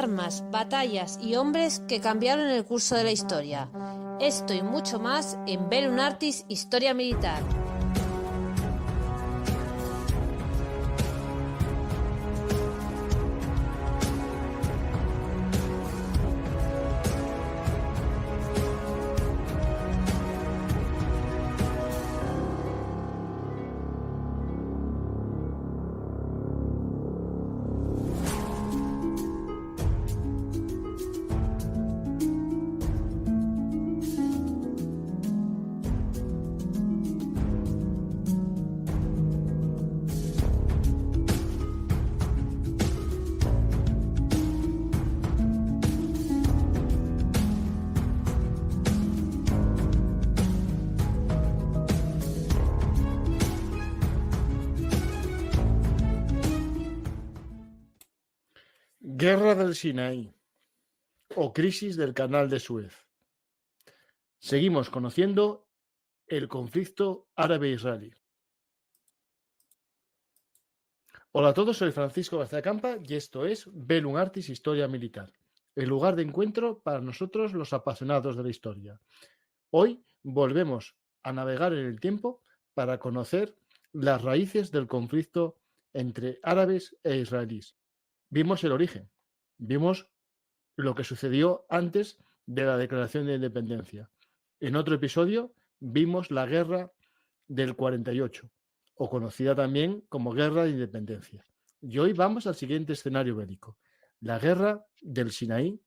armas, batallas y hombres que cambiaron el curso de la historia. Esto y mucho más en Bellum Artis Historia Militar. Guerra del Sinaí o crisis del Canal de Suez. Seguimos conociendo el conflicto árabe-israelí. Hola a todos, soy Francisco García Campa y esto es Bellum Artis Historia Militar, el lugar de encuentro para nosotros los apasionados de la historia. Hoy volvemos a navegar en el tiempo para conocer las raíces del conflicto entre árabes e israelíes. Vimos el origen, vimos lo que sucedió antes de la declaración de independencia. En otro episodio vimos la guerra del 48, o conocida también como guerra de independencia. Y hoy vamos al siguiente escenario bélico, la guerra del Sinaí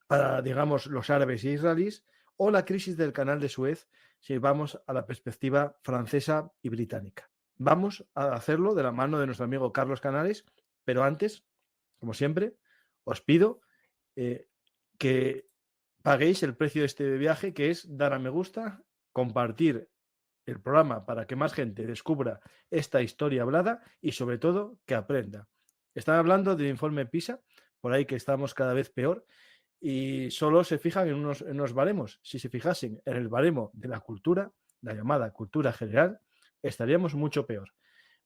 para, digamos, los árabes y israelíes, o la crisis del Canal de Suez si vamos a la perspectiva francesa y británica. Vamos a hacerlo de la mano de nuestro amigo Carlos Canales, pero antes, como siempre, os pido que paguéis el precio de este viaje, que es dar a me gusta, compartir el programa para que más gente descubra esta historia hablada y sobre todo que aprenda. Están hablando del informe PISA, por ahí que estamos cada vez peor y solo se fijan en unos baremos. Si se fijasen en el baremo de la cultura, la llamada cultura general, estaríamos mucho peor.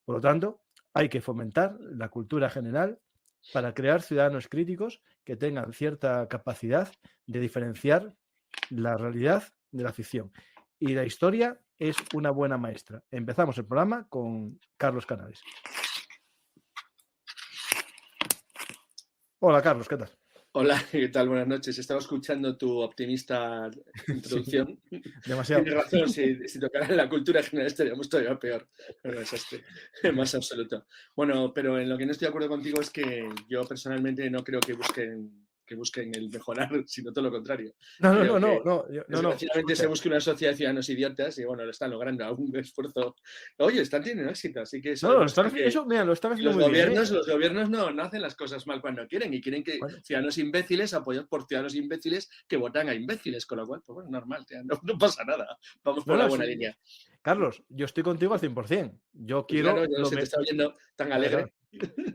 Por lo tanto, hay que fomentar la cultura general para crear ciudadanos críticos que tengan cierta capacidad de diferenciar la realidad de la ficción. Y la historia es una buena maestra. Empezamos el programa con Carlos Canales. Hola, Carlos, ¿qué tal? Hola, ¿qué tal? Buenas noches. Estaba escuchando tu optimista introducción. Sí, demasiado. Tienes razón, si tocara la cultura general estaríamos todavía peor. Pero es más absoluto. Bueno, pero en lo que no estoy de acuerdo contigo es que yo personalmente no creo que busquen el mejorar, sino todo lo contrario. No. Desgraciadamente se busca una sociedad de ciudadanos idiotas y bueno, lo están logrando a un esfuerzo. Oye, están teniendo éxito, así que eso. No, lo están haciendo muy bien. Los gobiernos no hacen las cosas mal cuando quieren y quieren que ciudadanos imbéciles apoyados por ciudadanos imbéciles que votan a imbéciles, con lo cual, pues bueno, normal, no pasa nada. Vamos por la buena línea. Carlos, yo estoy contigo al 100%. Yo quiero. Claro, yo te estaba oyendo tan alegre.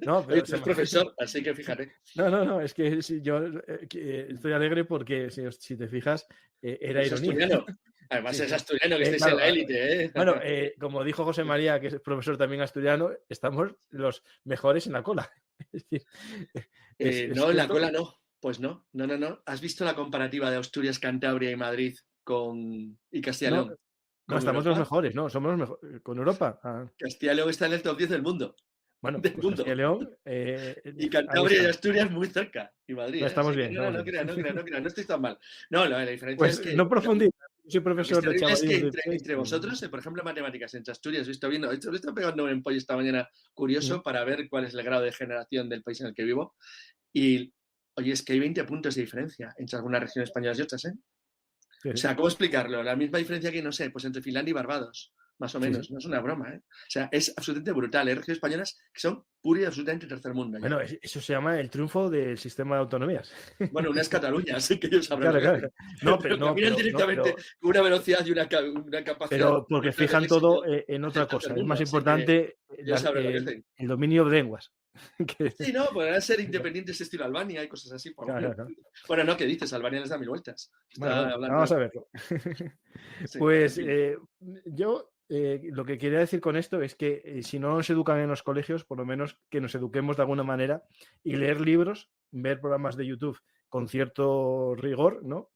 No, pero tú eres profesor, así que fíjate. No, es que si yo estoy alegre porque si te fijas, era ironía. Asturiano. Además es asturiano, que estés en la élite, ¿eh? Bueno, como dijo José María, que es profesor también asturiano, estamos los mejores en la cola. Es decir, no, en la cola no. Pues no. ¿Has visto la comparativa de Asturias, Cantabria y Madrid y Castilla y León? No, estamos los mejores, no, somos los mejores con Europa. Castilla y León está en el top 10 del mundo. Bueno, pues Castilla y León. Y Cantabria y Asturias muy cerca. Y Madrid. No, estamos bien. No creas, no estoy tan mal. No, la diferencia pues es que. No profundiza. Soy profesor de chavalín. Es que entre vosotros, por ejemplo, matemáticas, entre Asturias, he viendo. Me está pegando un empollo esta mañana curioso para ver cuál es el grado de generación del país en el que vivo. Y, oye, es que hay 20 puntos de diferencia entre algunas regiones españolas y otras, ¿eh? Sí. O sea, ¿cómo explicarlo? La misma diferencia que, no sé, pues entre Finlandia y Barbados. Más o menos, sí. No es una broma, ¿eh? O sea, es absolutamente brutal. Hay regiones españolas que son pura y absolutamente tercer mundo. Bueno, eso se llama el triunfo del sistema de autonomías. Bueno, una es Cataluña, así que ellos sabrán. Claro. No, pero caminan directamente con una velocidad y una capacidad. Pero porque fijan todo en otra cosa. Es más importante el dominio de lenguas. Sí, no, podrán ser independientes estilo Albania y cosas así. Claro. Bueno, no, ¿qué dices? Albania les da 1000 vueltas. Vamos a verlo. Sí, pues yo lo que quería decir con esto es que si no nos educan en los colegios, por lo menos que nos eduquemos de alguna manera y leer libros ver programas de YouTube con cierto rigor, ¿no?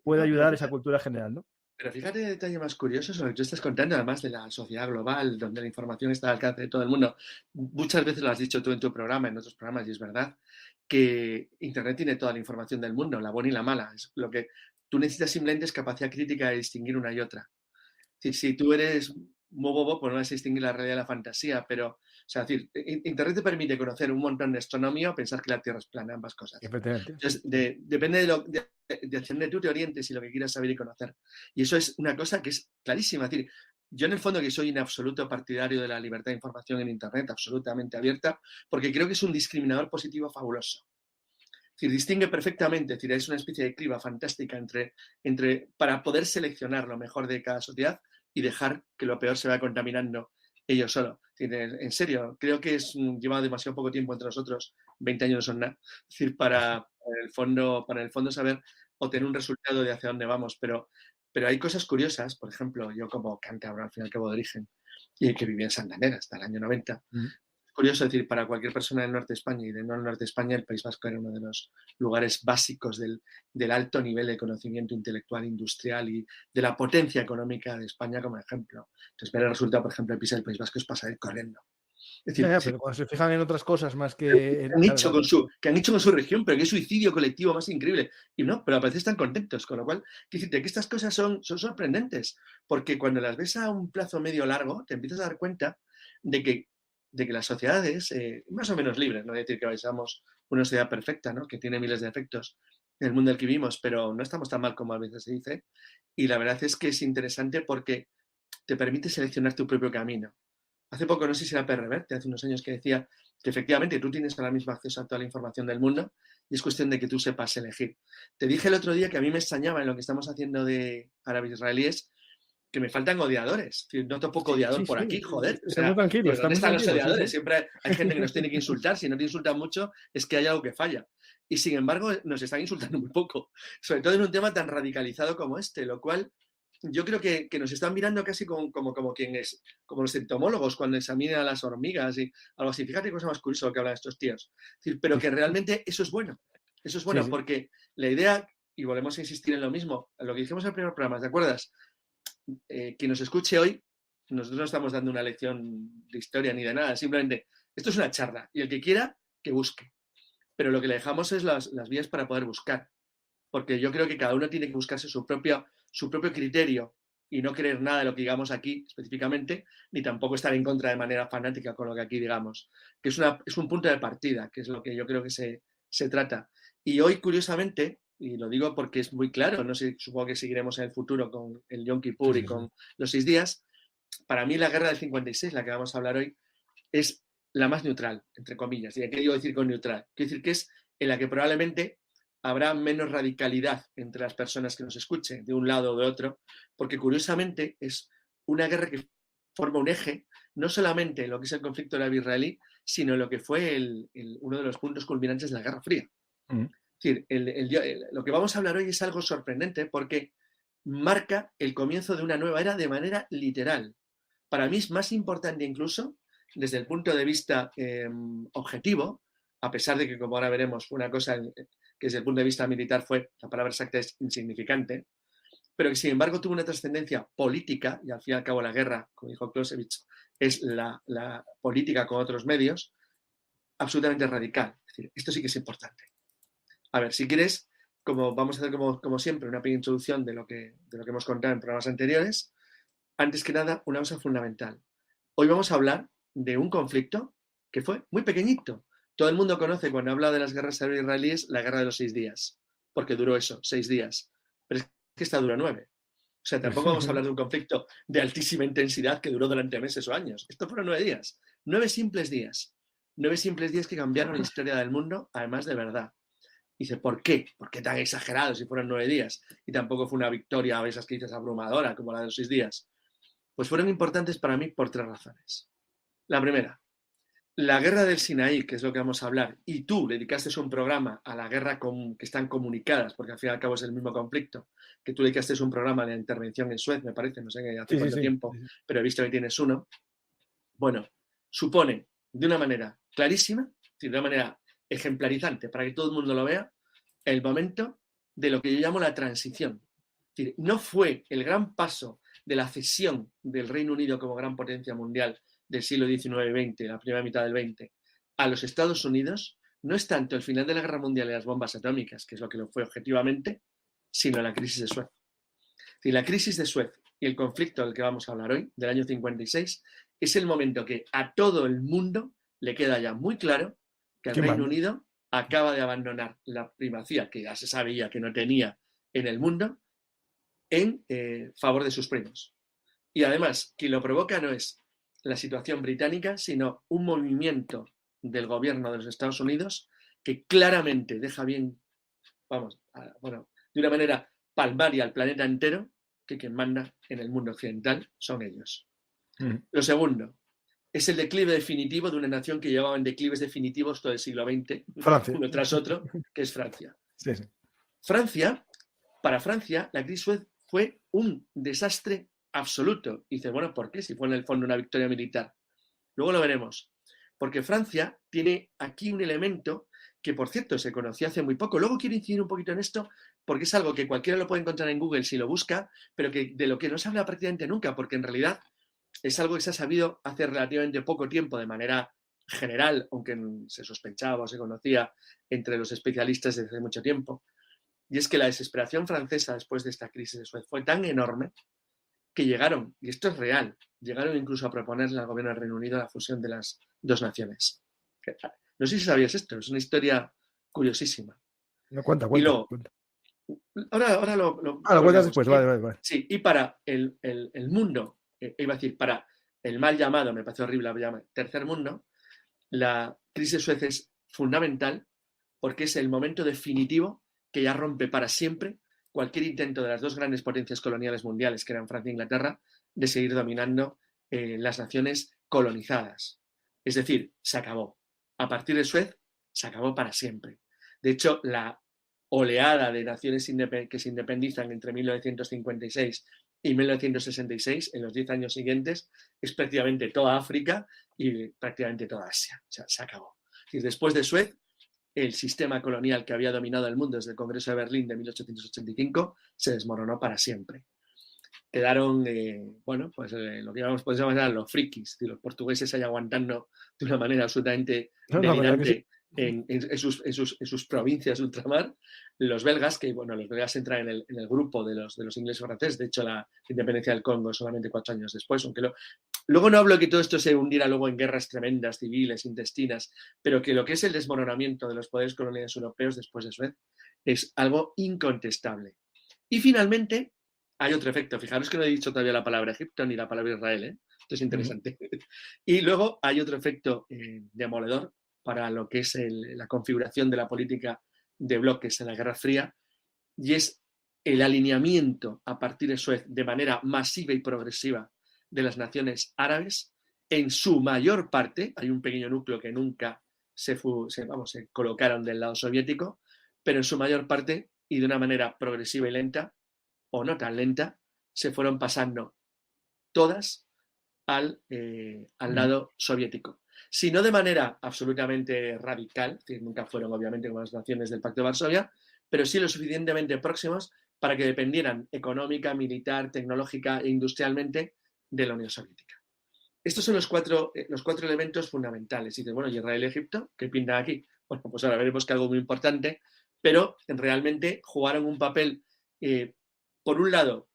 Puede ayudar a esa cultura general, ¿no? Pero fíjate el detalle más curioso sobre lo que tú estás contando, además de la sociedad global, donde la información está al alcance de todo el mundo. Muchas veces lo has dicho tú en tu programa, en otros programas, y es verdad que Internet tiene toda la información del mundo, la buena y la mala. Es lo que tú necesitas simplemente es capacidad crítica de distinguir una y otra. Si tú eres muy bobo, pues no vas a distinguir la realidad de la fantasía, pero, o sea, es decir, Internet te permite conocer un montón de astronomía o pensar que la Tierra es plana, ambas cosas. Efectivamente. Entonces, depende de hacia dónde tú te orientes y lo que quieras saber y conocer. Y eso es una cosa que es clarísima. Es decir, yo en el fondo que soy en absoluto partidario de la libertad de información en Internet, absolutamente abierta, porque creo que es un discriminador positivo fabuloso. Es decir, distingue perfectamente, es decir, es una especie de criba fantástica para poder seleccionar lo mejor de cada sociedad y dejar que lo peor se vaya contaminando ellos solo. En serio, creo que lleva demasiado poco tiempo entre nosotros, 20 años no son nada, es decir, para el fondo saber o tener un resultado de hacia dónde vamos, pero hay cosas curiosas, por ejemplo, yo como cántabro al fin y al cabo de origen, y que vivía en Santander hasta el año 90, curioso decir, para cualquier persona del norte de España y del no norte de España, el País Vasco era uno de los lugares básicos del alto nivel de conocimiento intelectual, industrial y de la potencia económica de España como ejemplo. Entonces, ver el resultado, por ejemplo, del PISA del País Vasco es pasar corriendo. Es decir, pero cuando se fijan en otras cosas más que... que han hecho con su región, pero qué suicidio colectivo más increíble. Y no, pero a veces están contentos, con lo cual, quiero decirte que estas cosas son sorprendentes, porque cuando las ves a un plazo medio largo, te empiezas a dar cuenta de que las sociedades, más o menos libres, no voy a decir que seamos una sociedad perfecta, ¿no? Que tiene miles de defectos en el mundo en el que vivimos, pero no estamos tan mal como a veces se dice. Y la verdad es que es interesante porque te permite seleccionar tu propio camino. Hace poco, no sé si era Per Reverte, hace unos años, que decía que efectivamente tú tienes ahora mismo acceso a toda la información del mundo y es cuestión de que tú sepas elegir. Te dije el otro día que a mí me extrañaba en lo que estamos haciendo de árabes israelíes que me faltan odiadores. Noto poco odiador por aquí, joder. Estamos tranquilos. ¿Dónde están los odiadores? Siempre hay gente que nos tiene que insultar. Si no te insultan mucho, es que hay algo que falla. Y sin embargo, nos están insultando muy poco. Sobre todo en un tema tan radicalizado como este, lo cual yo creo que nos están mirando casi como los entomólogos cuando examinan a las hormigas y algo así. Fíjate qué cosa más curiosa lo que hablan estos tíos. Es decir, pero que realmente eso es bueno. Eso es bueno porque la idea, y volvemos a insistir en lo mismo, lo que dijimos en el primer programa, ¿te acuerdas? Quien nos escuche hoy, nosotros no estamos dando una lección de historia ni de nada, simplemente esto es una charla y el que quiera, que busque. Pero lo que le dejamos es las vías para poder buscar, porque yo creo que cada uno tiene que buscarse su propio criterio y no creer nada de lo que digamos aquí específicamente, ni tampoco estar en contra de manera fanática con lo que aquí digamos, que es un punto de partida, que es lo que yo creo que se trata. Y hoy, curiosamente, y lo digo porque es muy claro, no sé, supongo que seguiremos en el futuro con el Yom Kippur y con los 6 días, para mí la guerra del 56, la que vamos a hablar hoy, es la más neutral, entre comillas. ¿Y qué digo decir con neutral? Quiero decir que es en la que probablemente habrá menos radicalidad entre las personas que nos escuchen, de un lado o de otro, porque curiosamente es una guerra que forma un eje, no solamente en lo que es el conflicto árabe-israelí, sino en lo que fue uno de los puntos culminantes de la Guerra Fría. Es decir, lo que vamos a hablar hoy es algo sorprendente porque marca el comienzo de una nueva era de manera literal. Para mí es más importante incluso desde el punto de vista objetivo, a pesar de que, como ahora veremos, fue una cosa que desde el punto de vista militar la palabra exacta es insignificante, pero que sin embargo tuvo una trascendencia política, y al fin y al cabo la guerra, como dijo Clausewitz, es la política con otros medios, absolutamente radical. Es decir, esto sí que es importante. A ver, si quieres, vamos a hacer como siempre una pequeña introducción de lo que hemos contado en programas anteriores. Antes que nada, una cosa fundamental. Hoy vamos a hablar de un conflicto que fue muy pequeñito. Todo el mundo conoce, cuando habla de las guerras árabe-israelíes, la guerra de los 6 días, porque duró 6 días. Pero es que esta duró 9. O sea, tampoco vamos a hablar de un conflicto de altísima intensidad que duró durante meses o años. Esto fueron 9 días. 9 simples días. 9 simples días que cambiaron la historia del mundo, además de verdad. Dice, ¿por qué? ¿Por qué tan exagerado si fueron 9 días? Y tampoco fue una victoria a esas que dices abrumadora, como la de los 6 días. Pues fueron importantes para mí por 3 razones. La primera, la guerra del Sinaí, que es lo que vamos a hablar, y tú dedicaste un programa a la guerra que están comunicadas, porque al fin y al cabo es el mismo conflicto, que tú dedicaste un programa de intervención en Suez, me parece, no sé hace cuánto tiempo, pero he visto que tienes uno. Bueno, supone de una manera clarísima, de una manera ejemplarizante para que todo el mundo lo vea, el momento de lo que yo llamo la transición. Es decir, no fue el gran paso de la cesión del Reino Unido como gran potencia mundial del siglo XIX y XX, la primera mitad del XX, a los Estados Unidos, no es tanto el final de la Guerra Mundial y las bombas atómicas, que es lo que lo fue objetivamente, sino la crisis de Suez. Es decir, la crisis de Suez y el conflicto del que vamos a hablar hoy, del año 56, es el momento que a todo el mundo le queda ya muy claro que el Reino Unido acaba de abandonar la primacía que ya se sabía que no tenía en el mundo en favor de sus primos. Y además, quien lo provoca no es la situación británica, sino un movimiento del gobierno de los Estados Unidos que claramente deja bien, de una manera palmaria al planeta entero, que quien manda en el mundo occidental son ellos. Lo segundo, es el declive definitivo de una nación que llevaba en declives definitivos todo el siglo XX, Francia. uno tras otro, que es Francia. Sí, sí. Para Francia, la crisis Suez fue un desastre absoluto. Y dice, bueno, ¿por qué? Si fue en el fondo una victoria militar. Luego lo veremos. Porque Francia tiene aquí un elemento que, por cierto, se conoció hace muy poco. Luego quiero incidir un poquito en esto, porque es algo que cualquiera lo puede encontrar en Google si lo busca, pero que de lo que no se habla prácticamente nunca, porque en realidad es algo que se ha sabido hace relativamente poco tiempo de manera general, aunque se sospechaba o se conocía entre los especialistas desde hace mucho tiempo. Y es que la desesperación francesa después de esta crisis de Suez fue tan enorme que llegaron, y esto es real, llegaron incluso a proponerle al gobierno del Reino Unido la fusión de las dos naciones. No sé si sabías esto, es una historia curiosísima. No, cuenta. Y luego, ahora lo cuentas después, vale. Sí, y para el mundo, iba a decir, para el mal llamado, me parece horrible la tercer mundo, la crisis de Suez es fundamental porque es el momento definitivo que ya rompe para siempre cualquier intento de las dos grandes potencias coloniales mundiales, que eran Francia e Inglaterra, de seguir dominando las naciones colonizadas. Es decir, se acabó. A partir de Suez, se acabó para siempre. De hecho, la oleada de naciones que se independizan entre 1956 y 1966, en los 10 años siguientes, es prácticamente toda África y prácticamente toda Asia. O sea, se acabó. Es decir, después de Suez, el sistema colonial que había dominado el mundo desde el Congreso de Berlín de 1885 se desmoronó para siempre. Quedaron, lo que podemos llamar los frikis, los portugueses ahí aguantando de una manera absolutamente delirante en sus provincias de ultramar, los belgas, que los belgas entran en el grupo de los ingleses franceses. De hecho, la independencia del Congo solamente 4 años después, aunque luego no hablo que todo esto se hundiera luego en guerras tremendas, civiles, intestinas, pero que lo que es el desmoronamiento de los poderes coloniales europeos después de Suez es algo incontestable. Y finalmente hay otro efecto. Fijaros que no he dicho todavía la palabra Egipto ni la palabra Israel, ¿eh? Esto es interesante. Y luego hay otro efecto demoledor para lo que es la configuración de la política de bloques en la Guerra Fría, y es el alineamiento a partir de Suez de manera masiva y progresiva de las naciones árabes. En su mayor parte, hay un pequeño núcleo que nunca se colocaron del lado soviético, pero en su mayor parte, y de una manera progresiva y lenta, o no tan lenta, se fueron pasando todas al lado soviético. Si no de manera absolutamente radical, es decir, nunca fueron obviamente como las naciones del Pacto de Varsovia, pero sí lo suficientemente próximos para que dependieran económica, militar, tecnológica e industrialmente de la Unión Soviética. Estos son los cuatro elementos fundamentales. Y dices, bueno, ¿y Israel y Egipto? ¿Qué pintan aquí? Bueno, pues ahora veremos que algo muy importante, pero realmente jugaron un papel, por un lado,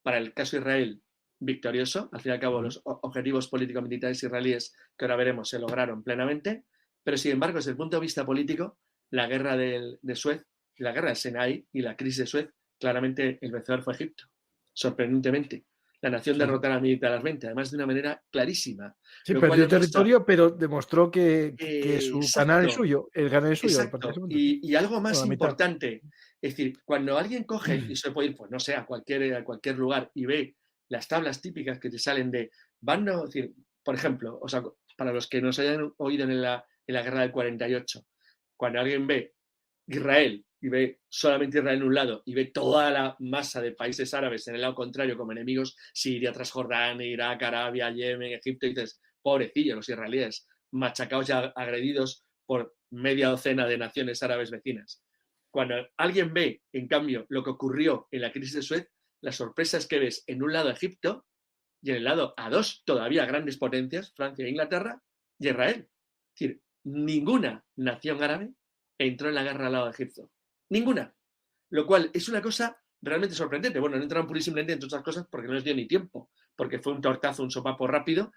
para el caso de Israel, victorioso. Al fin y al cabo, los objetivos político-militares israelíes que ahora veremos se lograron plenamente, pero sin embargo, desde el punto de vista político, la guerra de Suez, la guerra del Sinaí y la crisis de Suez, claramente el vencedor fue Egipto, sorprendentemente. La nación derrotada militarmente, además de una manera clarísima. Sí, perdió territorio, pero demostró que su canal es suyo, el canal es suyo. Exacto. Y algo más importante, es decir, cuando alguien coge y se puede ir, pues no sé, a cualquier lugar y ve las tablas típicas que te salen de bando, es decir, por ejemplo, para los que nos hayan oído en la guerra del 48, cuando alguien ve Israel y ve solamente Israel en un lado y ve toda la masa de países árabes en el lado contrario como enemigos, Siria, Transjordania, Irak, Arabia, Yemen, Egipto, y dices, pobrecillos los israelíes, machacados y agredidos por media docena de naciones árabes vecinas. Cuando alguien ve, en cambio, lo que ocurrió en la crisis de Suez, la sorpresa es que ves en un lado a Egipto y en el lado a dos todavía grandes potencias, Francia e Inglaterra, y Israel. Es decir, ninguna nación árabe entró en la guerra al lado de Egipto. Ninguna. Lo cual es una cosa realmente sorprendente. Bueno, no entraron pura y simplemente entre otras cosas porque no les dio ni tiempo, porque fue un tortazo, un sopapo rápido,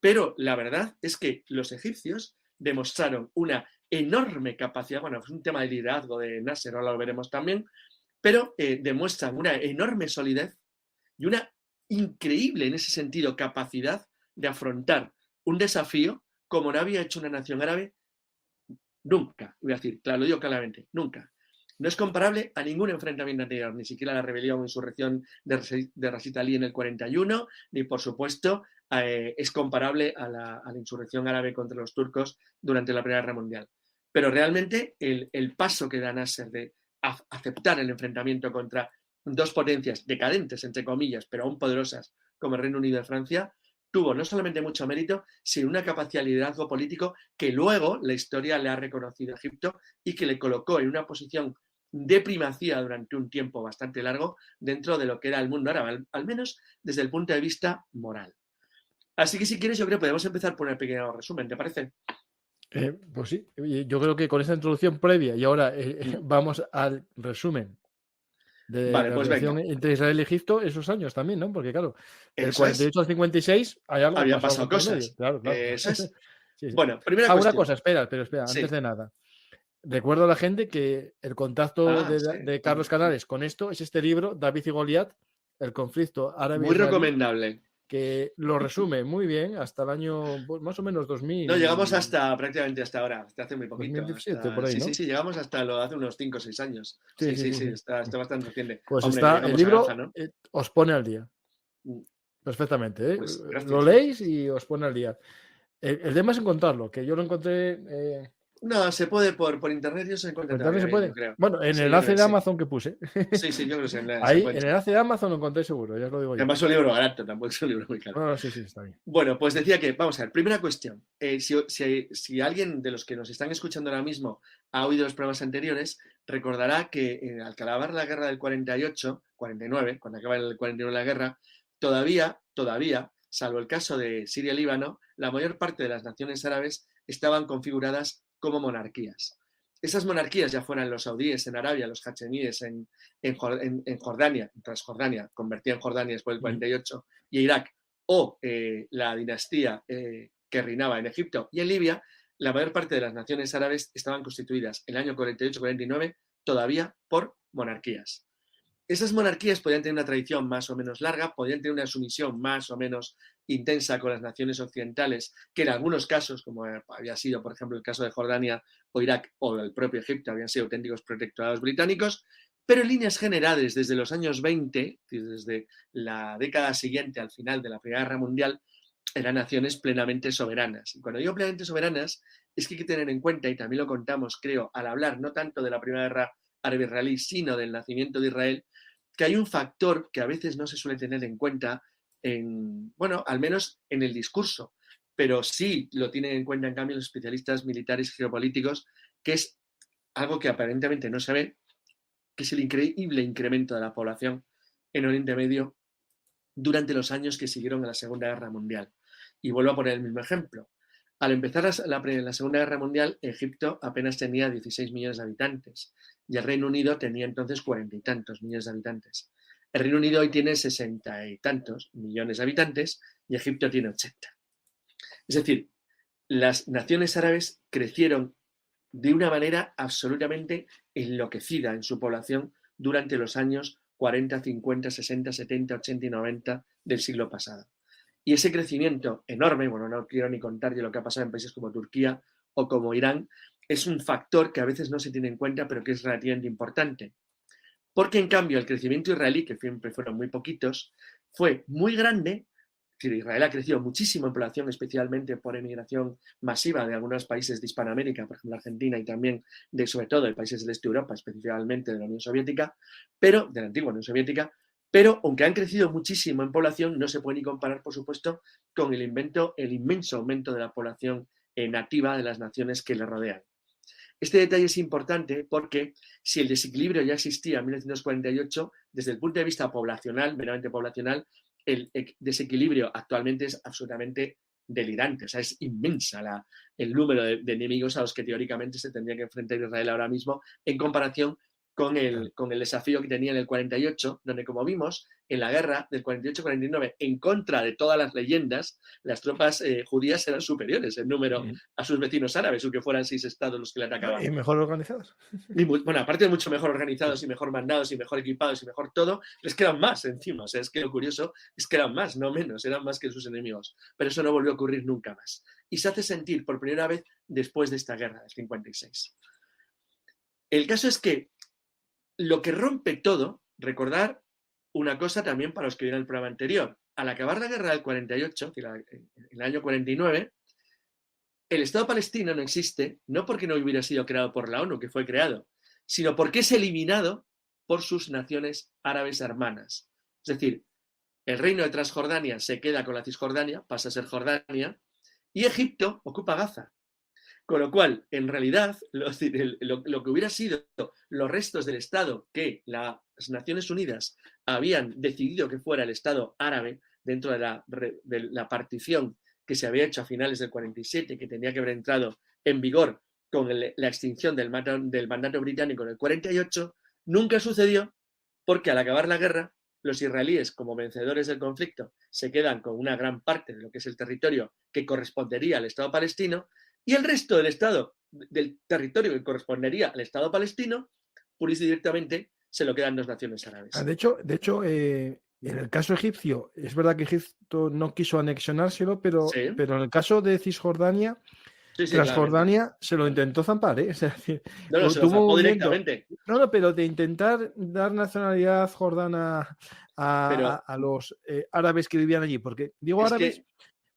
pero la verdad es que los egipcios demostraron una enorme capacidad, bueno, es un tema de liderazgo de Nasser, ahora lo veremos también, pero demuestran una enorme solidez y una increíble, en ese sentido, capacidad de afrontar un desafío como no había hecho una nación árabe nunca. Voy a decir, claro, lo digo claramente, nunca. No es comparable a ningún enfrentamiento anterior, ni siquiera a la rebelión o insurrección de Rashid Ali en el 41, ni por supuesto es comparable a la insurrección árabe contra los turcos durante la Primera Guerra Mundial. Pero realmente el paso que da Nasser de aceptar el enfrentamiento contra dos potencias decadentes, entre comillas, pero aún poderosas como el Reino Unido y Francia, tuvo no solamente mucho mérito, sino una capacidad de liderazgo político que luego la historia le ha reconocido a Egipto y que le colocó en una posición de primacía durante un tiempo bastante largo dentro de lo que era el mundo árabe, al menos desde el punto de vista moral. Así que si quieres, yo creo que podemos empezar por un pequeño resumen, ¿te parece? Pues sí, yo creo que con esa introducción previa y ahora vamos al resumen de vale, la pues relación venga. entre Israel y Egipto esos años también, ¿no? Porque claro, del Eso 48 al 56 hay algo habían pasado pasado por medio. cosas. Claro, claro. Eso es. Sí, sí. Bueno, primera Una cuestión. cosa, espera, Sí. antes de nada. Recuerdo a la gente que el contacto sí. de Carlos Canales con esto es este libro, David y Goliat, el conflicto árabe-israelí. Muy recomendable. Que lo resume muy bien hasta el año pues, más o menos 2000. No, llegamos prácticamente hasta ahora, hasta hace muy poquito. 2017, por ahí, ¿no? Sí, llegamos hasta hace unos 5 o 6 años. Sí, está bastante reciente. Pues hombre, está, el libro Gaza, ¿no? os pone al día. Perfectamente, ¿eh? Pues, lo leéis y os pone al día. El tema es encontrarlo, que yo lo encontré... No, se puede por internet, yo se encuentra ¿También se puede? yo creo. Bueno, en Sí, el enlace de Amazon que puse. Sí, yo creo que se Ahí, puede. en el enlace de Amazon lo encontré seguro, ya os lo digo yo. Además es un libro barato, tampoco es un libro muy caro. No, sí, está bien. Bueno, pues decía que, vamos a ver, primera cuestión. Si alguien de los que nos están escuchando ahora mismo ha oído los programas anteriores, recordará que al acabar la guerra del 49, cuando acaba el 49 la guerra, todavía, salvo el caso de Siria y Líbano, la mayor parte de las naciones árabes estaban configuradas como monarquías. Esas monarquías, ya fueran los saudíes en Arabia, los hachemíes en Jordania, Transjordania, convertida en Jordania después del 48, y Irak, o la dinastía que reinaba en Egipto y en Libia, la mayor parte de las naciones árabes estaban constituidas en el año 48-49 todavía por monarquías. Esas monarquías podían tener una tradición más o menos larga, podían tener una sumisión más o menos intensa con las naciones occidentales, que en algunos casos, como había sido, por ejemplo, el caso de Jordania o Irak o del propio Egipto, habían sido auténticos protectorados británicos, pero en líneas generales, desde los años 20, desde la década siguiente al final de la Primera Guerra Mundial, eran naciones plenamente soberanas. Y cuando digo plenamente soberanas, es que hay que tener en cuenta, y también lo contamos, creo, al hablar no tanto de la Primera Guerra árabe-israelí, sino del nacimiento de Israel, que hay un factor que a veces no se suele tener en cuenta, al menos en el discurso, pero sí lo tienen en cuenta en cambio los especialistas militares y geopolíticos, que es algo que aparentemente no se ve, que es el increíble incremento de la población en Oriente Medio durante los años que siguieron a la Segunda Guerra Mundial. Y vuelvo a poner el mismo ejemplo. Al empezar la Segunda Guerra Mundial, Egipto apenas tenía 16 millones de habitantes y el Reino Unido tenía entonces 40 y tantos millones de habitantes. El Reino Unido hoy tiene 60 y tantos millones de habitantes y Egipto tiene 80. Es decir, las naciones árabes crecieron de una manera absolutamente enloquecida en su población durante los años 40, 50, 60, 70, 80 y 90 del siglo pasado. Y ese crecimiento enorme, bueno, no quiero ni contar de lo que ha pasado en países como Turquía o como Irán, es un factor que a veces no se tiene en cuenta, pero que es relativamente importante. Porque en cambio el crecimiento israelí, que siempre fueron muy poquitos, fue muy grande. Israel ha crecido muchísimo en población, especialmente por emigración masiva de algunos países de Hispanoamérica, por ejemplo Argentina, y también sobre todo de países del este de Europa, específicamente de la Unión Soviética, pero de la antigua Unión Soviética. Pero aunque han crecido muchísimo en población, no se puede ni comparar, por supuesto, con el inmenso aumento de la población nativa de las naciones que le rodean. Este detalle es importante porque si el desequilibrio ya existía en 1948, desde el punto de vista poblacional, meramente poblacional, el desequilibrio actualmente es absolutamente delirante. O sea, es inmensa el número de enemigos a los que teóricamente se tendría que enfrentar Israel ahora mismo en comparación con el desafío que tenía en el 48, donde, como vimos, en la guerra del 48-49, en contra de todas las leyendas, las tropas judías eran superiores en número a sus vecinos árabes, aunque fueran 6 estados los que le atacaban. Y mejor organizados. Y, bueno, aparte de mucho mejor organizados y mejor mandados y mejor equipados y mejor todo, es que eran más encima. O sea, es que lo curioso es que eran más, no menos, eran más que sus enemigos. Pero eso no volvió a ocurrir nunca más. Y se hace sentir por primera vez después de esta guerra del 56. El caso es que lo que rompe todo, recordar una cosa también para los que vieron el programa anterior. Al acabar la guerra del 48, en el año 49, el Estado palestino no existe, no porque no hubiera sido creado por la ONU, que fue creado, sino porque es eliminado por sus naciones árabes hermanas. Es decir, el reino de Transjordania se queda con la Cisjordania, pasa a ser Jordania, y Egipto ocupa Gaza. Con lo cual, en realidad, lo que hubiera sido los restos del Estado que las Naciones Unidas habían decidido que fuera el Estado árabe dentro de la partición que se había hecho a finales del 47, que tenía que haber entrado en vigor con la extinción del mandato británico en el 48, nunca sucedió porque al acabar la guerra, los israelíes, como vencedores del conflicto, se quedan con una gran parte de lo que es el territorio que correspondería al Estado palestino, y el resto del territorio que correspondería al Estado palestino, pura y directamente, se lo quedan 2 naciones árabes. De hecho, en el caso egipcio, es verdad que Egipto no quiso anexionárselo, pero en el caso de Cisjordania, Transjordania se lo intentó zampar, ¿eh? Es decir, no, se lo zampó directamente. No, pero de intentar dar nacionalidad jordana a los árabes que vivían allí. Porque digo árabes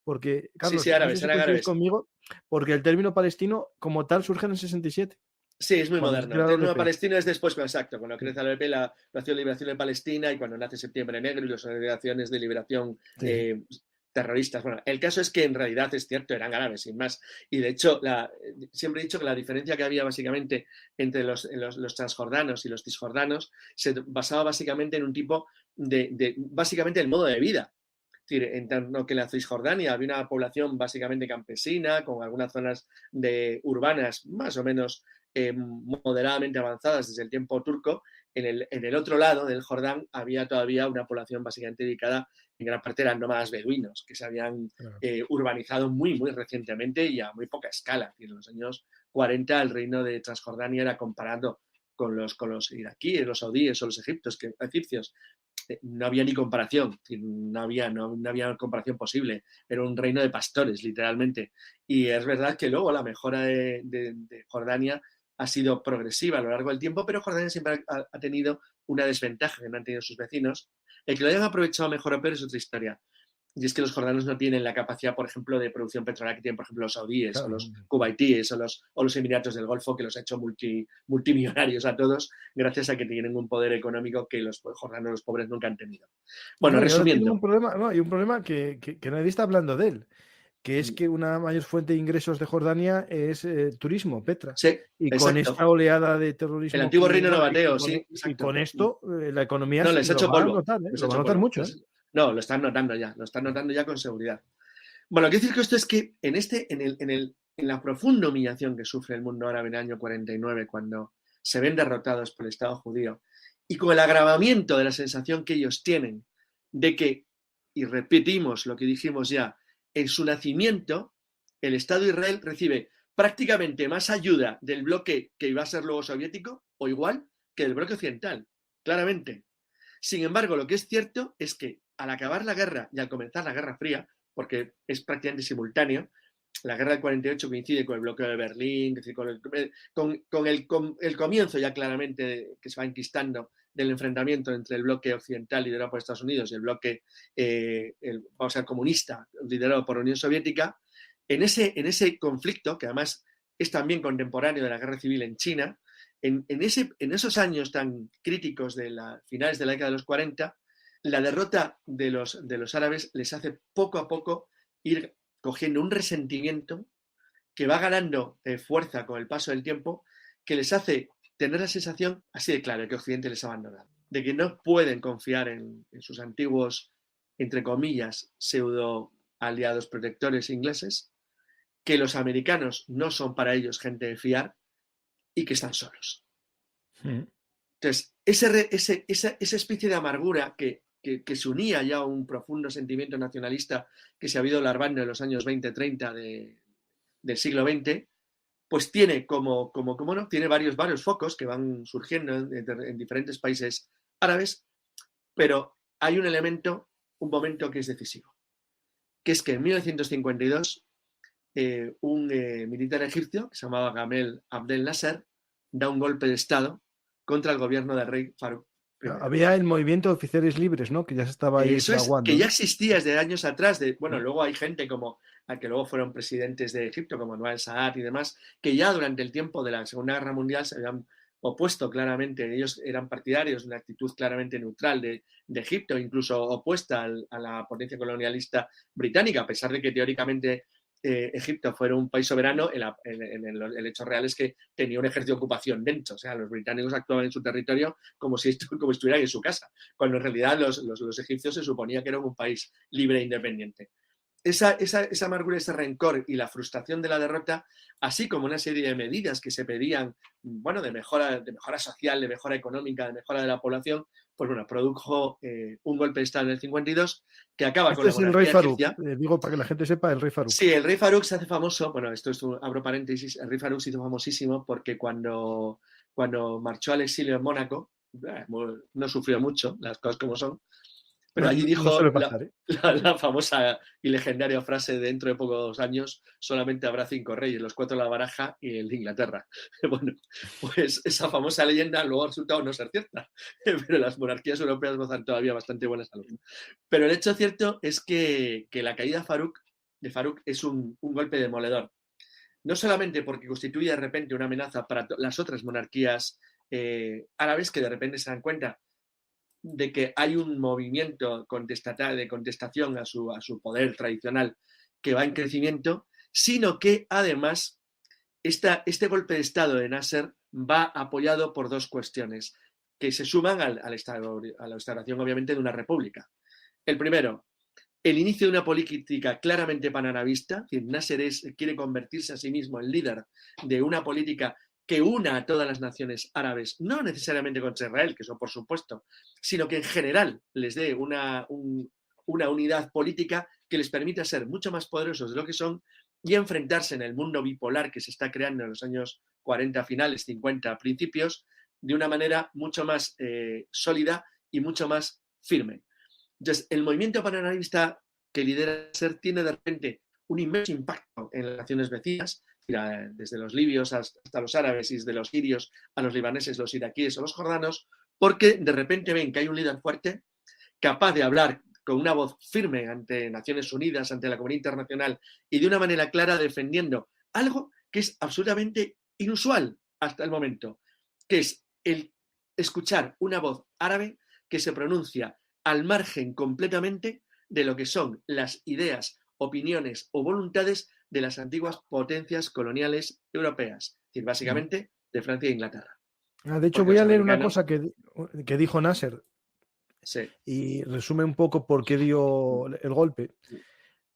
porque, Carlos, sí, árabes, no sé si árabes conmigo, porque el término palestino como tal surge en el 67. Sí, es muy moderno. El término palestino es después, exacto, cuando crece la OLP, la Nación de Liberación de Palestina, y cuando nace Septiembre Negro y las organizaciones de liberación terroristas. Bueno, el caso es que en realidad es cierto, eran árabes, sin más. Y de hecho, siempre he dicho que la diferencia que había básicamente entre los transjordanos y los cisjordanos se basaba básicamente en un tipo básicamente el modo de vida. Es decir, en tanto que en la Cisjordania había una población básicamente campesina, con algunas zonas urbanas más o menos moderadamente avanzadas desde el tiempo turco, en el otro lado del Jordán había todavía una población básicamente dedicada, en gran parte eran nómadas beduinos, que se habían urbanizado muy, muy recientemente y a muy poca escala. En los años 40 el reino de Transjordania era comparado con los iraquíes, los saudíes o los egipcios. No había ni comparación, no había comparación posible. Era un reino de pastores, literalmente. Y es verdad que luego la mejora de Jordania ha sido progresiva a lo largo del tiempo, pero Jordania siempre ha tenido una desventaja que no han tenido sus vecinos. El que lo hayan aprovechado mejor o peor es otra historia. Y es que los jordanos no tienen la capacidad, por ejemplo, de producción petrolera que tienen, por ejemplo, los saudíes, o los cubaitíes, o los Emiratos del Golfo, que los ha hecho multimillonarios a todos, gracias a que tienen un poder económico que los jordanos, los pobres, nunca han tenido. Bueno, resumiendo. Hay un problema que nadie está hablando de él, que es que una mayor fuente de ingresos de Jordania es turismo, Petra. Sí, y con esta oleada de terrorismo. El antiguo reino nabateo, sí. Y con esto, la economía no, les ha hecho polvo. Lo va a notar mucho. No, lo están notando ya con seguridad. Bueno, quiero decir que esto es que en la profunda humillación que sufre el mundo árabe en el año 49, cuando se ven derrotados por el Estado judío, y con el agravamiento de la sensación que ellos tienen de que, y repetimos lo que dijimos ya, en su nacimiento, el Estado de Israel recibe prácticamente más ayuda del bloque que iba a ser luego soviético, o igual, que del bloque occidental, claramente. Sin embargo, lo que es cierto es que al acabar la guerra y al comenzar la Guerra Fría, porque es prácticamente simultáneo, la guerra del 48 coincide con el bloqueo de Berlín, es decir, con el comienzo ya claramente que se va enquistando del enfrentamiento entre el bloque occidental liderado por Estados Unidos y el bloque comunista liderado por la Unión Soviética. En ese conflicto, que además es también contemporáneo de la guerra civil en China, en esos años tan críticos de finales de la década de los 40, la derrota de los árabes les hace poco a poco ir cogiendo un resentimiento que va ganando fuerza con el paso del tiempo, que les hace tener la sensación, así de claro, que Occidente les ha abandonado, de que no pueden confiar en sus antiguos, entre comillas, pseudo aliados protectores ingleses, que los americanos no son para ellos gente de fiar y que están solos. Entonces, esa especie de amargura que se unía ya a un profundo sentimiento nacionalista que se ha ido larvando en los años 20-30 del siglo XX, pues tiene tiene varios focos que van surgiendo en diferentes países árabes, pero hay un momento que es decisivo, que es que en 1952 un militar egipcio que se llamaba Gamal Abdel Nasser da un golpe de estado contra el gobierno del rey Farouk I. Había el movimiento de oficiales libres, ¿no? Que ya se estaba ahí fraguando. Que ya existía desde años atrás. Luego hay gente como que luego fueron presidentes de Egipto, como Anwar el-Sadat y demás, que ya durante el tiempo de la Segunda Guerra Mundial se habían opuesto claramente. Ellos eran partidarios de una actitud claramente neutral de Egipto, incluso opuesta a la potencia colonialista británica, a pesar de que teóricamente Egipto fuera un país soberano. El hecho real es que tenía un ejército de ocupación dentro. O sea, los británicos actuaban en su territorio como si estuvieran en su casa, cuando en realidad los egipcios se suponía que eran un país libre e independiente. Esa amargura, ese rencor y la frustración de la derrota, así como una serie de medidas que se pedían, de mejora social, de mejora económica, de mejora de la población, pues produjo un golpe de estado en el 52 que acaba con la monarquía egipcia. El rey Farouk, digo para que la gente sepa, el rey Farouk. Sí, el rey Farouk se hace famoso, abro paréntesis, el rey Farouk se hizo famosísimo porque cuando marchó al exilio en Mónaco, no sufrió mucho, las cosas como son, pero allí dijo la famosa y legendaria frase: dentro de pocos años solamente habrá 5 reyes, los 4 de la baraja y el de Inglaterra. Bueno, pues esa famosa leyenda luego ha resultado no ser cierta, pero las monarquías europeas gozan todavía bastante buena salud. Pero el hecho cierto es que la caída de Farouk es un golpe demoledor. No solamente porque constituye de repente una amenaza para las otras monarquías árabes, que de repente se dan cuenta de que hay un movimiento de contestación a su poder tradicional que va en crecimiento, sino que además este golpe de estado de Nasser va apoyado por 2 cuestiones que se suman a la instauración, obviamente, de una república. El primero, el inicio de una política claramente panarabista. Es decir, Nasser quiere convertirse a sí mismo en líder de una política que una a todas las naciones árabes, no necesariamente contra Israel, que eso por supuesto, sino que en general les dé una unidad política que les permita ser mucho más poderosos de lo que son y enfrentarse en el mundo bipolar que se está creando en los años 40 finales, 50 principios, de una manera mucho más sólida y mucho más firme. Entonces, el movimiento panarabista que lidera Nasser tiene de repente un inmenso impacto en las naciones vecinas, desde los libios hasta los árabes y desde los sirios a los libaneses, los iraquíes o los jordanos, porque de repente ven que hay un líder fuerte, capaz de hablar con una voz firme ante Naciones Unidas, ante la comunidad internacional y de una manera clara defendiendo algo que es absolutamente inusual hasta el momento, que es el escuchar una voz árabe que se pronuncia al margen completamente de lo que son las ideas, opiniones o voluntades de las antiguas potencias coloniales europeas, es decir, básicamente de Francia e Inglaterra. De hecho, voy a leer una cosa que dijo Nasser, sí, y resume un poco por qué dio el golpe.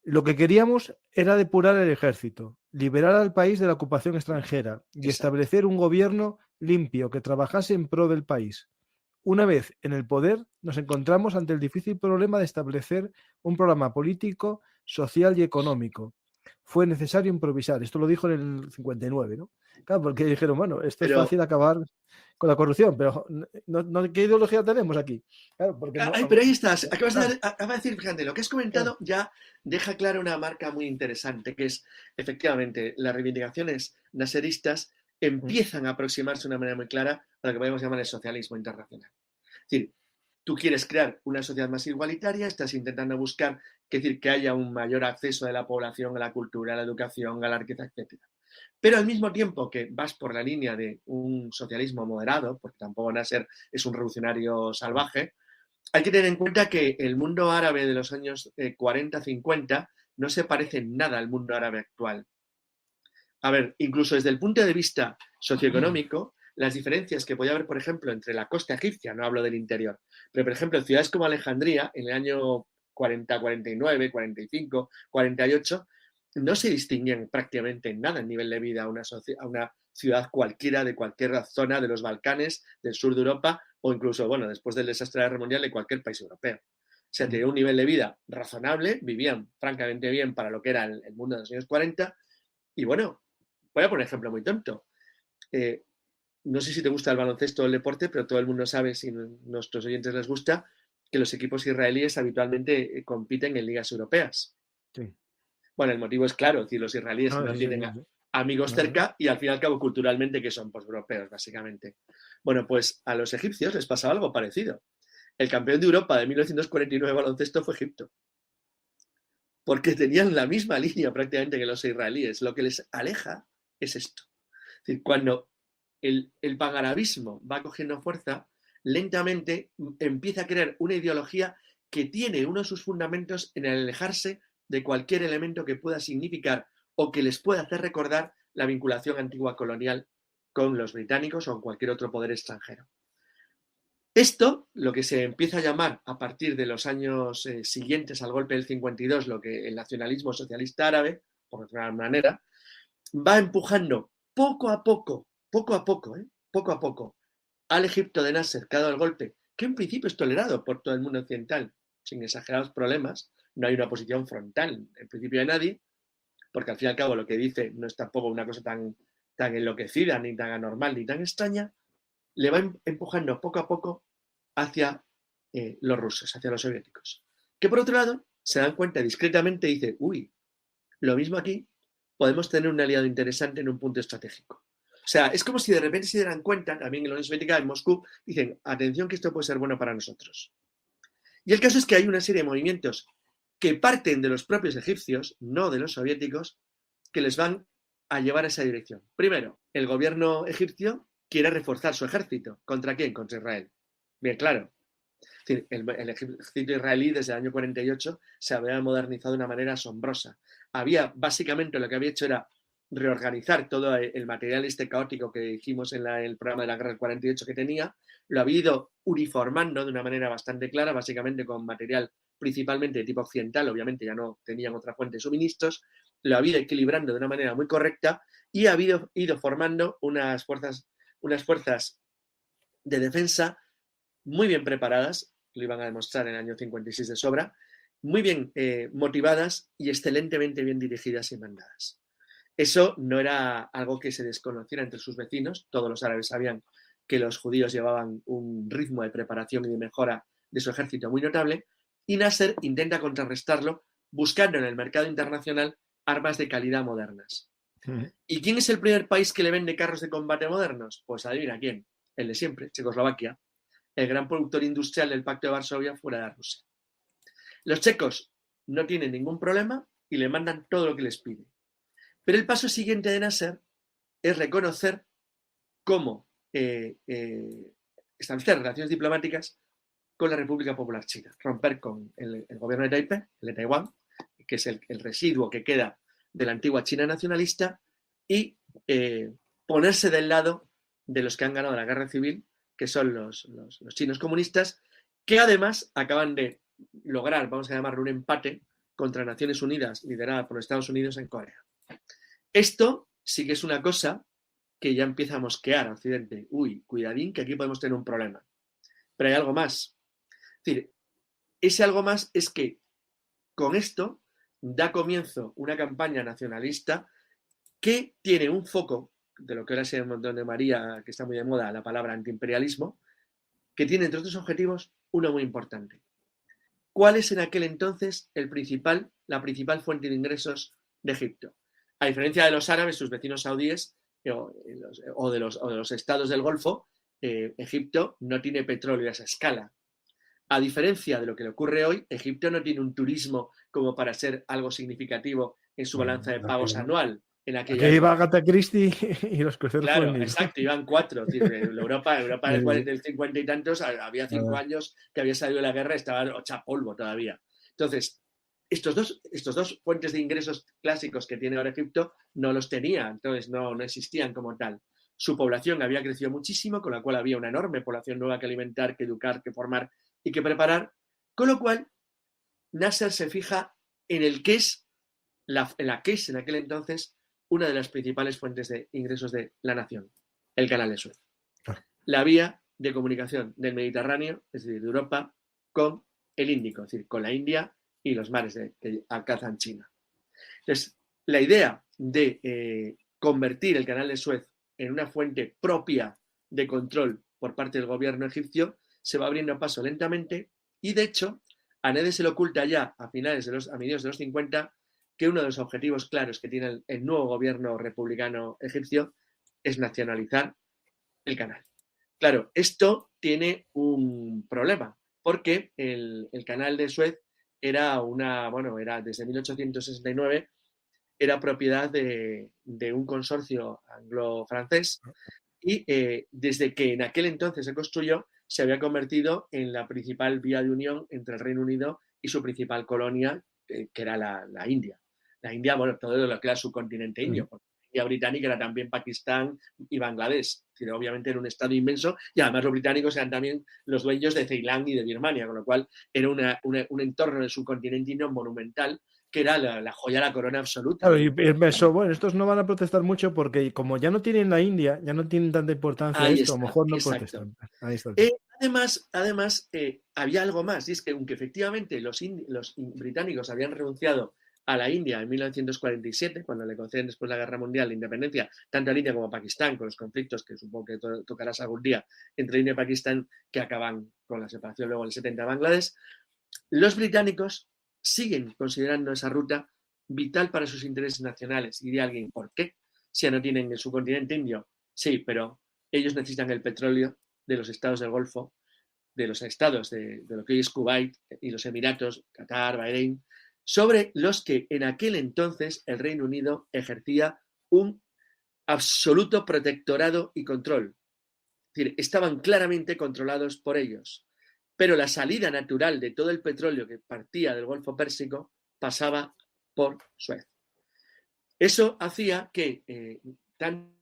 Lo que queríamos era depurar el ejército, liberar al país de la ocupación extranjera y establecer un gobierno limpio que trabajase en pro del país. Una vez en el poder, nos encontramos ante el difícil problema de establecer un programa político, social y económico. Fue necesario improvisar. Esto lo dijo en el 59, ¿no? Claro, porque dijeron, bueno, es fácil acabar con la corrupción, pero ¿qué ideología tenemos aquí? Claro, porque pero ahí estás. Acabas de decir, fíjate, lo que has comentado ya deja clara una marca muy interesante, que es, efectivamente, las reivindicaciones nasseristas empiezan a aproximarse de una manera muy clara a lo que podemos llamar el socialismo internacional. Es decir, tú quieres crear una sociedad más igualitaria, estás intentando buscar que haya un mayor acceso de la población a la cultura, a la educación, a la riqueza, etc. Pero al mismo tiempo que vas por la línea de un socialismo moderado, porque tampoco Nasser es un revolucionario salvaje, hay que tener en cuenta que el mundo árabe de los años 40-50 no se parece en nada al mundo árabe actual. a ver, incluso desde el punto de vista socioeconómico, las diferencias que podía haber, por ejemplo, entre la costa egipcia, no hablo del interior, pero por ejemplo, en ciudades como Alejandría, en el año 40, 49, 45, 48, no se distinguían prácticamente en nada en nivel de vida a una ciudad cualquiera de cualquier zona de los Balcanes, del sur de Europa o incluso, bueno, después del desastre de la Guerra Mundial, de cualquier país europeo. O sea, tenían un nivel de vida razonable, vivían francamente bien para lo que era el mundo de los años 40. Y bueno, voy a poner un ejemplo muy tonto. No sé si te gusta el baloncesto o el deporte, pero todo el mundo sabe, si a nuestros oyentes les gusta, que los equipos israelíes habitualmente compiten en ligas europeas. Sí. Bueno, el motivo es claro, es decir, los israelíes no tienen amigos cerca y al fin y al cabo culturalmente que son pues europeos, básicamente. Bueno, pues a los egipcios les pasaba algo parecido. El campeón de Europa de 1949 baloncesto fue Egipto. Porque tenían la misma línea prácticamente que los israelíes. Lo que les aleja es esto. Es decir, cuando el panarabismo va cogiendo fuerza, lentamente empieza a crear una ideología que tiene uno de sus fundamentos en el alejarse de cualquier elemento que pueda significar o que les pueda hacer recordar la vinculación antigua colonial con los británicos o con cualquier otro poder extranjero. Esto, lo que se empieza a llamar a partir de los años siguientes al golpe del 52, lo que el nacionalismo socialista árabe, por decirlo de alguna manera, va empujando poco a poco, al Egipto de Nasser, que ha dado el golpe, que en principio es tolerado por todo el mundo occidental, sin exagerados problemas, no hay una oposición frontal en principio de nadie, porque al fin y al cabo lo que dice no es tampoco una cosa tan enloquecida, ni tan anormal, ni tan extraña, le va empujando poco a poco hacia los rusos, hacia los soviéticos. Que por otro lado, se dan cuenta discretamente y dice, uy, lo mismo aquí, podemos tener un aliado interesante en un punto estratégico. O sea, es como si de repente se dieran cuenta, también en la Unión Soviética, en Moscú, dicen, atención que esto puede ser bueno para nosotros. Y el caso es que hay una serie de movimientos que parten de los propios egipcios, no de los soviéticos, que les van a llevar a esa dirección. Primero, el gobierno egipcio quiere reforzar su ejército. ¿Contra quién? Contra Israel. Bien, claro. Es decir, el ejército israelí desde el año 48 se había modernizado de una manera asombrosa. Básicamente lo que había hecho era reorganizar todo el material caótico que dijimos en el programa de la guerra del 48 que tenía, lo había ido uniformando de una manera bastante clara, básicamente con material principalmente de tipo occidental, obviamente ya no tenían otra fuente de suministros, lo había ido equilibrando de una manera muy correcta y había ido formando unas fuerzas de defensa muy bien preparadas, lo iban a demostrar en el año 56 de sobra, muy bien motivadas y excelentemente bien dirigidas y mandadas. Eso no era algo que se desconociera entre sus vecinos, todos los árabes sabían que los judíos llevaban un ritmo de preparación y de mejora de su ejército muy notable, y Nasser intenta contrarrestarlo buscando en el mercado internacional armas de calidad modernas. ¿Y quién es el primer país que le vende carros de combate modernos? Pues adivina quién, el de siempre, Checoslovaquia, el gran productor industrial del Pacto de Varsovia fuera de Rusia. Los checos no tienen ningún problema y le mandan todo lo que les pide. Pero el paso siguiente de Nasser es reconocer cómo establecer relaciones diplomáticas con la República Popular China, romper con el gobierno de Taipei, el de Taiwán, que es el residuo que queda de la antigua China nacionalista, y ponerse del lado de los que han ganado la guerra civil, que son los chinos comunistas, que además acaban de lograr, vamos a llamarlo un empate, contra Naciones Unidas, liderada por Estados Unidos en Corea. Esto sí que es una cosa que ya empieza a mosquear a Occidente. Uy, cuidadín, que aquí podemos tener un problema. Pero hay algo más. Es decir, ese algo más es que con esto da comienzo una campaña nacionalista que tiene un foco, de lo que ahora se llama de María, que está muy de moda, la palabra antiimperialismo, que tiene entre otros objetivos uno muy importante. ¿Cuál es en aquel entonces la principal fuente de ingresos de Egipto? A diferencia de los árabes, sus vecinos saudíes o de los estados del Golfo, Egipto no tiene petróleo a esa escala. A diferencia de lo que le ocurre hoy, Egipto no tiene un turismo como para ser algo significativo en su balanza de pagos anual. Aquí iba Agatha Christie y los cruceros. Claro, exacto, iban 4. Europa del 50 y tantos, había 5 años que había salido de la guerra y estaba hecha polvo todavía. Entonces, estos dos fuentes de ingresos clásicos que tiene ahora Egipto no los tenía, entonces no existían como tal. Su población había crecido muchísimo, con la cual había una enorme población nueva que alimentar, que educar, que formar y que preparar, con lo cual Nasser se fija en el que es la que es en aquel entonces una de las principales fuentes de ingresos de la nación, el Canal de Suez. La vía de comunicación del Mediterráneo, es decir, de Europa, con el Índico, es decir, con la India y los mares que alcanzan China. Entonces, la idea de convertir el Canal de Suez en una fuente propia de control por parte del gobierno egipcio se va abriendo paso lentamente y, de hecho, a nadie se le oculta ya a mediados de los 50 que uno de los objetivos claros que tiene el nuevo gobierno republicano egipcio es nacionalizar el canal. Claro, esto tiene un problema, porque el canal de Suez era desde 1869, era propiedad de un consorcio anglo-francés y desde que en aquel entonces se construyó, se había convertido en la principal vía de unión entre el Reino Unido y su principal colonia, que era la India. La India, bueno, todo lo que era el subcontinente indio, porque la India británica era también Pakistán y Bangladesh. Es decir, obviamente era un estado inmenso y además los británicos eran también los dueños de Ceilán y de Birmania, con lo cual era un entorno del subcontinente indio monumental que era la joya de la corona absoluta. Claro, y eso, bueno, estos no van a protestar mucho porque como ya no tienen la India, ya no tienen tanta importancia Ahí esto, está, a lo mejor no exacto. protestan. Ahí está. Además había algo más, y es que aunque efectivamente los británicos habían renunciado a la India en 1947, cuando le conceden después de la Guerra Mundial la independencia, tanto a la India como a Pakistán, con los conflictos que supongo que tocarás algún día entre India y Pakistán, que acaban con la separación luego en el 70 de Bangladesh, los británicos siguen considerando esa ruta vital para sus intereses nacionales. Y diría alguien, ¿por qué? Si ya no tienen el subcontinente indio. Sí, pero ellos necesitan el petróleo de los estados del Golfo, de los estados de lo que hoy es Kuwait y los Emiratos, Qatar, Bahrein, sobre los que en aquel entonces el Reino Unido ejercía un absoluto protectorado y control. Es decir, estaban claramente controlados por ellos. Pero la salida natural de todo el petróleo que partía del Golfo Pérsico pasaba por Suez. Eso hacía que tanto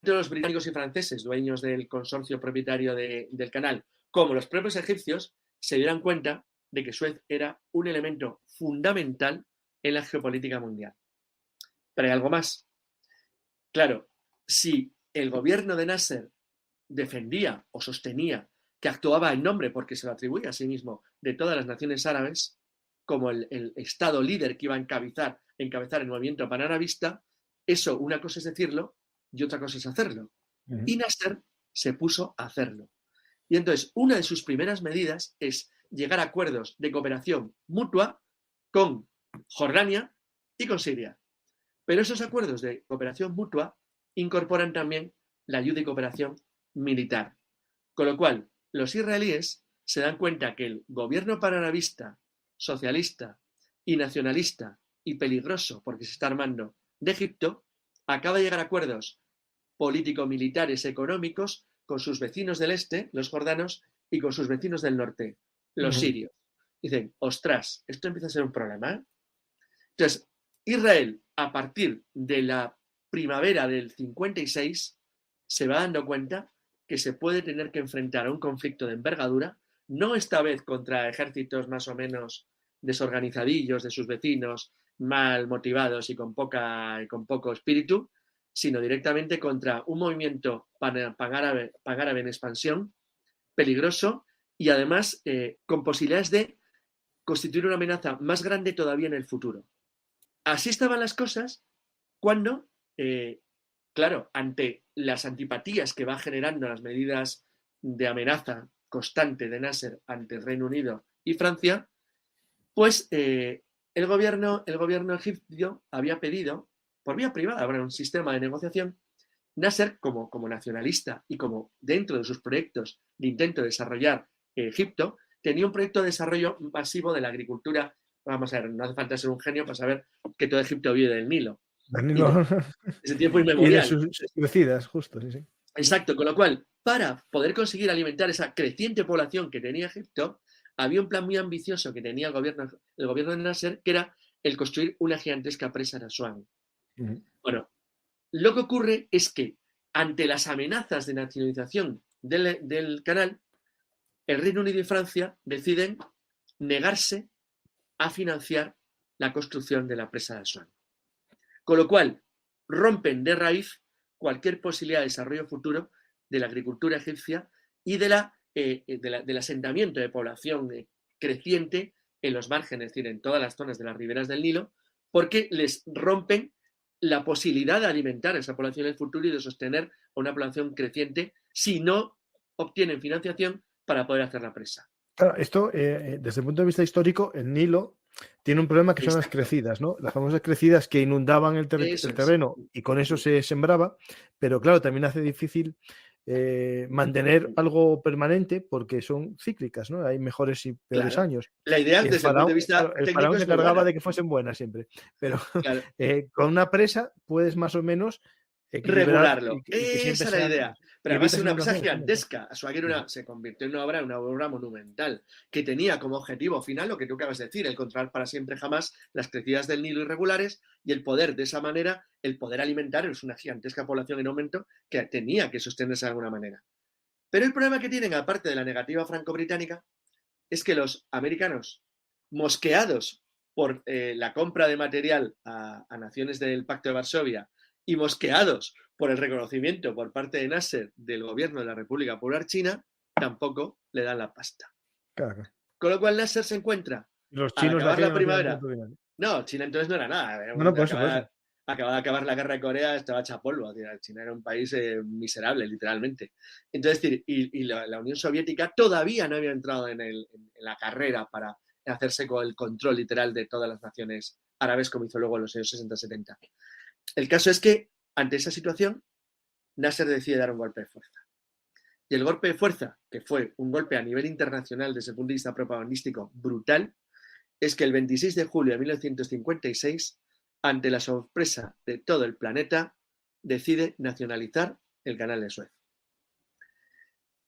los británicos y franceses, dueños del consorcio propietario del canal, como los propios egipcios, se dieran cuenta de que Suez era un elemento fundamental en la geopolítica mundial. Pero hay algo más. Claro, si el gobierno de Nasser defendía o sostenía que actuaba en nombre, porque se lo atribuye a sí mismo, de todas las naciones árabes, como el Estado líder que iba a encabezar el movimiento panarabista, eso una cosa es decirlo y otra cosa es hacerlo. Y Nasser se puso a hacerlo. Y entonces, una de sus primeras medidas es llegar a acuerdos de cooperación mutua con Jordania y con Siria. Pero esos acuerdos de cooperación mutua incorporan también la ayuda y cooperación militar. Con lo cual, los israelíes se dan cuenta que el gobierno panarabista, socialista y nacionalista y peligroso, porque se está armando, de Egipto, acaba de llegar a acuerdos político-militares económicos con sus vecinos del este, los jordanos, y con sus vecinos del norte, los sirios. Dicen, ostras, esto empieza a ser un problema, ¿eh? Entonces, Israel, a partir de la primavera del 56, se va dando cuenta que se puede tener que enfrentar a un conflicto de envergadura, no esta vez contra ejércitos más o menos desorganizadillos de sus vecinos, mal motivados y con poco espíritu, sino directamente contra un movimiento panárabe en expansión, peligroso y además con posibilidades de constituir una amenaza más grande todavía en el futuro. Así estaban las cosas cuando, claro, ante las antipatías que va generando las medidas de amenaza constante de Nasser ante el Reino Unido y Francia, pues el gobierno egipcio había pedido, por vía privada, un sistema de negociación. Nasser, como nacionalista y como dentro de sus proyectos de intento de desarrollar Egipto, tenía un proyecto de desarrollo masivo de la agricultura. Vamos a ver, no hace falta ser un genio para saber que todo Egipto vive del Nilo. Ese tiempo inmemorial. Y de sus crecidas, justo, sí, sí. Exacto, con lo cual, para poder conseguir alimentar esa creciente población que tenía Egipto, había un plan muy ambicioso que tenía el gobierno de Nasser, que era el construir una gigantesca presa en Asuán. Ujú. Bueno, lo que ocurre es que ante las amenazas de nacionalización del canal, el Reino Unido y Francia deciden negarse a financiar la construcción de la presa de Asuán. Con lo cual, rompen de raíz cualquier posibilidad de desarrollo futuro de la agricultura egipcia y del asentamiento de población creciente en los márgenes, es decir, en todas las zonas de las riberas del Nilo, porque les rompen la posibilidad de alimentar a esa población en el futuro y de sostener a una población creciente si no obtienen financiación para poder hacer la presa. Claro, esto, desde el punto de vista histórico, el Nilo tiene un problema que son las Exacto. crecidas, ¿no? Las famosas crecidas que inundaban el Eso es. terreno y con eso se sembraba, pero claro, también hace difícil mantener algo permanente porque son cíclicas, ¿no? Hay mejores y peores Claro. años. La idea Y desde el punto de vista claro, el técnico faraón es se muy cargaba buena. de que fuesen buenas siempre, pero Claro. con una presa puedes más o menos equilibrar Regularlo. y que siempre Esa es la sean, idea. Pero y además es evitas una presa inundaciones también, ¿no? gigantesca. Asuán se convirtió en una obra monumental que tenía como objetivo final lo que tú acabas de decir, el controlar para siempre jamás las crecidas del Nilo irregulares y el poder, de esa manera, el poder alimentar es una gigantesca población en aumento que tenía que sostenerse de alguna manera. Pero el problema que tienen, aparte de la negativa franco-británica, es que los americanos, mosqueados por la compra de material a naciones del Pacto de Varsovia y mosqueados por el reconocimiento por parte de Nasser del gobierno de la República Popular China, tampoco le dan la pasta. Claro. Con lo cual Nasser se encuentra, Los al chinos de acabar la aquello no tienen primavera, tanto dinero. no, China entonces no era nada. Era Bueno, por eso. Acababa de acabar la guerra de Corea, estaba hecha polvo. China era un país miserable, literalmente. Entonces, y la Unión Soviética todavía no había entrado en la carrera para hacerse con el control literal de todas las naciones árabes, como hizo luego en los años 60-70. El caso es que, ante esa situación, Nasser decide dar un golpe de fuerza. Y el golpe de fuerza, que fue un golpe a nivel internacional desde el punto de vista propagandístico brutal, es que el 26 de julio de 1956, ante la sorpresa de todo el planeta, decide nacionalizar el canal de Suez.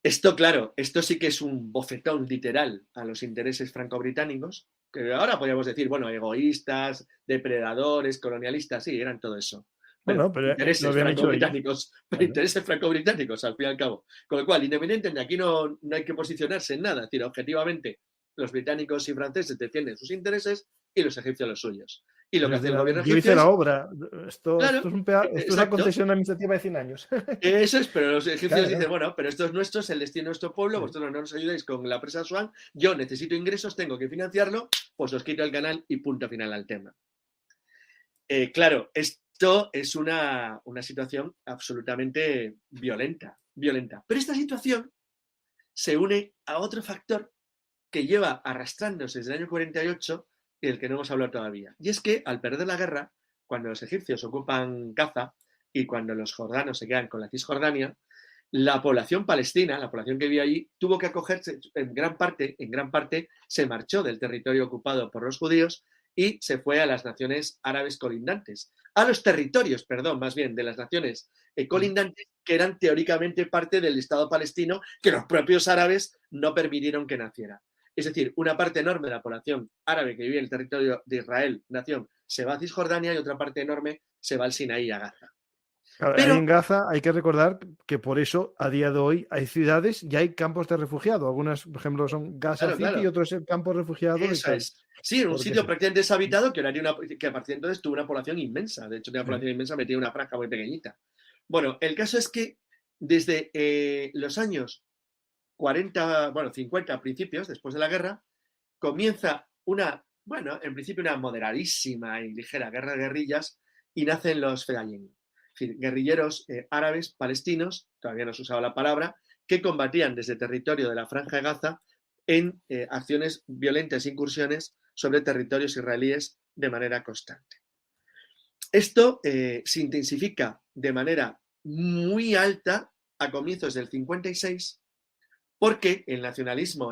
Esto, claro, esto sí que es un bofetón literal a los intereses franco-británicos, que ahora podríamos decir, bueno, egoístas, depredadores, colonialistas, sí, eran todo eso. Pero Bueno, pero lo intereses habían hecho ellos. franco-británicos, intereses franco-británicos, al fin y al cabo. Con lo cual, independientemente de aquí no hay que posicionarse en nada, es decir, objetivamente, los británicos y franceses defienden sus intereses y los egipcios los suyos. Y lo que hace el gobierno Yo hice egipcio la es... obra. Esto Claro, es una concesión administrativa de 100 años. Eso es, pero los egipcios Claro. dicen, bueno, pero esto es nuestro, es el destino de nuestro pueblo, vosotros no nos ayudáis con la presa de Asuán, yo necesito ingresos, tengo que financiarlo, pues os quito el canal y punto final al tema. Claro, esto es una situación absolutamente violenta. Pero esta situación se une a otro factor que lleva arrastrándose desde el año 48 y del que no hemos hablado todavía. Y es que al perder la guerra, cuando los egipcios ocupan Gaza y cuando los jordanos se quedan con la Cisjordania, la población palestina, la población que vivía allí, tuvo que acogerse, en gran parte, se marchó del territorio ocupado por los judíos y se fue a las naciones árabes colindantes. A los territorios, perdón, más bien, de las naciones colindantes que eran teóricamente parte del Estado palestino que los propios árabes no permitieron que naciera. Es decir, una parte enorme de la población árabe que vive en el territorio de Israel, nación, se va a Cisjordania y otra parte enorme se va al Sinaí, a Gaza. Claro, ahí en Gaza hay que recordar que por eso a día de hoy hay ciudades y hay campos de refugiados. Algunas, por ejemplo, son Gaza City y otros el campo refugiado. Eso es. Sí, en un sitio prácticamente deshabitado que a partir de entonces tuvo una población inmensa. De hecho, una población inmensa metida en una franja muy pequeñita. Bueno, el caso es que desde los años 50 principios, después de la guerra, comienza en principio una moderadísima y ligera guerra de guerrillas y nacen los Fedayeen. Es decir, guerrilleros árabes, palestinos, todavía no se usaba la palabra, que combatían desde el territorio de la Franja de Gaza en acciones violentas, incursiones sobre territorios israelíes de manera constante. Esto se intensifica de manera muy alta a comienzos del 56 porque el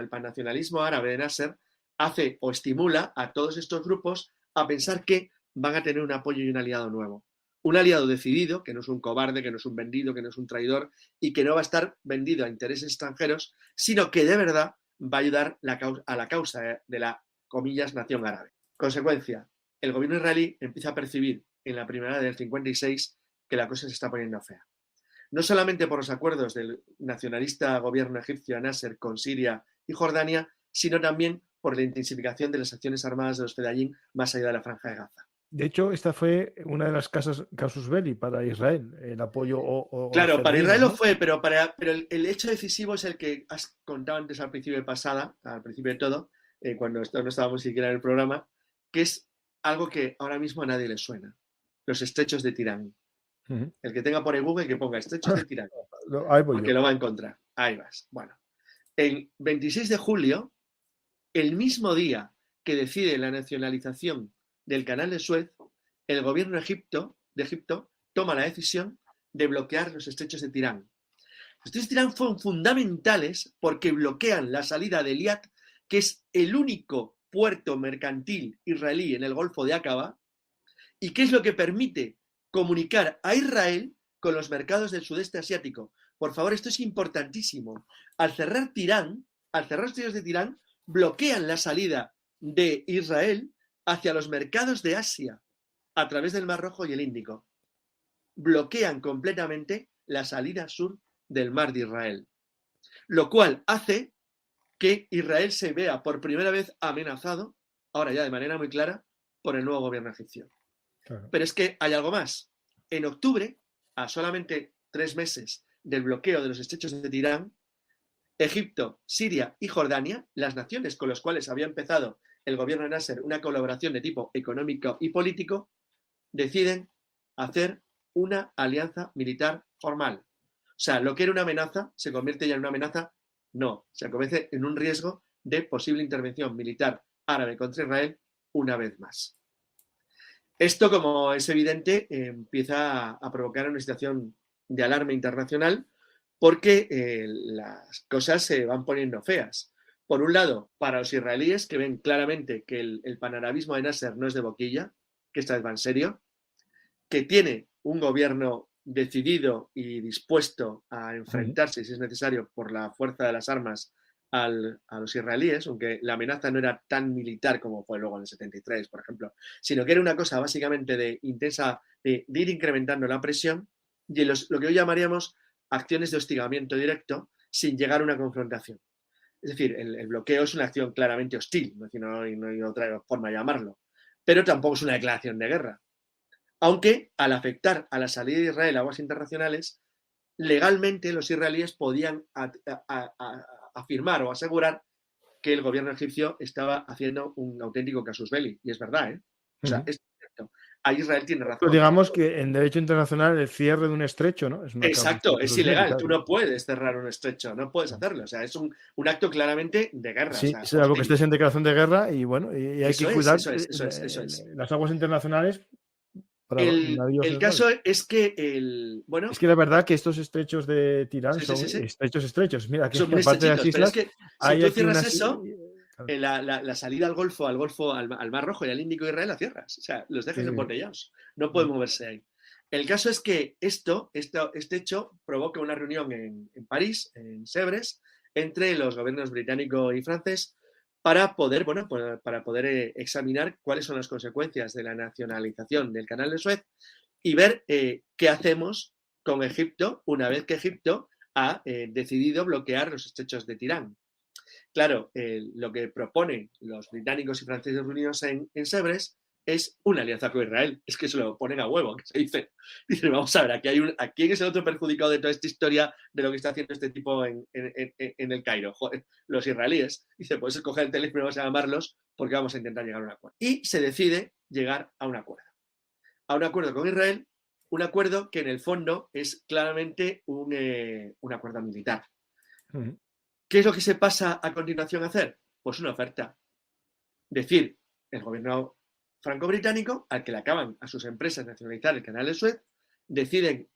pannacionalismo árabe de Nasser hace o estimula a todos estos grupos a pensar que van a tener un apoyo y un aliado nuevo. Un aliado decidido, que no es un cobarde, que no es un vendido, que no es un traidor y que no va a estar vendido a intereses extranjeros, sino que de verdad va a ayudar a la causa de la, comillas, nación árabe. Consecuencia, el gobierno israelí empieza a percibir en la primavera del 56 que la cosa se está poniendo fea. No solamente por los acuerdos del nacionalista gobierno egipcio Nasser con Siria y Jordania, sino también por la intensificación de las acciones armadas de los Fedayín más allá de la Franja de Gaza. De hecho, esta fue una de las casus belli para Israel, el apoyo o Claro, para fedayino, Israel ¿no? lo fue, pero el hecho decisivo es el que has contado antes al principio de todo, cuando no estábamos siquiera en el programa, que es algo que ahora mismo a nadie le suena. Los estrechos de Tirán. Uh-huh. El que tenga por el Google que ponga estrechos de Tirán. Ahí voy porque yo. lo va a encontrar. Ahí vas. Bueno, el 26 de julio, el mismo día que decide la nacionalización del canal de Suez, el gobierno de Egipto toma la decisión de bloquear los estrechos de Tirán. Los estrechos de Tirán fueron fundamentales porque bloquean la salida de Eilat, que es el único puerto mercantil israelí en el Golfo de Aqaba, y que es lo que permite comunicar a Israel con los mercados del sudeste asiático. Por favor, esto es importantísimo. Al cerrar los estrechos de Tirán, bloquean la salida de Israel hacia los mercados de Asia a través del Mar Rojo y el Índico. Bloquean completamente la salida sur del Mar de Israel. Lo cual hace que Israel se vea por primera vez amenazado, ahora ya de manera muy clara, por el nuevo gobierno egipcio. Claro. Pero es que hay algo más. En octubre, a solamente 3 meses del bloqueo de los estrechos de Tirán, Egipto, Siria y Jordania, las naciones con las cuales había empezado el gobierno de Nasser una colaboración de tipo económico y político, deciden hacer una alianza militar formal. O sea, lo que era una amenaza se convierte ya en una amenaza, no, se convierte en un riesgo de posible intervención militar árabe contra Israel una vez más. Esto, como es evidente, empieza a provocar una situación de alarma internacional porque las cosas se van poniendo feas. Por un lado, para los israelíes, que ven claramente que el panarabismo de Nasser no es de boquilla, que esta vez va en serio, que tiene un gobierno decidido y dispuesto a enfrentarse, si es necesario, por la fuerza de las armas a los israelíes, aunque la amenaza no era tan militar como fue luego en el 73, por ejemplo, sino que era una cosa básicamente de ir incrementando la presión y lo que hoy llamaríamos acciones de hostigamiento directo sin llegar a una confrontación. Es decir, el bloqueo es una acción claramente hostil, no hay otra forma de llamarlo, pero tampoco es una declaración de guerra. Aunque al afectar a la salida de Israel a aguas internacionales, legalmente los israelíes podían afirmar o asegurar que el gobierno egipcio estaba haciendo un auténtico casus belli. Y es verdad, ¿eh? O sea, es cierto. Ahí Israel tiene razón. Pero digamos que en derecho internacional el cierre de un estrecho, ¿no? Es exacto, es ilegal. Belli, claro. Tú no puedes cerrar un estrecho, no puedes hacerlo. O sea, es un acto claramente de guerra. Sí, o sea, es algo que estés en declaración de guerra y bueno, y hay que cuidar las aguas internacionales. El caso es que es que la verdad que estos estrechos de Tirán son estrechos. Mira, que son aparte de las islas, pero es que si tú cierras eso, la salida al Golfo, al Mar Rojo y al Índico de Israel la cierras. O sea, los dejas embotellados. No pueden moverse ahí. El caso es que este hecho provoca una reunión en París, en Sèvres, entre los gobiernos británico y francés, para poder examinar cuáles son las consecuencias de la nacionalización del canal de Suez y ver qué hacemos con Egipto una vez que Egipto ha decidido bloquear los estrechos de Tirán. Claro, lo que proponen los británicos y franceses unidos en Sèvres es una alianza con Israel. Es que se lo ponen a huevo, que se dice. Dicen, vamos a ver, ¿quién es el otro perjudicado de toda esta historia de lo que está haciendo este tipo en el Cairo? Joder, los israelíes. Dice, pues coger el teléfono y vamos a llamarlos porque vamos a intentar llegar a un acuerdo. Y se decide llegar a un acuerdo. A un acuerdo con Israel, un acuerdo que en el fondo es claramente un acuerdo militar. ¿Qué es lo que se pasa a continuación a hacer? Pues una oferta. Decir, el gobierno franco-británico, al que le acaban a sus empresas nacionalizar el canal de Suez, deciden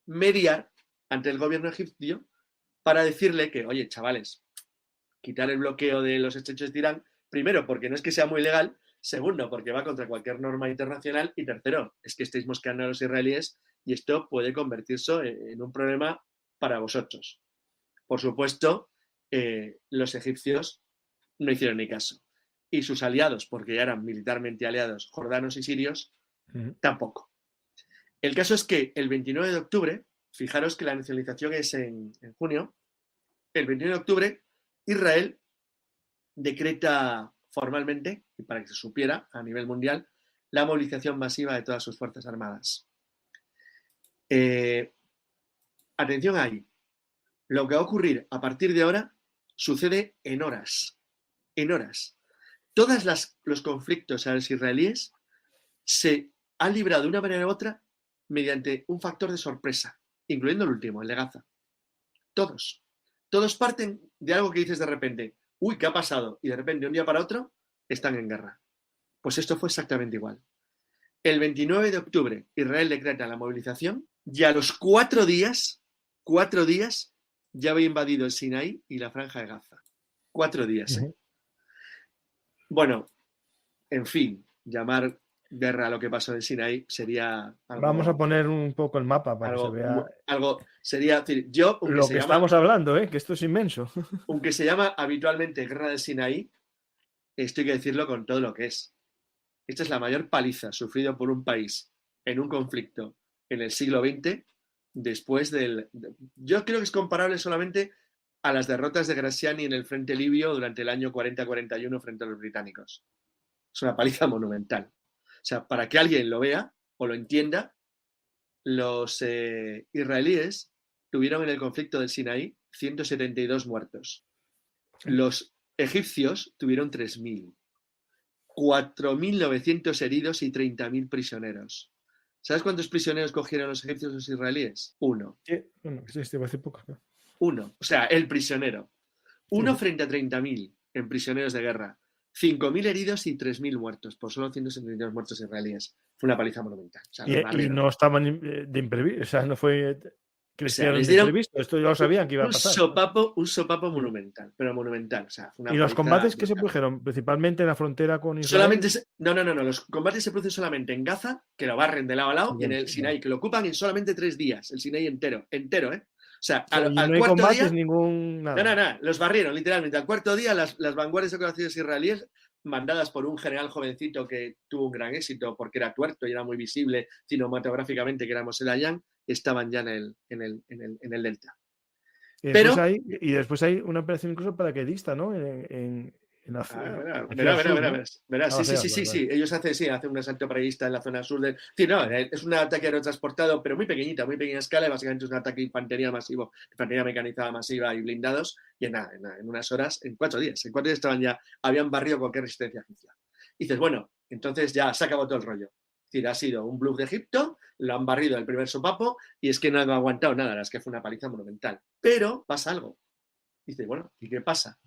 mediar ante el gobierno egipcio para decirle que, oye, chavales, quitar el bloqueo de los estrechos de Tirán, primero, porque no es que sea muy legal, segundo, porque va contra cualquier norma internacional, y tercero, es que estáis mosqueando a los israelíes y esto puede convertirse en un problema para vosotros. Por supuesto, los egipcios no hicieron ni caso. y sus aliados, porque ya eran militarmente aliados, jordanos y sirios, tampoco. El caso es que el 29 de octubre, fijaros que la nacionalización es en junio, el 29 de octubre Israel decreta formalmente, y para que se supiera a nivel mundial, la movilización masiva de todas sus fuerzas armadas. Atención ahí. Lo que va a ocurrir a partir de ahora sucede en horas. En horas. Todos los conflictos a los israelíes se han librado de una manera u otra mediante un factor de sorpresa, incluyendo el último, el de Gaza. Todos. Todos parten de algo que dices de repente, uy, ¿qué ha pasado? Y de repente, de un día para otro, están en guerra. Pues esto fue exactamente igual. El 29 de octubre, Israel decreta la movilización y a los 4 días, ya había invadido el Sinaí y la Franja de Gaza. 4 días, ¿eh? Bueno, en fin, llamar guerra a lo que pasó en Sinaí sería algo... Vamos a poner un poco el mapa para que se vea... Algo sería... Decir, yo, lo que estamos hablando, que esto es inmenso. Aunque se llama habitualmente guerra del Sinaí, esto hay que decirlo con todo lo que es. Esta es la mayor paliza sufrida por un país en un conflicto en el siglo XX después del... Yo creo que es comparable solamente a las derrotas de Graziani en el frente libio durante el año 40-41 frente a los británicos. Es una paliza monumental. O sea, para que alguien lo vea o lo entienda, los israelíes tuvieron en el conflicto del Sinaí 172 muertos. Los egipcios tuvieron 3.000. 4.900 heridos y 30.000 prisioneros. ¿Sabes cuántos prisioneros cogieron los egipcios y los israelíes? 1. Bueno, este va a ser poco. 1. O sea, el prisionero. 1 frente a 30.000 en prisioneros de guerra. 5.000 heridos y 3.000 muertos, por solo 172 muertos israelíes. Fue una paliza monumental. O sea, y no estaban de imprevisto, o sea, no fue que les dieron imprevisto. Esto ya lo sabían que iba a pasar. Un sopapo monumental, pero monumental. O sea, fue una ¿Y los combates que se produjeron? Principalmente en la frontera con Israel. No. Los combates se producen solamente en Gaza, que lo barren de lado a lado, y en el Sinaí, que lo ocupan en solamente 3 días. El Sinaí entero, ¿eh? O sea, al no hay cuarto combates, día... nada. No, los barrieron, literalmente. Al cuarto día, las vanguardias de corazones israelíes, mandadas por un general jovencito que tuvo un gran éxito porque era tuerto y era muy visible cinematográficamente, que era Moshe Dayan, estaban ya en el delta. Y después hay una operación incluso paracaidista, ¿no? Verás. Sí. Ellos hacen un asalto paracaidista en la zona sur del... Sí, no, es un ataque aerotransportado, pero muy pequeña escala, y básicamente es un ataque de infantería masivo, infantería mecanizada masiva y blindados, y en unas horas, en 4 días. En 4 días habían barrido cualquier resistencia egipcia. Y dices, bueno, entonces ya se acabó todo el rollo. Es decir, ha sido un bluff de Egipto, lo han barrido el primer sopapo, y es que no han aguantado nada, es que fue una paliza monumental. Pero pasa algo. Dice, bueno, ¿y qué pasa?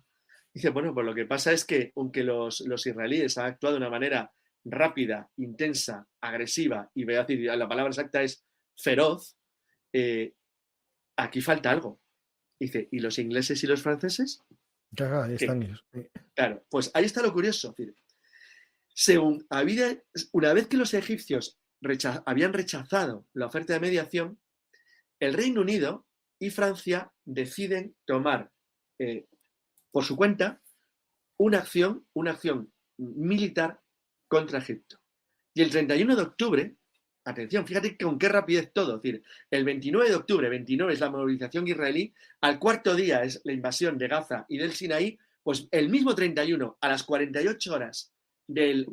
Dice, bueno, pues lo que pasa es que aunque los israelíes han actuado de una manera rápida, intensa, agresiva, y voy a decir, la palabra exacta es feroz, aquí falta algo. Dice, ¿y los ingleses y los franceses? Ahí están ellos. Claro, pues ahí está lo curioso. Una vez que los egipcios habían rechazado la oferta de mediación, el Reino Unido y Francia deciden tomar por su cuenta una acción militar contra Egipto. Y el 31 de octubre, atención, fíjate con qué rapidez todo, es decir, el 29 de octubre, 29 es la movilización israelí, al cuarto día es la invasión de Gaza y del Sinaí, pues el mismo 31, a las 48 horas del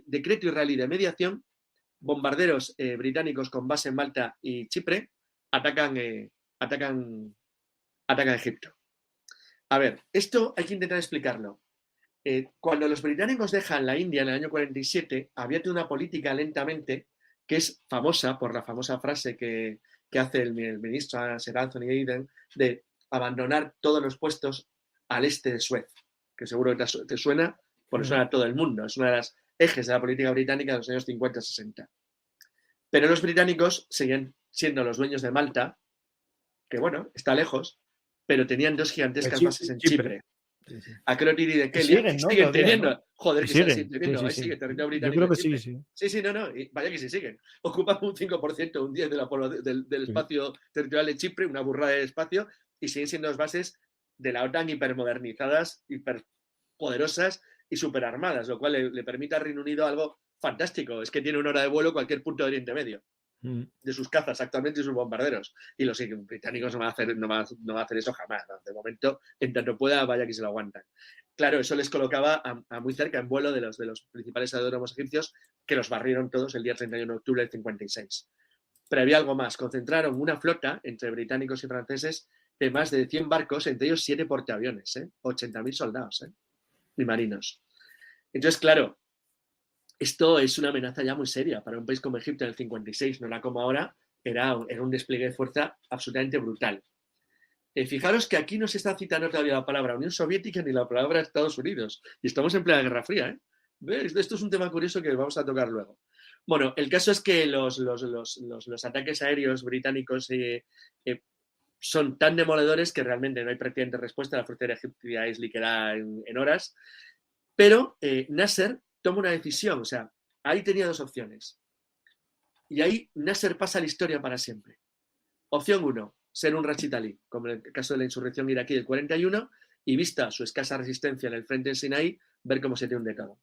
decreto israelí de mediación, bombarderos británicos con base en Malta y Chipre atacan a Egipto. A ver, esto hay que intentar explicarlo. Cuando los británicos dejan la India en el año 47, había una política lentamente que es famosa por la famosa frase que hace el ministro Sir Anthony Eden de abandonar todos los puestos al este de Suez, que seguro que te suena, porque suena a todo el mundo. Es una de las ejes de la política británica de los años 50-60. Pero los británicos siguen siendo los dueños de Malta, que bueno, está lejos, pero tenían 2 gigantescas bases en Chipre. Akrotiri de Kelia siguen teniendo. ¿No? Joder, que siguen teniendo. Sigue territorio británico. Yo creo que sí. Sí, no. Y vaya que sí siguen. Ocupan un 5%, un 10% del espacio territorial de Chipre, una burrada de espacio, y siguen siendo 2 bases de la OTAN hipermodernizadas, hiperpoderosas, y superarmadas, lo cual le permite al Reino Unido algo fantástico. Es que tiene 1 hora de vuelo cualquier punto de Oriente Medio, de sus cazas actualmente y sus bombarderos. Y los británicos no van a hacer eso jamás, ¿no? De momento, en tanto pueda, vaya que se lo aguantan. Claro, eso les colocaba a muy cerca en vuelo de los principales aeródromos egipcios, que los barrieron todos el día 31 de octubre del 56. Pero había algo más. Concentraron una flota entre británicos y franceses de más de 100 barcos, entre ellos 7 portaaviones, 80.000 soldados y marinos. Entonces, claro, esto es una amenaza ya muy seria para un país como Egipto en el 56, no era como ahora, era un despliegue de fuerza absolutamente brutal. Fijaros que aquí no se está citando todavía la palabra Unión Soviética ni la palabra Estados Unidos, y estamos en plena Guerra Fría. ¿Ves? Esto es un tema curioso que vamos a tocar luego. Bueno, el caso es que los ataques aéreos británicos son tan demoledores que realmente no hay prácticamente respuesta. La frontera egipcia es liquidada en horas. Pero Nasser toma una decisión. O sea, ahí tenía 2 opciones. Y ahí Nasser pasa a la historia para siempre. Opción 1, ser un Rashid Ali, como en el caso de la insurrección iraquí del 41, y vista su escasa resistencia en el frente del Sinaí, ver cómo se te hunde todo.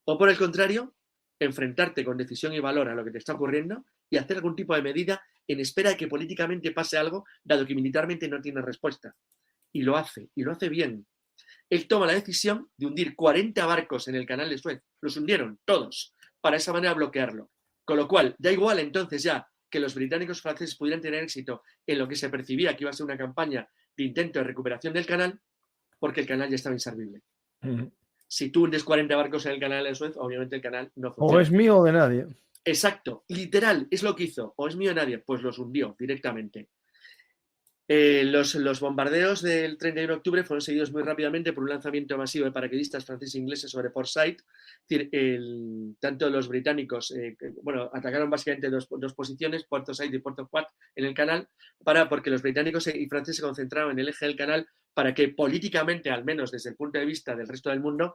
O por el contrario, enfrentarte con decisión y valor a lo que te está ocurriendo y hacer algún tipo de medida en espera de que políticamente pase algo, dado que militarmente no tiene respuesta. Y lo hace bien. Él toma la decisión de hundir 40 barcos en el canal de Suez. Los hundieron todos, para esa manera bloquearlo. Con lo cual, da igual entonces ya que los británicos y franceses pudieran tener éxito en lo que se percibía que iba a ser una campaña de intento de recuperación del canal, porque el canal ya estaba inservible. Si tú hundes 40 barcos en el canal de Suez, obviamente el canal no funciona. O es mío o de nadie. Exacto, literal, es lo que hizo. O es mío de nadie, pues los hundió directamente. Los bombardeos del 31 de octubre fueron seguidos muy rápidamente por un lanzamiento masivo de paracaidistas franceses e ingleses sobre Port Said. Tanto los británicos, atacaron básicamente dos posiciones, Port Said y Port Fuad, en el canal, porque los británicos y franceses se concentraron en el eje del canal para que políticamente, al menos desde el punto de vista del resto del mundo,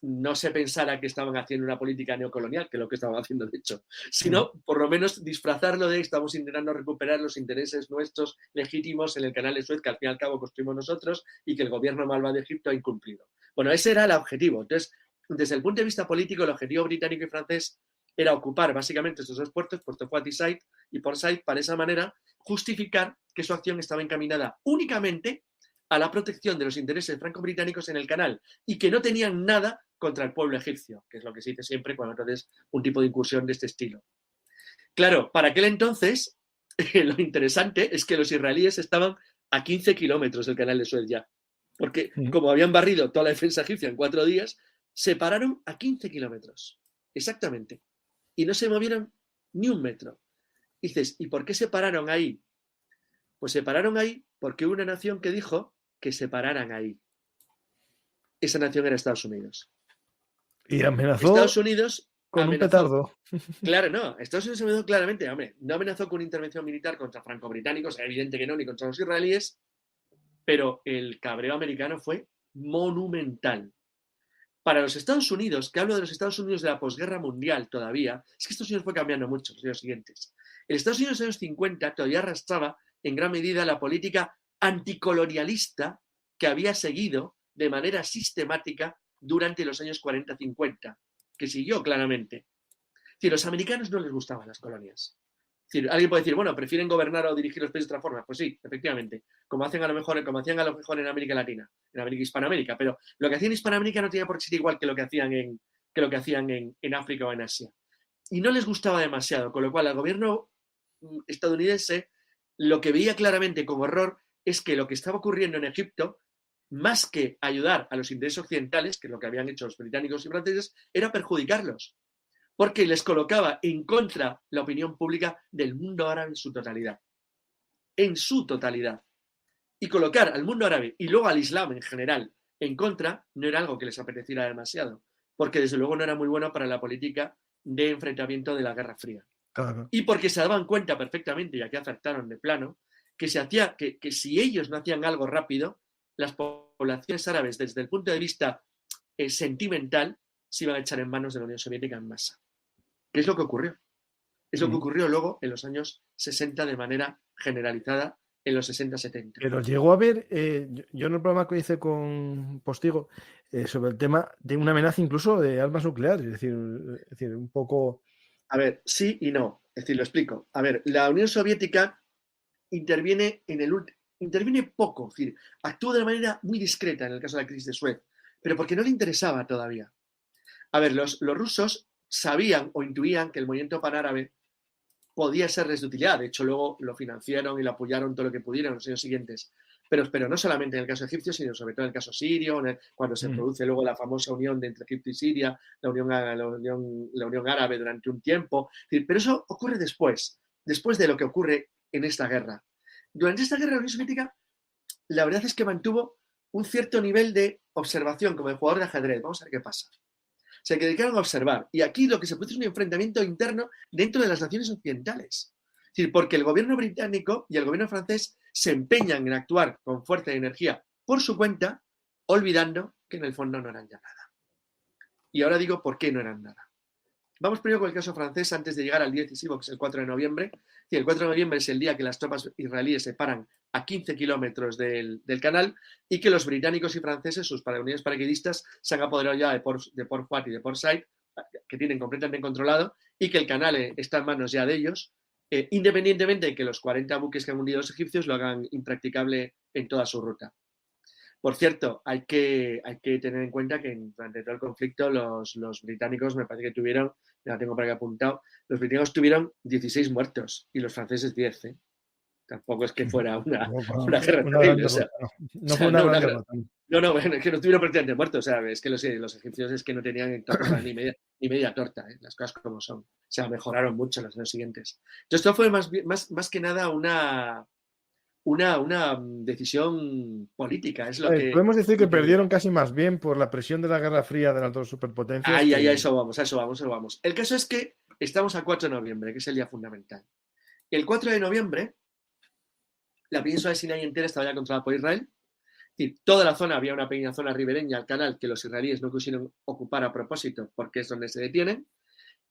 no se pensara que estaban haciendo una política neocolonial, que es lo que estaban haciendo de hecho, sino por lo menos disfrazarlo de estamos intentando recuperar los intereses nuestros legítimos en el canal de Suez, que al fin y al cabo construimos nosotros y que el gobierno malvado de Egipto ha incumplido. Bueno, ese era el objetivo. Entonces, desde el punto de vista político, el objetivo británico y francés era ocupar básicamente estos 2 puertos, Port Fuad y Port Said, para esa manera justificar que su acción estaba encaminada únicamente a la protección de los intereses franco-británicos en el canal y que no tenían nada contra el pueblo egipcio, que es lo que se dice siempre cuando haces un tipo de incursión de este estilo. Claro, para aquel entonces, lo interesante es que los israelíes estaban a 15 kilómetros del canal de Suez ya, porque como habían barrido toda la defensa egipcia en 4 días, se pararon a 15 kilómetros, exactamente, y no se movieron ni un metro. Dices, ¿y por qué se pararon ahí? Pues se pararon ahí porque hubo una nación que dijo que se pararan ahí. Esa nación era Estados Unidos. Y amenazó Estados Unidos con un petardo. Claro, no. Estados Unidos amenazó claramente. Hombre, no amenazó con intervención militar contra franco-británicos, es evidente que no, ni contra los israelíes, pero el cabreo americano fue monumental. Para los Estados Unidos, que hablo de los Estados Unidos de la posguerra mundial todavía, es que Estados Unidos fue cambiando mucho los años siguientes. El Estados Unidos de los años 50 todavía arrastraba en gran medida la política anticolonialista que había seguido de manera sistemática durante los años 40-50, que siguió claramente. Es decir, los americanos no les gustaban las colonias. Es decir, alguien puede decir, bueno, prefieren gobernar o dirigir los países de otra forma. Pues sí, efectivamente, como hacían a lo mejor en América Latina, en América Hispanoamérica, pero lo que hacían en Hispanoamérica no tenía por qué ser igual que lo que hacían en África o en Asia. Y no les gustaba demasiado, con lo cual al gobierno estadounidense lo que veía claramente con horror es que lo que estaba ocurriendo en Egipto, más que ayudar a los intereses occidentales, que es lo que habían hecho los británicos y franceses, era perjudicarlos, porque les colocaba en contra la opinión pública del mundo árabe en su totalidad. En su totalidad. Y colocar al mundo árabe y luego al Islam en general en contra no era algo que les apeteciera demasiado, porque desde luego no era muy bueno para la política de enfrentamiento de la Guerra Fría. Claro. Y porque se daban cuenta perfectamente, y aquí acertaron de plano, que si ellos no hacían algo rápido, las poblaciones árabes, desde el punto de vista sentimental, se iban a echar en manos de la Unión Soviética en masa. ¿Qué es lo que ocurrió? Es lo que ocurrió luego en los años 60 de manera generalizada, en los 60-70. Pero llegó a haber, yo en el programa que hice con Postigo, sobre el tema de una amenaza incluso de armas nucleares, es decir, un poco... A ver, sí y no. Es decir, lo explico. A ver, la Unión Soviética interviene interviene poco, es decir, actúa de manera muy discreta en el caso de la crisis de Suez, pero porque no le interesaba todavía. A ver, los rusos sabían o intuían que el movimiento panárabe podía serles de utilidad. De hecho, luego lo financiaron y lo apoyaron todo lo que pudieron en los años siguientes. Pero no solamente en el caso egipcio, sino sobre todo en el caso sirio, cuando se produce luego la famosa unión entre Egipto y Siria, la unión árabe durante un tiempo. Pero eso ocurre después de lo que ocurre en esta guerra. Durante esta guerra, la Unión Soviética, la verdad es que mantuvo un cierto nivel de observación, como el jugador de ajedrez. Vamos a ver qué pasa. Se dedicaron a observar. Y aquí lo que se produce es un enfrentamiento interno dentro de las naciones occidentales. Es decir, porque el gobierno británico y el gobierno francés se empeñan en actuar con fuerza y energía por su cuenta, olvidando que en el fondo no eran ya nada. Y ahora digo por qué no eran nada. Vamos primero con el caso francés antes de llegar al día decisivo, que es el 4 de noviembre. Sí, el 4 de noviembre es el día que las tropas israelíes se paran a 15 kilómetros del canal y que los británicos y franceses, sus unidades paracaidistas, se han apoderado ya de Port Fuat y de Port Said, que tienen completamente controlado, y que el canal está en manos ya de ellos, independientemente de que los 40 buques que han hundido los egipcios lo hagan impracticable en toda su ruta. Por cierto, hay que tener en cuenta que durante todo el conflicto los británicos, me parece que tuvieron, ya lo tengo por aquí apuntado, los británicos tuvieron 16 muertos y los franceses 10. Tampoco es que fuera una guerra terrible. No fue una gran derrota. No, es que no tuvieron prácticamente muertos. O sea, es que los egipcios es que no tenían ni media torta, las cosas como son. O sea, mejoraron mucho los años siguientes. Entonces, esto fue más que nada una decisión política. Es lo que podemos decir que perdieron casi más bien por la presión de la Guerra Fría de las dos superpotencias. A eso vamos. El caso es que estamos a 4 de noviembre, que es el día fundamental. El 4 de noviembre, la península de Sinai entera estaba ya controlada por Israel. Y toda la zona, había una pequeña zona ribereña al canal que los israelíes no quisieron ocupar a propósito porque es donde se detienen.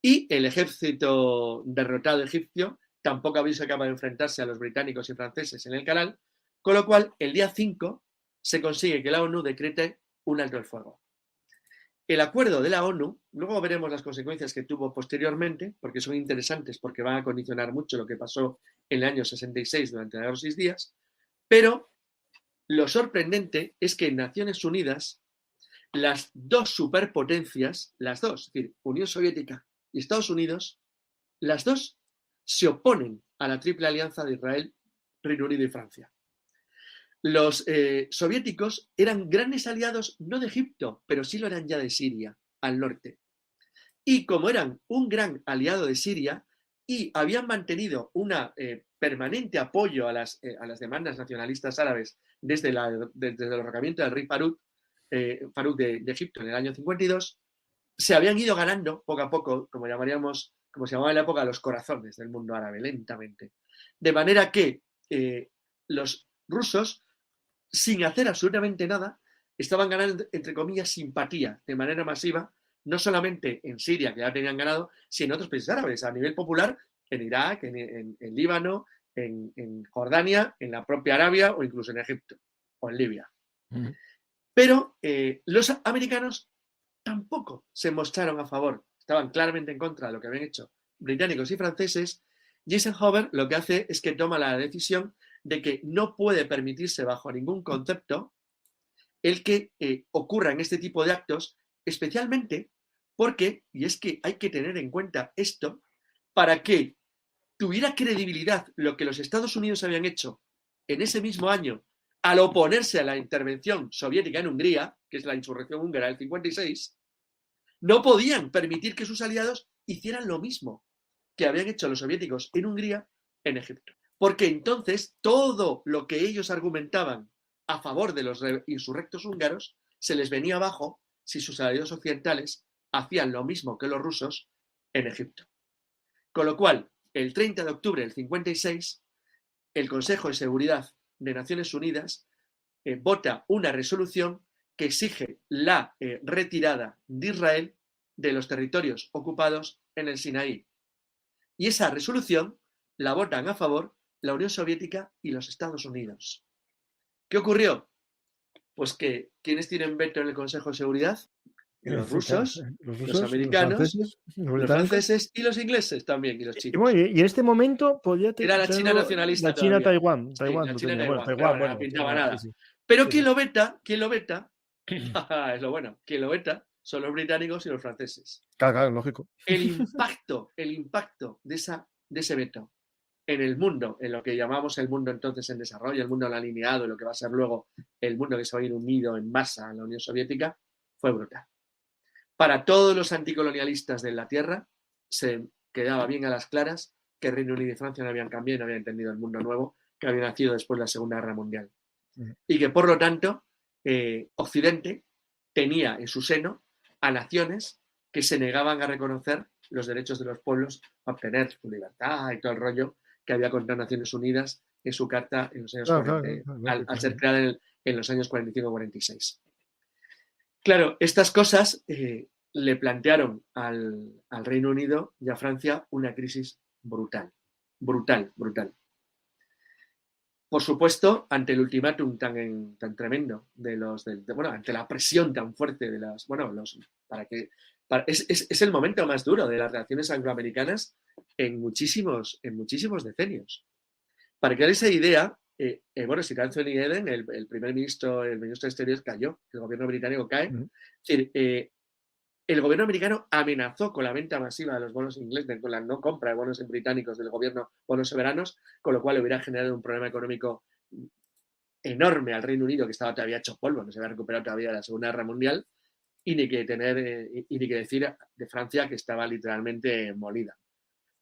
Y el ejército derrotado egipcio tampoco había sido capaz de enfrentarse a los británicos y franceses en el canal, con lo cual el día 5 se consigue que la ONU decrete un alto el fuego. El acuerdo de la ONU, luego veremos las consecuencias que tuvo posteriormente, porque son interesantes, porque van a condicionar mucho lo que pasó en el año 66 durante la Guerra de los 6 días, pero lo sorprendente es que en Naciones Unidas las dos superpotencias, las dos, es decir, Unión Soviética y Estados Unidos, las dos se oponen a la triple alianza de Israel, Reino Unido y Francia. Los soviéticos eran grandes aliados no de Egipto, pero sí lo eran ya de Siria, al norte. Y como eran un gran aliado de Siria y habían mantenido un permanente apoyo a las demandas nacionalistas árabes desde el derrocamiento del rey Farouk de Egipto en el año 52, se habían ido ganando poco a poco, como se llamaba en la época, los corazones del mundo árabe, lentamente. De manera que los rusos, sin hacer absolutamente nada, estaban ganando, entre comillas, simpatía de manera masiva, no solamente en Siria, que ya tenían ganado, sino en otros países árabes, a nivel popular, en Irak, en Líbano, en Jordania, en la propia Arabia o incluso en Egipto o en Libia. Pero los americanos tampoco se mostraron a favor, estaban claramente en contra de lo que habían hecho británicos y franceses. Y Eisenhower lo que hace es que toma la decisión de que no puede permitirse bajo ningún concepto el que ocurran este tipo de actos, especialmente porque, y es que hay que tener en cuenta esto, para que tuviera credibilidad lo que los Estados Unidos habían hecho en ese mismo año al oponerse a la intervención soviética en Hungría, que es la insurrección húngara del 56, no podían permitir que sus aliados hicieran lo mismo que habían hecho los soviéticos en Hungría, en Egipto. Porque entonces todo lo que ellos argumentaban a favor de los insurrectos húngaros se les venía abajo si sus aliados occidentales hacían lo mismo que los rusos en Egipto. Con lo cual, el 30 de octubre del 56, el Consejo de Seguridad de Naciones Unidas vota una resolución que exige la retirada de Israel de los territorios ocupados en el Sinaí. Y esa resolución la votan a favor la Unión Soviética y los Estados Unidos. ¿Qué ocurrió? Pues que, ¿quiénes tienen veto en el Consejo de Seguridad? Los rusos, los los americanos, franceses, los los británicos. franceses y los ingleses también, y los Y, chinos. bueno, y en este momento podría Era la China nacionalista la China todavía. Taiwán. Sí, Taiwán la lo China tenía. Bueno, Taiwán, Taiwán, pero no bueno, pintaba Taiwán, nada. sí, sí. Pero Sí, ¿quién sí. lo veta? ¿Quién lo veta? Es lo bueno. Quien lo veta son los británicos y los franceses. Claro, lógico. El impacto de ese veto en el mundo, en lo que llamamos el mundo entonces en desarrollo, el mundo alineado, lo que va a ser luego el mundo que se va a ir unido en masa a la Unión Soviética, fue brutal. Para todos los anticolonialistas de la Tierra se quedaba bien a las claras que Reino Unido y Francia no habían cambiado y no habían entendido el mundo nuevo que había nacido después de la Segunda Guerra Mundial. Y que por lo tanto Occidente tenía en su seno a naciones que se negaban a reconocer los derechos de los pueblos a obtener su libertad y todo el rollo que había contra Naciones Unidas en su carta en los años 40, al ser creada en los años 45-46. Claro, estas cosas le plantearon al Reino Unido y a Francia una crisis brutal. Por supuesto, ante el ultimátum tan tremendo ante la presión tan fuerte de las, es el momento más duro de las relaciones angloamericanas en muchísimos decenios. Para que hagáis esa idea, Sir Anthony Eden, el primer ministro, el ministro de Exteriores, cayó, el gobierno británico cae. Es decir, el gobierno americano amenazó con la venta masiva de los bonos ingleses, con la no compra de bonos británicos del gobierno, bonos soberanos, con lo cual hubiera generado un problema económico enorme al Reino Unido, que estaba todavía hecho polvo, no se había recuperado todavía de la Segunda Guerra Mundial, y ni que decir de Francia, que estaba literalmente molida.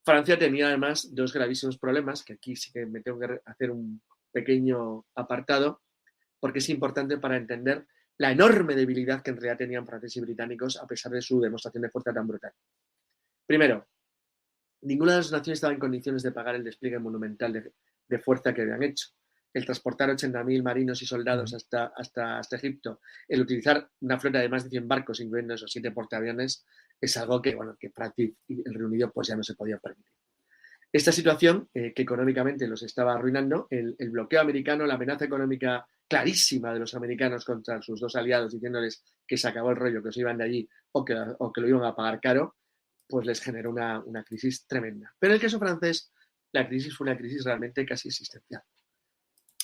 Francia tenía además dos gravísimos problemas, que aquí sí que me tengo que hacer un pequeño apartado, porque es importante para entender la enorme debilidad que en realidad tenían franceses y británicos a pesar de su demostración de fuerza tan brutal. Primero, ninguna de las naciones estaba en condiciones de pagar el despliegue monumental de fuerza que habían hecho. El transportar 80.000 marinos y soldados hasta Egipto, el utilizar una flota de más de 100 barcos, incluyendo esos 7 portaaviones, es algo que Francia y el Reino Unido pues ya no se podía permitir. Esta situación, que económicamente los estaba arruinando, el bloqueo americano, la amenaza económica clarísima de los americanos contra sus dos aliados, diciéndoles que se acabó el rollo, que se iban de allí o que lo iban a pagar caro, pues les generó una crisis tremenda. Pero en el caso francés, la crisis fue una crisis realmente casi existencial.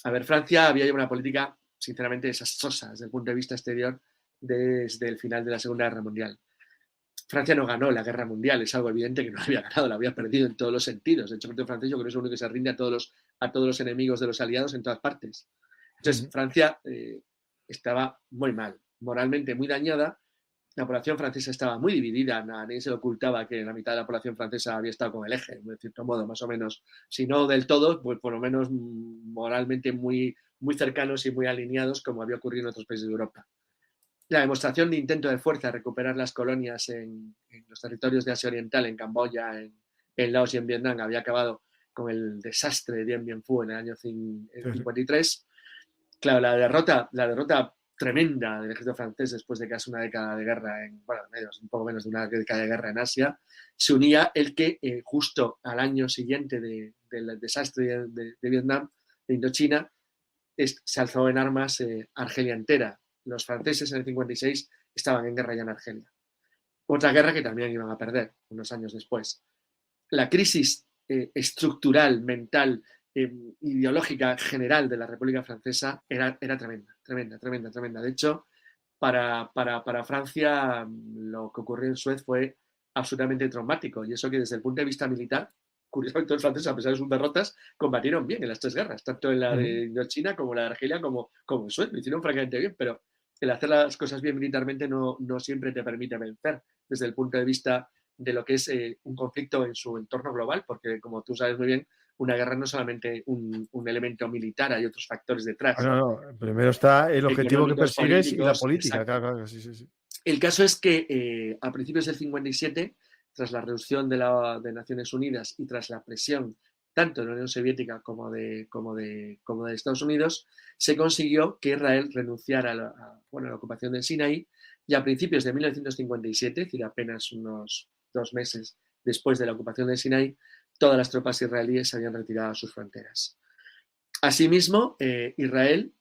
A ver, Francia había llevado una política, sinceramente, desastrosa desde el punto de vista exterior desde el final de la Segunda Guerra Mundial. Francia no ganó la guerra mundial, es algo evidente que no la había ganado, la había perdido en todos los sentidos. De hecho, el francés yo creo que es el único que se rinde a todos los enemigos de los aliados en todas partes. Entonces, Francia estaba muy mal, moralmente muy dañada. La población francesa estaba muy dividida, a nadie se le ocultaba que la mitad de la población francesa había estado con el eje, de cierto modo, más o menos, si no del todo, pues por lo menos moralmente muy, muy cercanos y muy alineados, como había ocurrido en otros países de Europa. La demostración de intento de fuerza de recuperar las colonias en los territorios de Asia Oriental, en Camboya, en Laos y en Vietnam, había acabado con el desastre de Dien Bien Phu en el año 53. Claro, la derrota tremenda del ejército francés después de casi una década de guerra, un poco menos de una década de guerra en Asia, se unía el que justo al año siguiente del desastre de Vietnam, de Indochina, se alzó en armas Argelia entera. Los franceses en el 56 estaban en guerra ya en Argelia. Otra guerra que también iban a perder unos años después. La crisis estructural, mental, ideológica general de la República Francesa era tremenda. De hecho, para Francia lo que ocurrió en Suez fue absolutamente traumático, y eso que desde el punto de vista militar, curiosamente los franceses, a pesar de sus derrotas, combatieron bien en las tres guerras, tanto en la de Indochina como la de Argelia como en Suez, lo hicieron francamente bien, pero el hacer las cosas bien militarmente no siempre te permite vencer desde el punto de vista de lo que es un conflicto en su entorno global, porque como tú sabes muy bien, una guerra no es solamente un elemento militar, hay otros factores detrás. No. Primero está el objetivo que persigues y la política. Claro, sí. El caso es que a principios del 57, tras la reducción de Naciones Unidas y tras la presión tanto de la Unión Soviética como de Estados Unidos, se consiguió que Israel renunciara a la ocupación del Sinaí, y a principios de 1957, es decir, apenas unos 2 meses después de la ocupación del Sinaí, todas las tropas israelíes se habían retirado a sus fronteras. Asimismo, Israel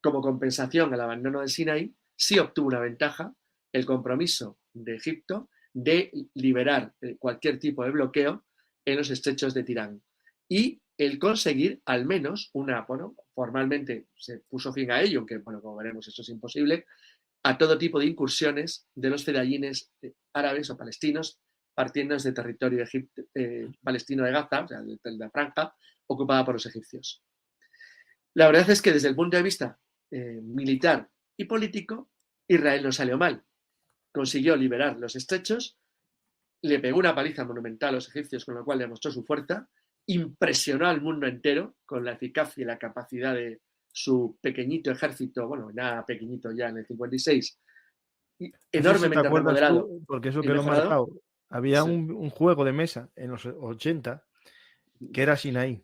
Como compensación al abandono del Sinaí, sí obtuvo una ventaja, el compromiso de Egipto de liberar cualquier tipo de bloqueo en los estrechos de Tirán y el conseguir al menos formalmente se puso fin a ello, aunque, como veremos, esto es imposible, a todo tipo de incursiones de los fedayines árabes o palestinos partiendo desde territorio palestino de Gaza, o sea, de la franja, ocupada por los egipcios. La verdad es que desde el punto de vista militar y político, Israel no salió mal. Consiguió liberar los estrechos, le pegó una paliza monumental a los egipcios, con lo cual demostró su fuerza, impresionó al mundo entero con la eficacia y la capacidad de su pequeñito ejército, nada pequeñito ya en el 56, enormemente remodelado. Porque eso quedó marcado. Había un juego de mesa en los 80 que era Sinaí.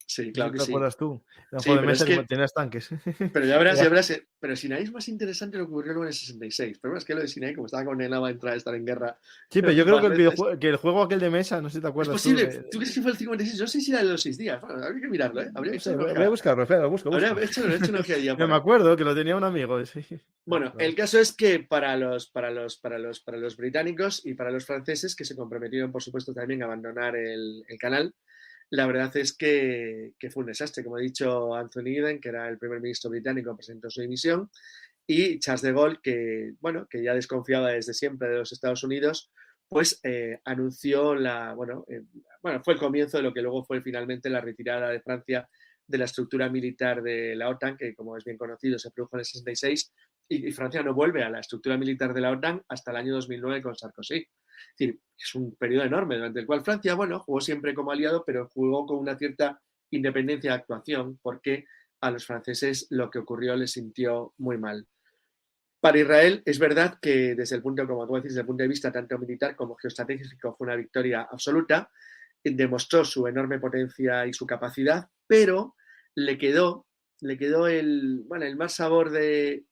Sí, claro que sí. ¿Te acuerdas tú? Era un juego de mesa que tenías tanques. Pero ya verás, pero Sinaí es más interesante lo que ocurrió luego en el 66. Pero es que lo de Sinaí, como estaba condenado a entrar a estar en guerra. Sí, pero yo creo que el juego aquel de mesa, no sé si te acuerdas. Es posible. ¿Tú crees que fue el 56? Yo sé si era de los 6 días. Habría que mirarlo, ¿eh? Voy a buscarlo, espera, lo busco. Habría hecho una ojeadilla. Me acuerdo que lo tenía un amigo. Sí. Bueno, el caso es que para los británicos y para los franceses, que se comprometieron, por supuesto, también a abandonar el canal, la verdad es que fue un desastre. Como ha dicho Anthony Eden, que era el primer ministro británico, presentó su dimisión, y Charles de Gaulle, que ya desconfiaba desde siempre de los Estados Unidos, pues anunció fue el comienzo de lo que luego fue finalmente la retirada de Francia de la estructura militar de la OTAN, que, como es bien conocido, se produjo en el 66, y Francia no vuelve a la estructura militar de la OTAN hasta el año 2009 con Sarkozy. Es decir, es un periodo enorme durante el cual Francia, jugó siempre como aliado, pero jugó con una cierta independencia de actuación, porque a los franceses lo que ocurrió les sintió muy mal. Para Israel es verdad que desde el punto de vista tanto militar como geoestratégico fue una victoria absoluta, demostró su enorme potencia y su capacidad, pero le quedó el mal sabor de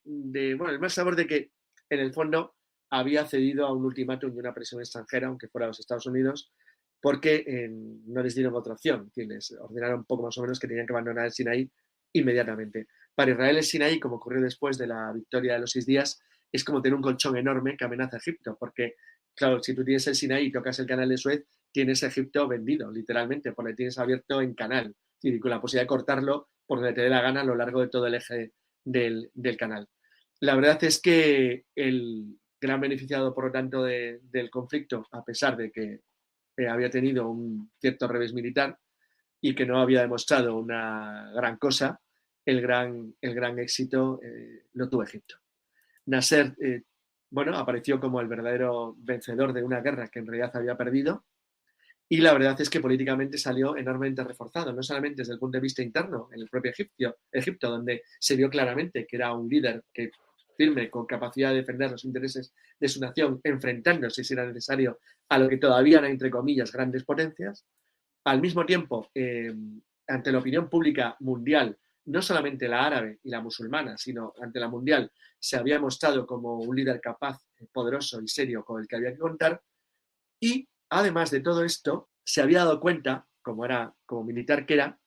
que en el fondo había cedido a un ultimátum y una presión extranjera, aunque fuera los Estados Unidos, porque no les dieron otra opción. Les ordenaron un poco más o menos que tenían que abandonar el Sinaí inmediatamente. Para Israel el Sinaí, como ocurrió después de la victoria de los 6 días, es como tener un colchón enorme que amenaza a Egipto, porque, claro, si tú tienes el Sinaí y tocas el canal de Suez, tienes Egipto vendido, literalmente, porque tienes abierto en canal, y con la posibilidad de cortarlo por donde te dé la gana a lo largo de todo el eje del canal. La verdad es que el gran beneficiado, por lo tanto, del conflicto, a pesar de que había tenido un cierto revés militar y que no había demostrado una gran cosa, el gran éxito lo tuvo Egipto. Nasser apareció como el verdadero vencedor de una guerra que en realidad había perdido, y la verdad es que políticamente salió enormemente reforzado, no solamente desde el punto de vista interno, en el propio Egipto, donde se vio claramente que era un líder firme, con capacidad de defender los intereses de su nación, enfrentándose, si era necesario, a lo que todavía eran, entre comillas, grandes potencias. Al mismo tiempo, ante la opinión pública mundial, no solamente la árabe y la musulmana, sino ante la mundial, se había mostrado como un líder capaz, poderoso y serio con el que había que contar. Y además de todo esto, se había dado cuenta, como militar que era,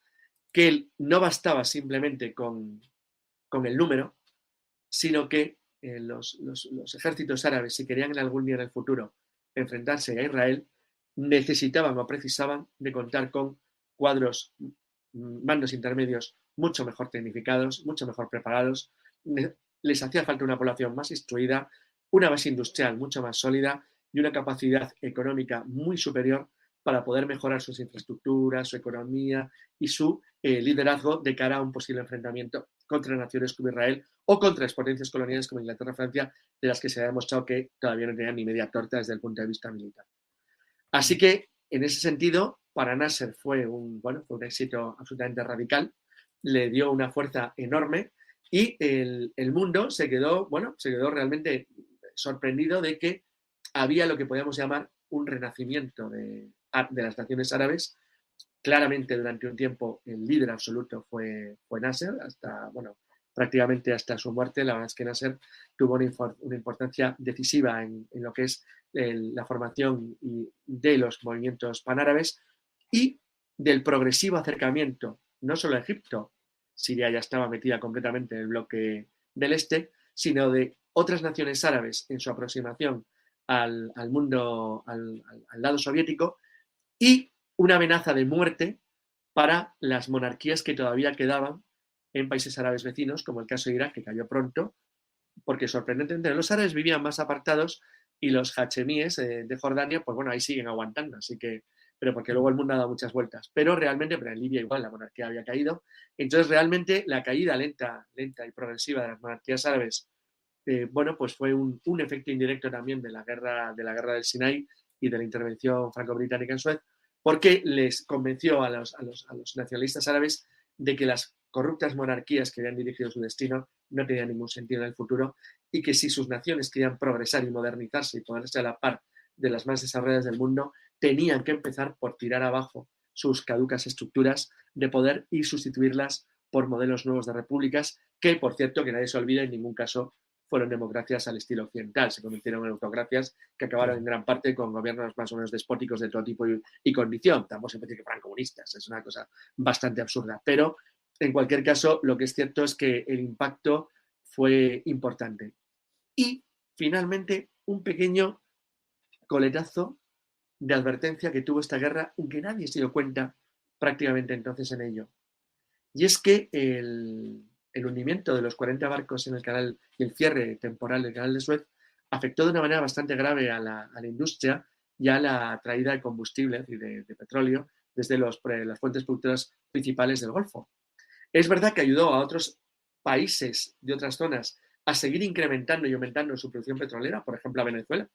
que él no bastaba simplemente con el número, sino que los ejércitos árabes, si querían en algún día en el futuro enfrentarse a Israel, necesitaban o precisaban de contar con cuadros, mandos intermedios mucho mejor tecnificados, mucho mejor preparados. Les hacía falta una población más instruida, una base industrial mucho más sólida y una capacidad económica muy superior para poder mejorar sus infraestructuras, su economía y su liderazgo de cara a un posible enfrentamiento contra naciones como Israel o contra las potencias coloniales como Inglaterra y Francia, de las que se ha demostrado que todavía no tenían ni media torta desde el punto de vista militar. Así que, en ese sentido, para Nasser fue un éxito absolutamente radical, le dio una fuerza enorme y el mundo se quedó realmente sorprendido de que había lo que podríamos llamar un renacimiento de las naciones árabes. Claramente, durante un tiempo, el líder absoluto fue Nasser, prácticamente hasta su muerte. La verdad es que Nasser tuvo una importancia decisiva en lo que es la formación de los movimientos panárabes y del progresivo acercamiento, no solo a Egipto, Siria ya estaba metida completamente en el bloque del este, sino de otras naciones árabes en su aproximación al mundo, al lado soviético, y una amenaza de muerte para las monarquías que todavía quedaban en países árabes vecinos, como el caso de Irak, que cayó pronto, porque sorprendentemente los árabes vivían más apartados y los hachemíes de Jordania, pues bueno, ahí siguen aguantando, así que, pero porque luego el mundo ha dado muchas vueltas. Pero realmente, pero en Libia igual la monarquía había caído. Entonces realmente la caída lenta y progresiva de las monarquías árabes, bueno, pues fue un efecto indirecto también de la guerra del Sinaí y de la intervención franco-británica en Suez, porque les convenció a los nacionalistas árabes de que las corruptas monarquías que habían dirigido su destino no tenían ningún sentido en el futuro y que si sus naciones querían progresar y modernizarse y ponerse a la par de las más desarrolladas del mundo, tenían que empezar por tirar abajo sus caducas estructuras de poder y sustituirlas por modelos nuevos de repúblicas que, por cierto, que nadie se olvida, en ningún caso fueron democracias al estilo occidental, se convirtieron en autocracias que acabaron en gran parte con gobiernos más o menos despóticos de todo tipo y condición. Tampoco se puede decir que fueran comunistas, es una cosa bastante absurda, pero en cualquier caso, lo que es cierto es que el impacto fue importante. Y, finalmente, un pequeño coletazo de advertencia que tuvo esta guerra, aunque nadie se dio cuenta prácticamente entonces en ello. Y es que el hundimiento de los 40 barcos en el canal y el cierre temporal del canal de Suez afectó de una manera bastante grave a la industria y a la traída de combustible y de petróleo desde las fuentes productoras principales del Golfo. Es verdad que ayudó a otros países de otras zonas a seguir incrementando y aumentando su producción petrolera, por ejemplo a Venezuela,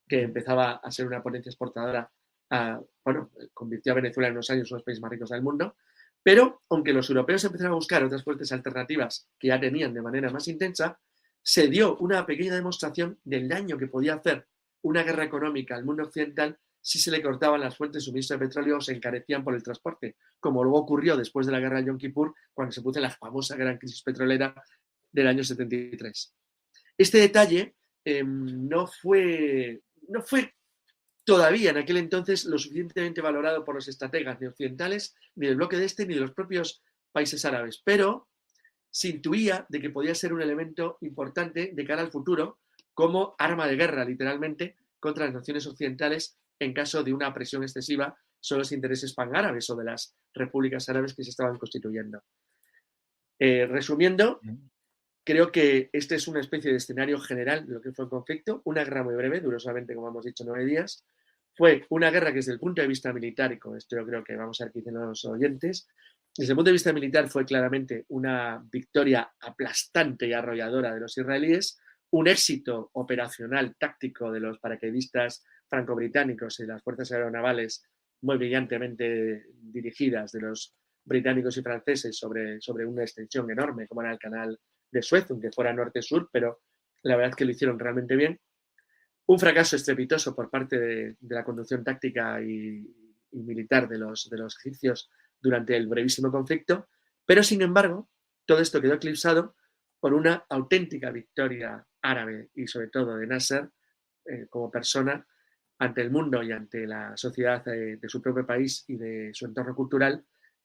que empezaba a ser una potencia exportadora, convirtió a Venezuela en unos años uno de los países más ricos del mundo, pero aunque los europeos empezaron a buscar otras fuentes alternativas que ya tenían de manera más intensa, se dio una pequeña demostración del daño que podía hacer una guerra económica al mundo occidental si se le cortaban las fuentes de suministro de petróleo o se encarecían por el transporte, como luego ocurrió después de la guerra de Yom Kippur, cuando se puso la famosa gran crisis petrolera del año 73. Este detalle no fue todavía en aquel entonces lo suficientemente valorado por los estrategas ni occidentales, ni del bloque de este, ni de los propios países árabes, pero se intuía de que podía ser un elemento importante de cara al futuro como arma de guerra, literalmente, contra las naciones occidentales en caso de una presión excesiva sobre los intereses panárabes o de las repúblicas árabes que se estaban constituyendo. Resumiendo, creo que este es una especie de escenario general de lo que fue el conflicto. Una guerra muy breve, duró solamente, como hemos dicho, 9 días. Fue una guerra que desde el punto de vista militar, y con esto yo creo que vamos a ver qué dicen los oyentes, desde el punto de vista militar fue claramente una victoria aplastante y arrolladora de los israelíes, un éxito operacional táctico de los paracaidistas franco-británicos y las fuerzas aeronavales muy brillantemente dirigidas de los británicos y franceses sobre una extensión enorme como era el canal de Suez, aunque fuera norte-sur, pero la verdad es que lo hicieron realmente bien. Un fracaso estrepitoso por parte de la conducción táctica y militar de los egipcios durante el brevísimo conflicto, pero sin embargo, todo esto quedó eclipsado por una auténtica victoria árabe y sobre todo de Nasser como persona ante el mundo y ante la sociedad de su propio país y de su entorno cultural,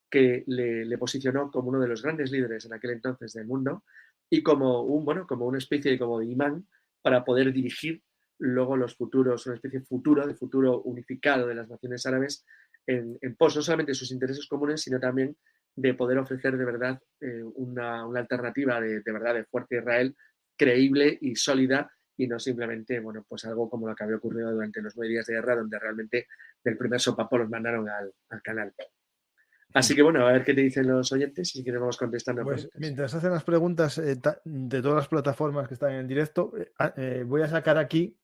que le posicionó como uno de los grandes líderes en aquel entonces del mundo y como una especie de imán para poder dirigir luego los futuros, una especie de futuro unificado de las naciones árabes en pos no solamente de sus intereses comunes, sino también de poder ofrecer de verdad una alternativa de verdad de fuerte Israel creíble y sólida y no simplemente, pues algo como lo que había ocurrido durante los 9 días de guerra, donde realmente del primer sopapo los mandaron al canal. Así que a ver qué te dicen los oyentes y si quieres vamos contestando. Pues mientras hacen las preguntas de todas las plataformas que están en directo, voy a sacar aquí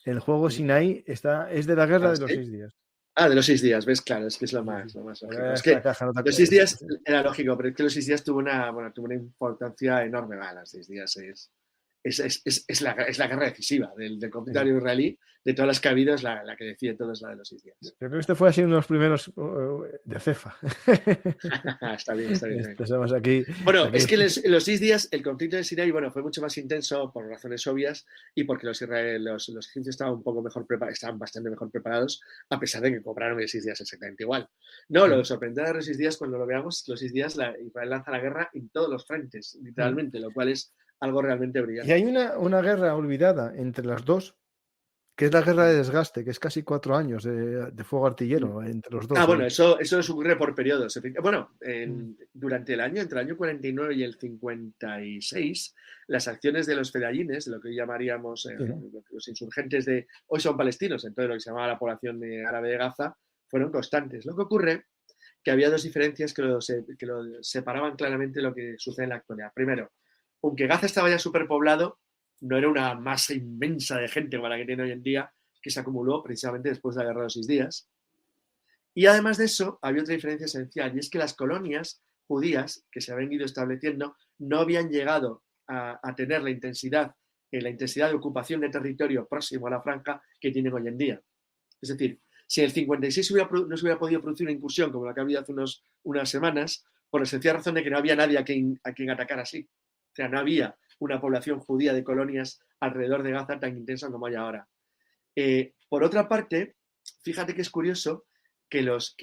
el juego Sinaí, es de la guerra de los 6 días. De los 6 días, ves, claro, es que es lo más lógico. Es que los 6 días era lógico, pero es que los 6 días tuvo una importancia enorme. Los 6 días es la guerra decisiva del conflicto israelí. De todas las que ha habido, es la que decide todo, es la de los 6 días. Yo creo que este fue así uno de los primeros de Cefa. Está bien, está bien. Estamos aquí, bueno, aquí. Es que en los 6 días el conflicto de Siria fue mucho más intenso por razones obvias y porque los egipcios estaban un poco mejor preparados, estaban bastante mejor preparados, a pesar de que cobraron en 6 días exactamente igual. No, lo sorprendente de los 6 días, cuando lo veamos, los 6 días Israel lanza la guerra en todos los frentes, literalmente, lo cual es algo realmente brillante. Y hay una guerra olvidada entre las dos, que es la guerra de desgaste, que es casi 4 años de fuego artillero entre los dos. Bueno, eso ocurre por periodos. Bueno, durante el año, entre el año 49 y el 56, las acciones de los fedayines, lo que hoy llamaríamos los insurgentes hoy son palestinos, entonces lo que se llamaba la población árabe de Gaza, fueron constantes. Lo que ocurre que había dos diferencias que lo separaban claramente lo que sucede en la actualidad. Primero, aunque Gaza estaba ya superpoblado, no era una masa inmensa de gente como la que tiene hoy en día, que se acumuló precisamente después de la guerra de los 6 días. Y además de eso, había otra diferencia esencial, y es que las colonias judías que se habían ido estableciendo no habían llegado a tener la intensidad de ocupación de territorio próximo a la franja que tienen hoy en día. Es decir, si en el 56 no se hubiera podido producir una incursión como la que ha habido hace unas semanas, por la sencilla razón de que no había nadie a quien atacar así. O sea, no había una población judía de colonias alrededor de Gaza tan intensa como hay ahora. Por otra parte, fíjate que es curioso que los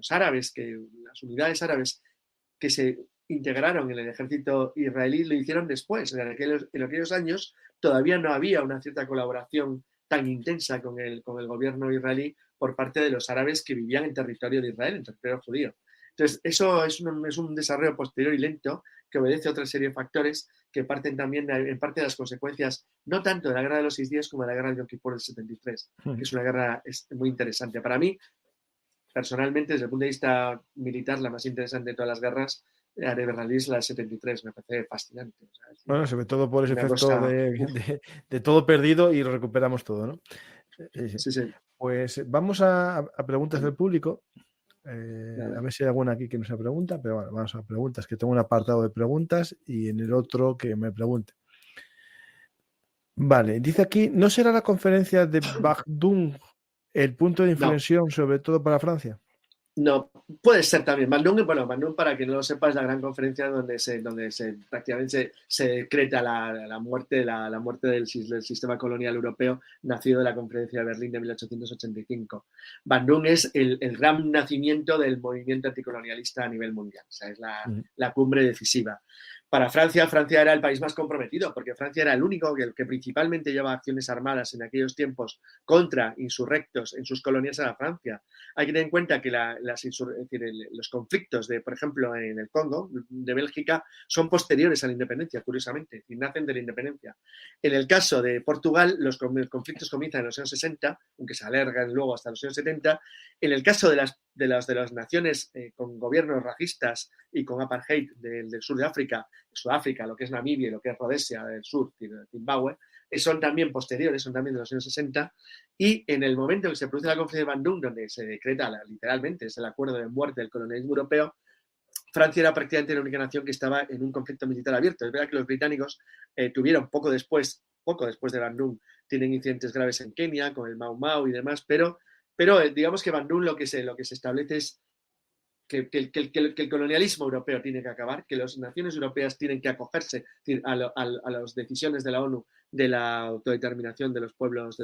árabes, las unidades árabes que se integraron en el ejército israelí lo hicieron después. En aquellos años todavía no había una cierta colaboración tan intensa con el gobierno israelí por parte de los árabes que vivían en territorio de Israel, en territorio judío. Entonces, eso es un desarrollo posterior y lento que obedece a otra serie de factores que parten también en parte de las consecuencias, no tanto de la guerra de los 6 días como de la guerra de Yom Kippur del 73, que es una guerra muy interesante. Para mí, personalmente, desde el punto de vista militar, la más interesante de todas las guerras árabe-israelí es la del 73, me parece fascinante. O sea, bueno, sobre todo por ese efecto de todo perdido y lo recuperamos todo, ¿no? Sí. Pues vamos a preguntas del público. A ver si hay alguna aquí que no se pregunta, pero bueno, vamos a preguntas, que tengo un apartado de preguntas y en el otro que me pregunte. Vale, dice aquí, ¿no será la conferencia de Bandung el punto de inflexión sobre todo para Francia? No, puede ser también. Bandung, para que no lo sepa, es la gran conferencia donde prácticamente se decreta la muerte del sistema colonial europeo nacido de la conferencia de Berlín de 1885. Bandung es el gran nacimiento del movimiento anticolonialista a nivel mundial. O sea, es la cumbre decisiva. Para Francia era el país más comprometido, porque Francia era el único que principalmente llevaba acciones armadas en aquellos tiempos contra insurrectos en sus colonias a la Francia. Hay que tener en cuenta que los conflictos, por ejemplo, en el Congo, de Bélgica, son posteriores a la independencia, curiosamente, y nacen de la independencia. En el caso de Portugal, los conflictos comienzan en los años 60, aunque se alargan luego hasta los años 70. En el caso de las naciones con gobiernos racistas y con apartheid del sur de África, Sudáfrica, lo que es Namibia y lo que es Rodesia del sur, Zimbabue, son también posteriores, son también de los años 60, y en el momento en que se produce la conferencia de Bandung, donde se decreta literalmente, es el acuerdo de muerte del colonialismo europeo, Francia era prácticamente la única nación que estaba en un conflicto militar abierto. Es verdad que los británicos tuvieron poco después de Bandung, tienen incidentes graves en Kenia, con el Mau Mau y demás, pero digamos que Bandung lo que se establece es que el colonialismo europeo tiene que acabar, que las naciones europeas tienen que acogerse a las decisiones de la ONU de la autodeterminación de los pueblos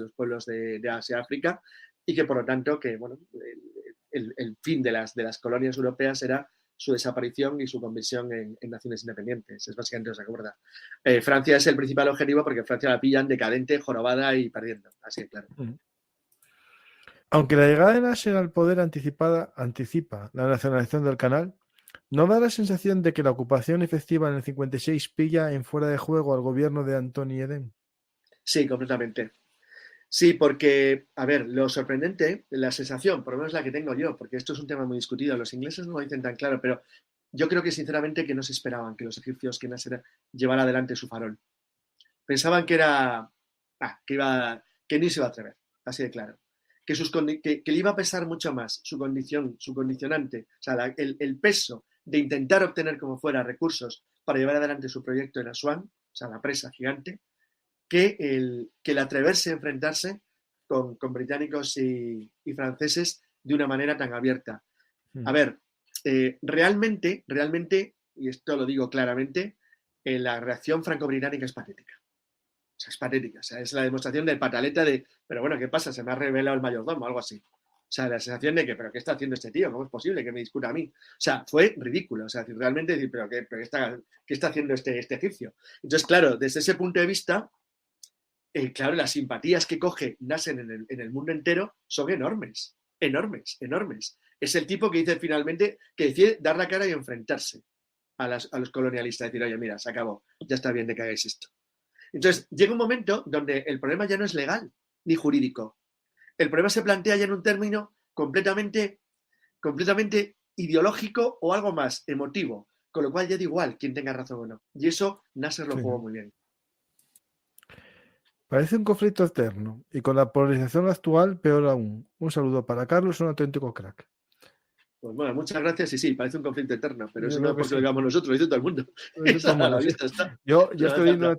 de Asia y África, y que por lo tanto el fin de las colonias europeas era su desaparición y su conversión en naciones independientes. Es básicamente lo que se acuerda. Francia es el principal objetivo porque Francia la pillan decadente, jorobada y perdiendo, así de claro. Aunque la llegada de Nasser al poder anticipa la nacionalización del canal, ¿no da la sensación de que la ocupación efectiva en el 56 pilla en fuera de juego al gobierno de Antoni Eden? Sí, completamente. Sí, porque, a ver, lo sorprendente, la sensación, por lo menos la que tengo yo, porque esto es un tema muy discutido, los ingleses no lo dicen tan claro, pero yo creo que sinceramente que no se esperaban que los egipcios, que Nasser llevara adelante su farol. Pensaban que ni se iba a atrever, así de claro. Que le iba a pesar mucho más su condicionante, o sea, el peso de intentar obtener como fuera recursos para llevar adelante su proyecto en Asuán, o sea, la presa gigante, que el atreverse a enfrentarse con británicos y franceses de una manera tan abierta. A ver, realmente, y esto lo digo claramente, la reacción franco-británica es patética. O sea, es patética. O sea, es la demostración de pataleta de, pero bueno, ¿qué pasa? Se me ha revelado el mayordomo, algo así. O sea, la sensación de que, ¿pero qué está haciendo este tío? ¿Cómo es posible que me discuta a mí? O sea, fue ridículo. O sea, realmente decir, ¿pero qué está haciendo este egipcio? Entonces, claro, desde ese punto de vista, claro, las simpatías que coge Nasser en el mundo entero son enormes. Enormes, enormes. Es el tipo que dice finalmente, que decide dar la cara y enfrentarse a los colonialistas. Decir, oye, mira, se acabó. Ya está bien de que hagáis esto. Entonces, llega un momento donde el problema ya no es legal ni jurídico. El problema se plantea ya en un término completamente ideológico o algo más, emotivo. Con lo cual ya da igual quién tenga razón o no. Y eso Nasser lo jugó muy bien. Parece un conflicto eterno y con la polarización actual peor aún. Un saludo para Carlos, un auténtico crack. Pues bueno, muchas gracias y sí, parece un conflicto eterno, pero eso no es porque sí. lo digamos nosotros, lo dice todo el mundo. A la vista está. Yo estoy leyendo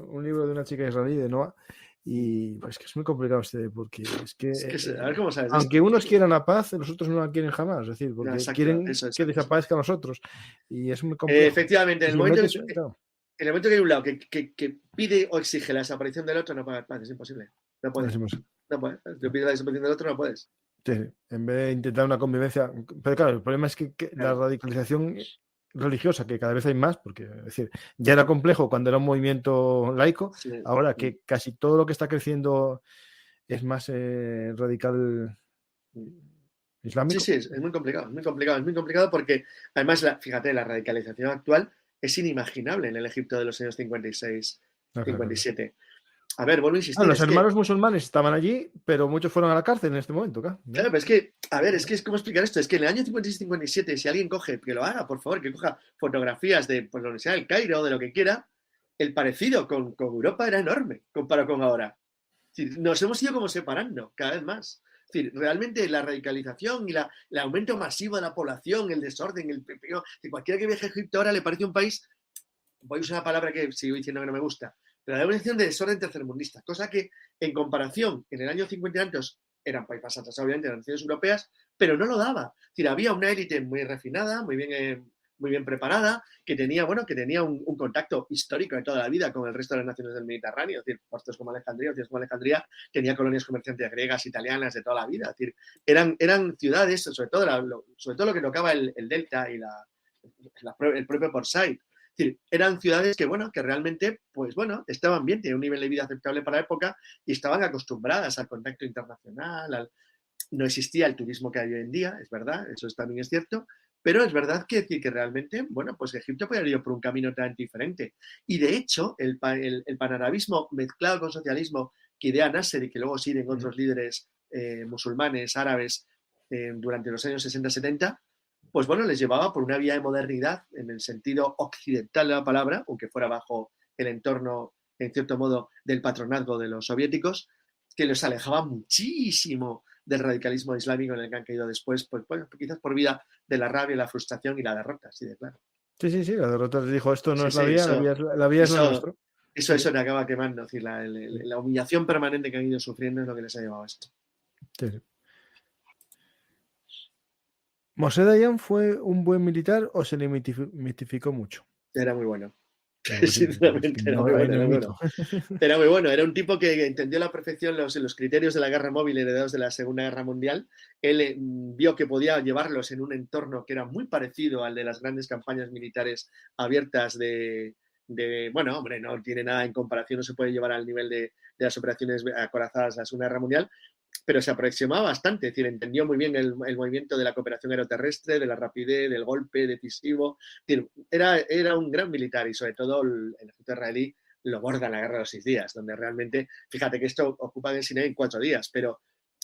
un libro de una chica israelí, de Noah, y pues que es muy complicado porque es que a ver cómo sabes aunque unos quieran la paz, los otros no la quieren jamás, es decir, porque quieren que desaparezca a nosotros y es muy complicado. Efectivamente, en el momento que hay un lado que pide o exige la desaparición del otro, no puede haber paz, es imposible. No puedes. No puedes. Si pide la desaparición del otro, no puedes. Sí, en vez de intentar una convivencia. Pero claro, el problema es que la radicalización religiosa, que cada vez hay más, porque es decir, ya era complejo cuando era un movimiento laico, ahora que casi todo lo que está creciendo es más radical islámico. Sí, es muy complicado porque además, fíjate, la radicalización actual es inimaginable en el Egipto de los años 56, 57. A ver, vuelvo a insistir. Los hermanos musulmanes estaban allí, pero muchos fueron a la cárcel en este momento. Claro, pero es que, a ver, es cómo explicar esto. Es que en el año 56-57, si alguien coge, que lo haga, por favor, que coja fotografías de la Universidad del Cairo o de lo que quiera, el parecido con Europa era enorme comparado con ahora. Es decir, nos hemos ido como separando cada vez más. Es decir, realmente la radicalización y el aumento masivo de la población, el desorden, cualquiera que viaje a Egipto ahora le parece un país, voy a usar una palabra que sigo diciendo que no me gusta, pero la definición de desorden tercermundista, cosa que en comparación en el año 50 y tantos eran países atrasados, obviamente, eran naciones europeas, pero no lo daba. Es decir, había una élite muy refinada, muy bien preparada, que tenía un contacto histórico de toda la vida con el resto de las naciones del Mediterráneo. Es decir, puertos como Alejandría, tenía colonias comerciantes griegas, italianas, de toda la vida. Es decir, eran ciudades, sobre todo lo que tocaba el delta y el propio Port Said. Es decir, eran ciudades que realmente, estaban bien, tenían un nivel de vida aceptable para la época y estaban acostumbradas al contacto internacional, no existía el turismo que hay hoy en día, es verdad, eso también es cierto, pero es verdad que realmente, pues Egipto podría haber ido por un camino totalmente diferente. Y de hecho, el panarabismo mezclado con socialismo que idea Nasser y que luego siguen otros líderes musulmanes, árabes, durante los años 60-70, pues les llevaba por una vía de modernidad en el sentido occidental de la palabra, aunque fuera bajo el entorno, en cierto modo, del patronazgo de los soviéticos, que los alejaba muchísimo del radicalismo islámico en el que han caído después, pues quizás por vida de la rabia, la frustración y la derrota, así de claro. Sí, la derrota les dijo, esto no es la vía, la vía es lo nuestro. Eso te acaba quemando, es decir, la humillación permanente que han ido sufriendo es lo que les ha llevado a esto. Sí. ¿Moshe Dayan fue un buen militar o se le mitificó mucho? Era muy bueno. Claro, sinceramente, era muy bueno. Era muy bueno. Era un tipo que entendió a la perfección los criterios de la guerra móvil heredados de la Segunda Guerra Mundial. Él vio que podía llevarlos en un entorno que era muy parecido al de las grandes campañas militares abiertas no tiene nada en comparación, no se puede llevar al nivel de las operaciones acorazadas de la Segunda Guerra Mundial, pero se aproximaba bastante, es decir, entendió muy bien el movimiento de la cooperación aeroterrestre, de la rapidez, del golpe decisivo. Es decir, era un gran militar y sobre todo el ejército israelí lo borda en la Guerra de los 6 días, donde realmente, fíjate que esto ocupan el Sinaí en 4 días, pero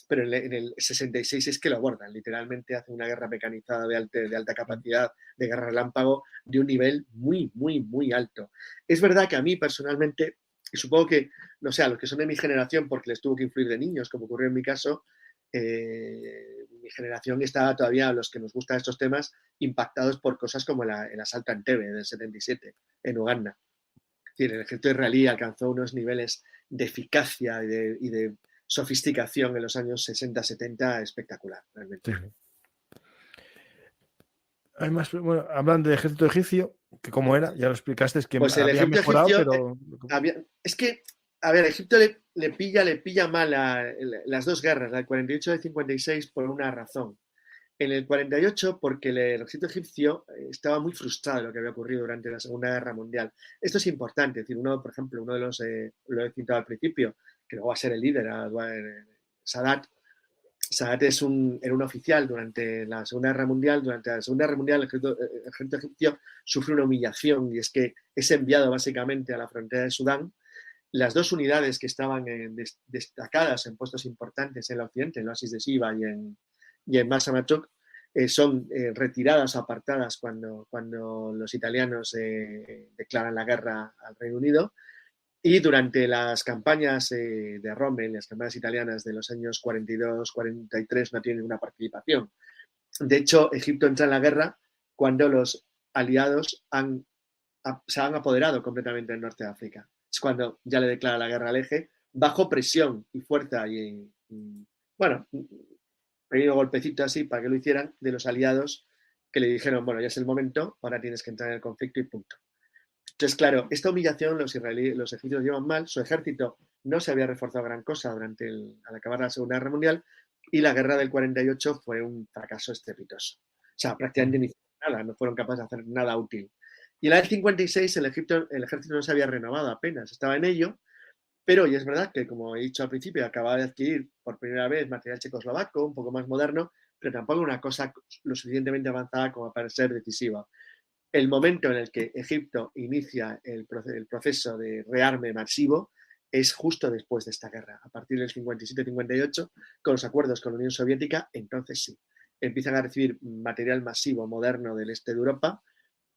en el 66 es que lo abordan, literalmente hacen una guerra mecanizada de alta capacidad, de guerra relámpago, de un nivel muy, muy, muy alto. Es verdad que a mí personalmente, y supongo que, no sé, a los que son de mi generación, porque les tuvo que influir de niños, como ocurrió en mi caso, mi generación está todavía, a los que nos gustan estos temas, impactados por cosas como el asalto a Entebbe del 77, en Uganda. Es decir, el ejército israelí alcanzó unos niveles de eficacia y de sofisticación en los años 60-70 espectacular, realmente. Sí. Hay más, bueno, hablan del ejército egipcio, que como era, ya lo explicaste, es que Pues el había ejército mejorado, egipcio pero... es que, a ver, Egipto le pilla mal las dos guerras, la del 48 y el 56, por una razón. En el 48, porque el ejército egipcio estaba muy frustrado de lo que había ocurrido durante la Segunda Guerra Mundial. Esto es importante, es decir, por ejemplo, uno de los, lo he citado al principio, que luego va a ser el líder, Sadat. Sadat era un oficial durante la Segunda Guerra Mundial. Durante la Segunda Guerra Mundial, el ejército egipcio sufre una humillación, y es que es enviado básicamente a la frontera de Sudán. Las dos unidades que estaban destacadas en puestos importantes en el occidente, en el oasis de Siba y en Masa Matruh, son retiradas o apartadas cuando los italianos declaran la guerra al Reino Unido. Y durante las campañas de Rommel, las campañas italianas de los años 42-43, no tienen ninguna participación. De hecho, Egipto entra en la guerra cuando los aliados se han apoderado completamente del norte de África. Es cuando ya le declara la guerra al eje, bajo presión y fuerza bueno, pequeño golpecito así para que lo hicieran, de los aliados, que le dijeron, bueno, ya es el momento, ahora tienes que entrar en el conflicto y punto. Entonces, claro, esta humillación los egipcios llevan mal, su ejército no se había reforzado gran cosa al acabar la Segunda Guerra Mundial, y la guerra del 48 fue un fracaso estrepitoso. O sea, prácticamente ni nada, no fueron capaces de hacer nada útil. Y en la del 56 el ejército no se había renovado apenas, estaba en ello, pero, y es verdad que, como he dicho al principio, acababa de adquirir por primera vez material checoslovaco, un poco más moderno, pero tampoco una cosa lo suficientemente avanzada como para ser decisiva. El momento en el que Egipto inicia el proceso de rearme masivo es justo después de esta guerra. A partir del 57-58, con los acuerdos con la Unión Soviética, entonces sí, empiezan a recibir material masivo moderno del este de Europa,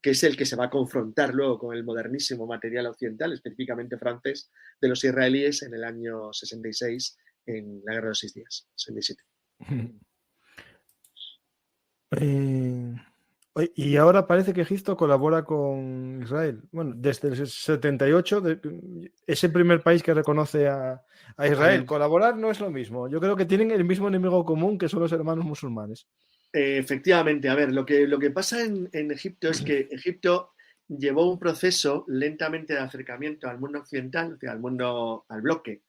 que es el que se va a confrontar luego con el modernísimo material occidental, específicamente francés, de los israelíes en el año 66, en la Guerra de los 6 días, 67. Y ahora parece que Egipto colabora con Israel. Bueno, desde el 78 es el primer país que reconoce a Israel. Colaborar no es lo mismo. Yo creo que tienen el mismo enemigo común, que son los hermanos musulmanes. Efectivamente, a ver, lo que pasa en Egipto es que Egipto llevó un proceso lentamente de acercamiento al mundo occidental, o sea, al bloque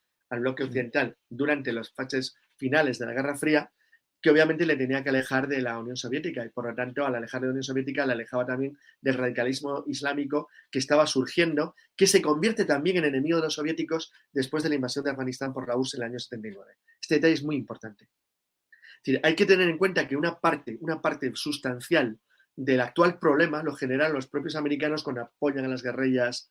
occidental, durante las fases finales de la Guerra Fría, que obviamente le tenía que alejar de la Unión Soviética, y por lo tanto, al alejar de la Unión Soviética, le alejaba también del radicalismo islámico que estaba surgiendo, que se convierte también en enemigo de los soviéticos después de la invasión de Afganistán por la URSS en el año 79. Este detalle es muy importante. Es decir, hay que tener en cuenta que una parte sustancial del actual problema lo generan los propios americanos cuando apoyan a las guerrillas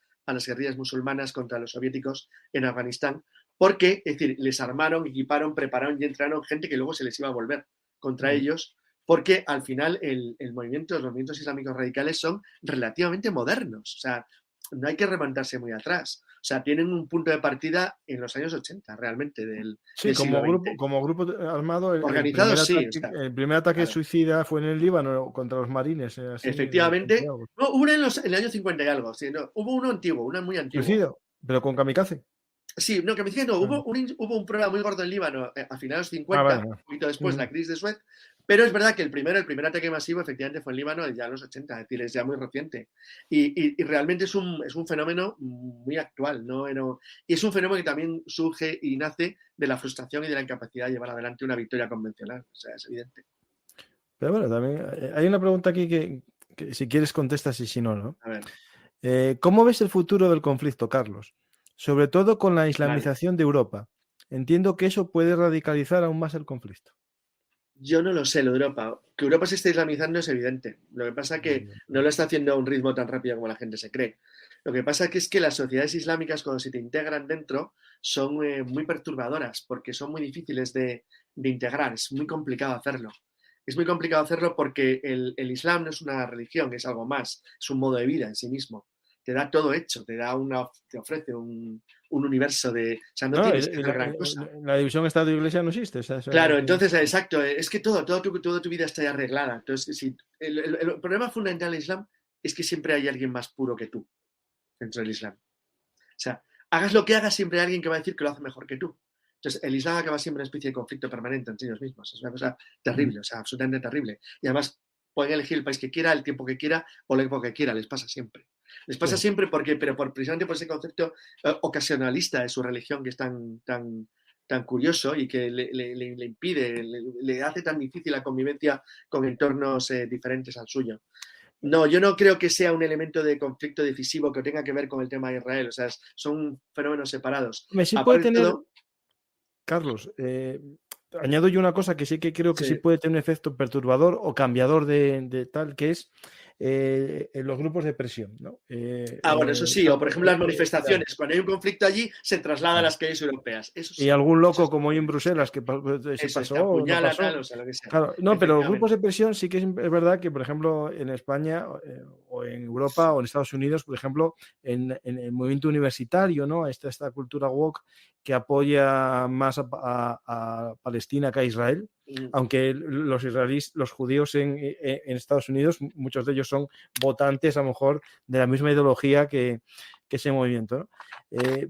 musulmanas contra los soviéticos en Afganistán, porque, es decir, les armaron, equiparon, prepararon y entrenaron gente que luego se les iba a volver contra ellos, porque al final los movimientos islámicos radicales son relativamente modernos. O sea, no hay que remontarse muy atrás. O sea, tienen un punto de partida en los años 80, realmente, del siglo XX. Como grupo armado, organizado, el primer ataque suicida fue en el Líbano contra los marines. Así, efectivamente. No, hubo uno en el año 50 y algo. Sí, no, hubo uno antiguo, uno muy antiguo. Suicida, pero con kamikaze. Sí, no, kamikaze no. Hubo un problema muy gordo en Líbano a finales de los 50, un poquito después de la crisis de Suez. Pero es verdad que el primer ataque masivo efectivamente fue en Líbano ya en los 80, es decir, es ya muy reciente. Y realmente es un fenómeno muy actual, ¿no? Y es un fenómeno que también surge y nace de la frustración y de la incapacidad de llevar adelante una victoria convencional. O sea, es evidente. Pero bueno, también hay una pregunta aquí que si quieres contestas y si no, ¿no? A ver. ¿Cómo ves el futuro del conflicto, Carlos? Sobre todo con la islamización de Europa. Entiendo que eso puede radicalizar aún más el conflicto. Yo no lo sé, lo de Europa. Que Europa se esté islamizando es evidente. Lo que pasa es que no lo está haciendo a un ritmo tan rápido como la gente se cree. Lo que pasa es que las sociedades islámicas, cuando se te integran dentro, son muy perturbadoras, porque son muy difíciles de integrar. Es muy complicado hacerlo. Es muy complicado hacerlo porque el Islam no es una religión, es algo más. Es un modo de vida en sí mismo. Te da todo hecho, te ofrece un universo de... O sea, no tienes que hacer gran cosa. La división Estado-Iglesia no existe. Claro, entonces, exacto, es que toda tu vida está ya arreglada. Entonces, el problema fundamental del Islam es que siempre hay alguien más puro que tú dentro del Islam. sea, hagas lo que hagas, siempre hay alguien que va a decir que lo hace mejor que tú. Entonces, el Islam acaba siempre en una especie de conflicto permanente entre ellos mismos. Es una cosa terrible, o sea, absolutamente terrible. Y además, pueden elegir el país que quiera, el tiempo que quiera o la época que quiera. Les pasa siempre. Les pasa siempre precisamente por ese concepto ocasionalista de su religión que es tan curioso y que le impide, le hace tan difícil la convivencia con entornos diferentes al suyo. No, yo no creo que sea un elemento de conflicto decisivo que tenga que ver con el tema de Israel. O sea, son fenómenos separados. Sí puede tener, Carlos, añado yo una cosa que sí que creo que sí puede tener un efecto perturbador o cambiador de tal, que es en los grupos de presión, ¿no? Bueno, eso sí, o por ejemplo las manifestaciones. Cuando hay un conflicto allí, se traslada a las calles europeas. Eso sí, y algún loco como hoy en Bruselas que se eso, pasó, apuñala, no pasó. tal, o sea, lo que sea. Claro, no, pero los grupos de presión sí que es verdad que, por ejemplo, en España o en Europa o en Estados Unidos, por ejemplo, en el movimiento universitario, ¿no? Esta cultura woke que apoya más a Palestina que a Israel, aunque los judíos en Estados Unidos, muchos de ellos son votantes a lo mejor de la misma ideología que ese movimiento, ¿no?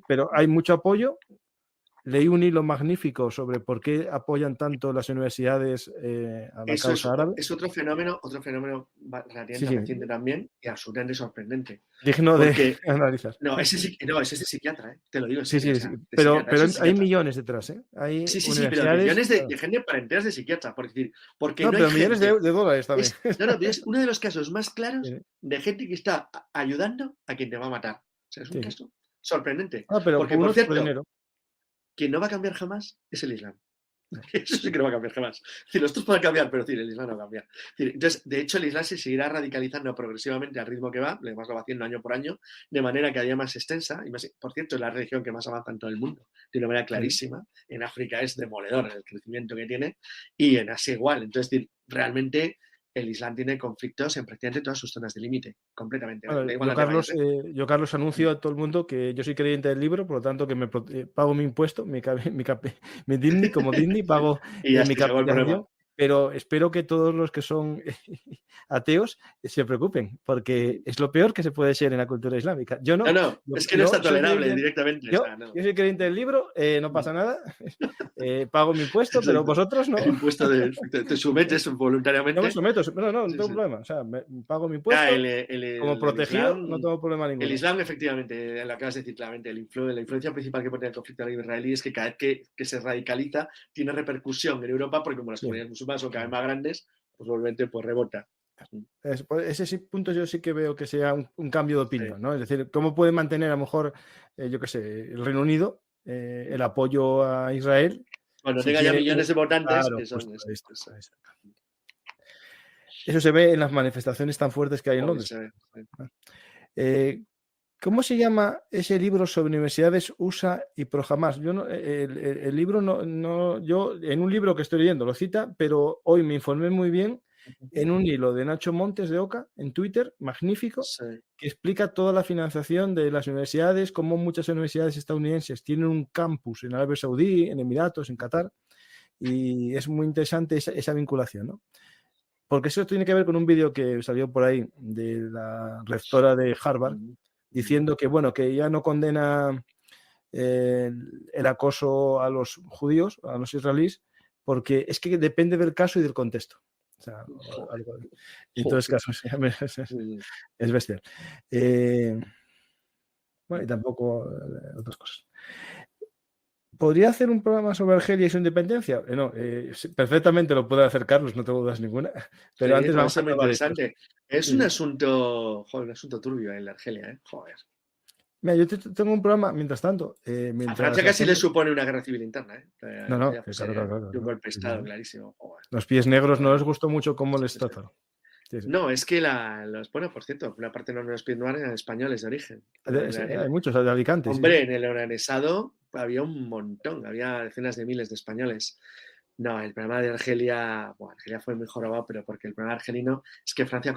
Pero hay mucho apoyo. Leí un hilo magnífico sobre por qué apoyan tanto las universidades a la causa árabe. Es otro fenómeno relativamente reciente también y absolutamente sorprendente. Digno de analizar. No, ese es de psiquiatra, te lo digo. Sí, pero hay millones detrás, ¿eh? Hay pero millones de gente para enteras de psiquiatra, porque no pero hay millones de dólares también. Es uno de los casos más claros de gente que está ayudando a quien te va a matar. O sea, es un caso sorprendente. Pero porque, por cierto, quien no va a cambiar jamás es el Islam. Eso sí que no va a cambiar jamás. Es decir, los otros pueden cambiar, pero el Islam no va a cambiar. Entonces, de hecho, el Islam se seguirá radicalizando progresivamente al ritmo que va, además lo va haciendo año por año, de manera cada día más extensa. Y más, por cierto, es la religión que más avanza en todo el mundo, de una manera clarísima. En África es demoledor el crecimiento que tiene y en Asia igual. Entonces, realmente el Islam tiene conflictos en prácticamente todas sus zonas de límite, completamente. Yo, Carlos, anuncio a todo el mundo que yo soy creyente del libro, por lo tanto que pago mi impuesto, mi DINI, como DINI, pago mi capitalización, pero espero que todos los que son ateos se preocupen, porque es lo peor que se puede ser en la cultura islámica. Yo no, es que no está tolerable directamente. Yo soy creyente del libro, no pasa nada, pago mi impuesto, pero vosotros no. El impuesto te sometes voluntariamente. No me someto, no tengo problema. O sea, pago mi impuesto, como protegido, Islam, no tengo problema ninguno. El Islam, efectivamente, lo acabas de decir claramente, la influencia principal que pone el conflicto israelí es que cada vez que se radicaliza tiene repercusión en Europa, porque como las comunidades musulmanas son cada vez más grandes, pues obviamente rebota. Ese punto yo sí que veo que sea un cambio de opinión, ¿no? Es decir, ¿cómo puede mantener a lo mejor, yo qué sé, el Reino Unido el apoyo a Israel? Cuando tenga ya millones de votantes, que son eso se ve en las manifestaciones tan fuertes que hay en Londres. ¿Cómo se llama ese libro sobre universidades USA y pro Hamas? Yo el libro yo en un libro que estoy leyendo lo cita, pero hoy me informé muy bien en un hilo de Nacho Montes de Oca en Twitter, magnífico, que explica toda la financiación de las universidades, cómo muchas universidades estadounidenses tienen un campus en Arabia Saudí, en Emiratos, en Qatar, y es muy interesante esa vinculación, ¿no? Porque eso tiene que ver con un vídeo que salió por ahí de la rectora de Harvard, diciendo que, bueno, que ya no condena el acoso a los judíos, a los israelíes, porque es que depende del caso y del contexto. O sea, en todos casos es bestial. Bueno, y tampoco otras cosas. ¿Podría hacer un programa sobre Argelia y su independencia? No, perfectamente lo puede hacer Carlos, no tengo dudas ninguna. Pero antes vamos a ver interesante. Es un asunto turbio en la Argelia, joder. Mira, yo tengo un programa, mientras tanto. A Francia casi le supone una guerra civil interna, No, claro. Un golpe de Estado, clarísimo. Joder. Los pies negros no les gustó mucho cómo les trataron. Sí. No, es que bueno, por cierto, una parte no los pies noirs eran españoles de origen. Hay muchos, de Alicante. Hombre, en el Oranesado había un montón, había decenas de miles de españoles. No, el problema de Argelia fue muy jorobado, pero porque el problema argelino es que Francia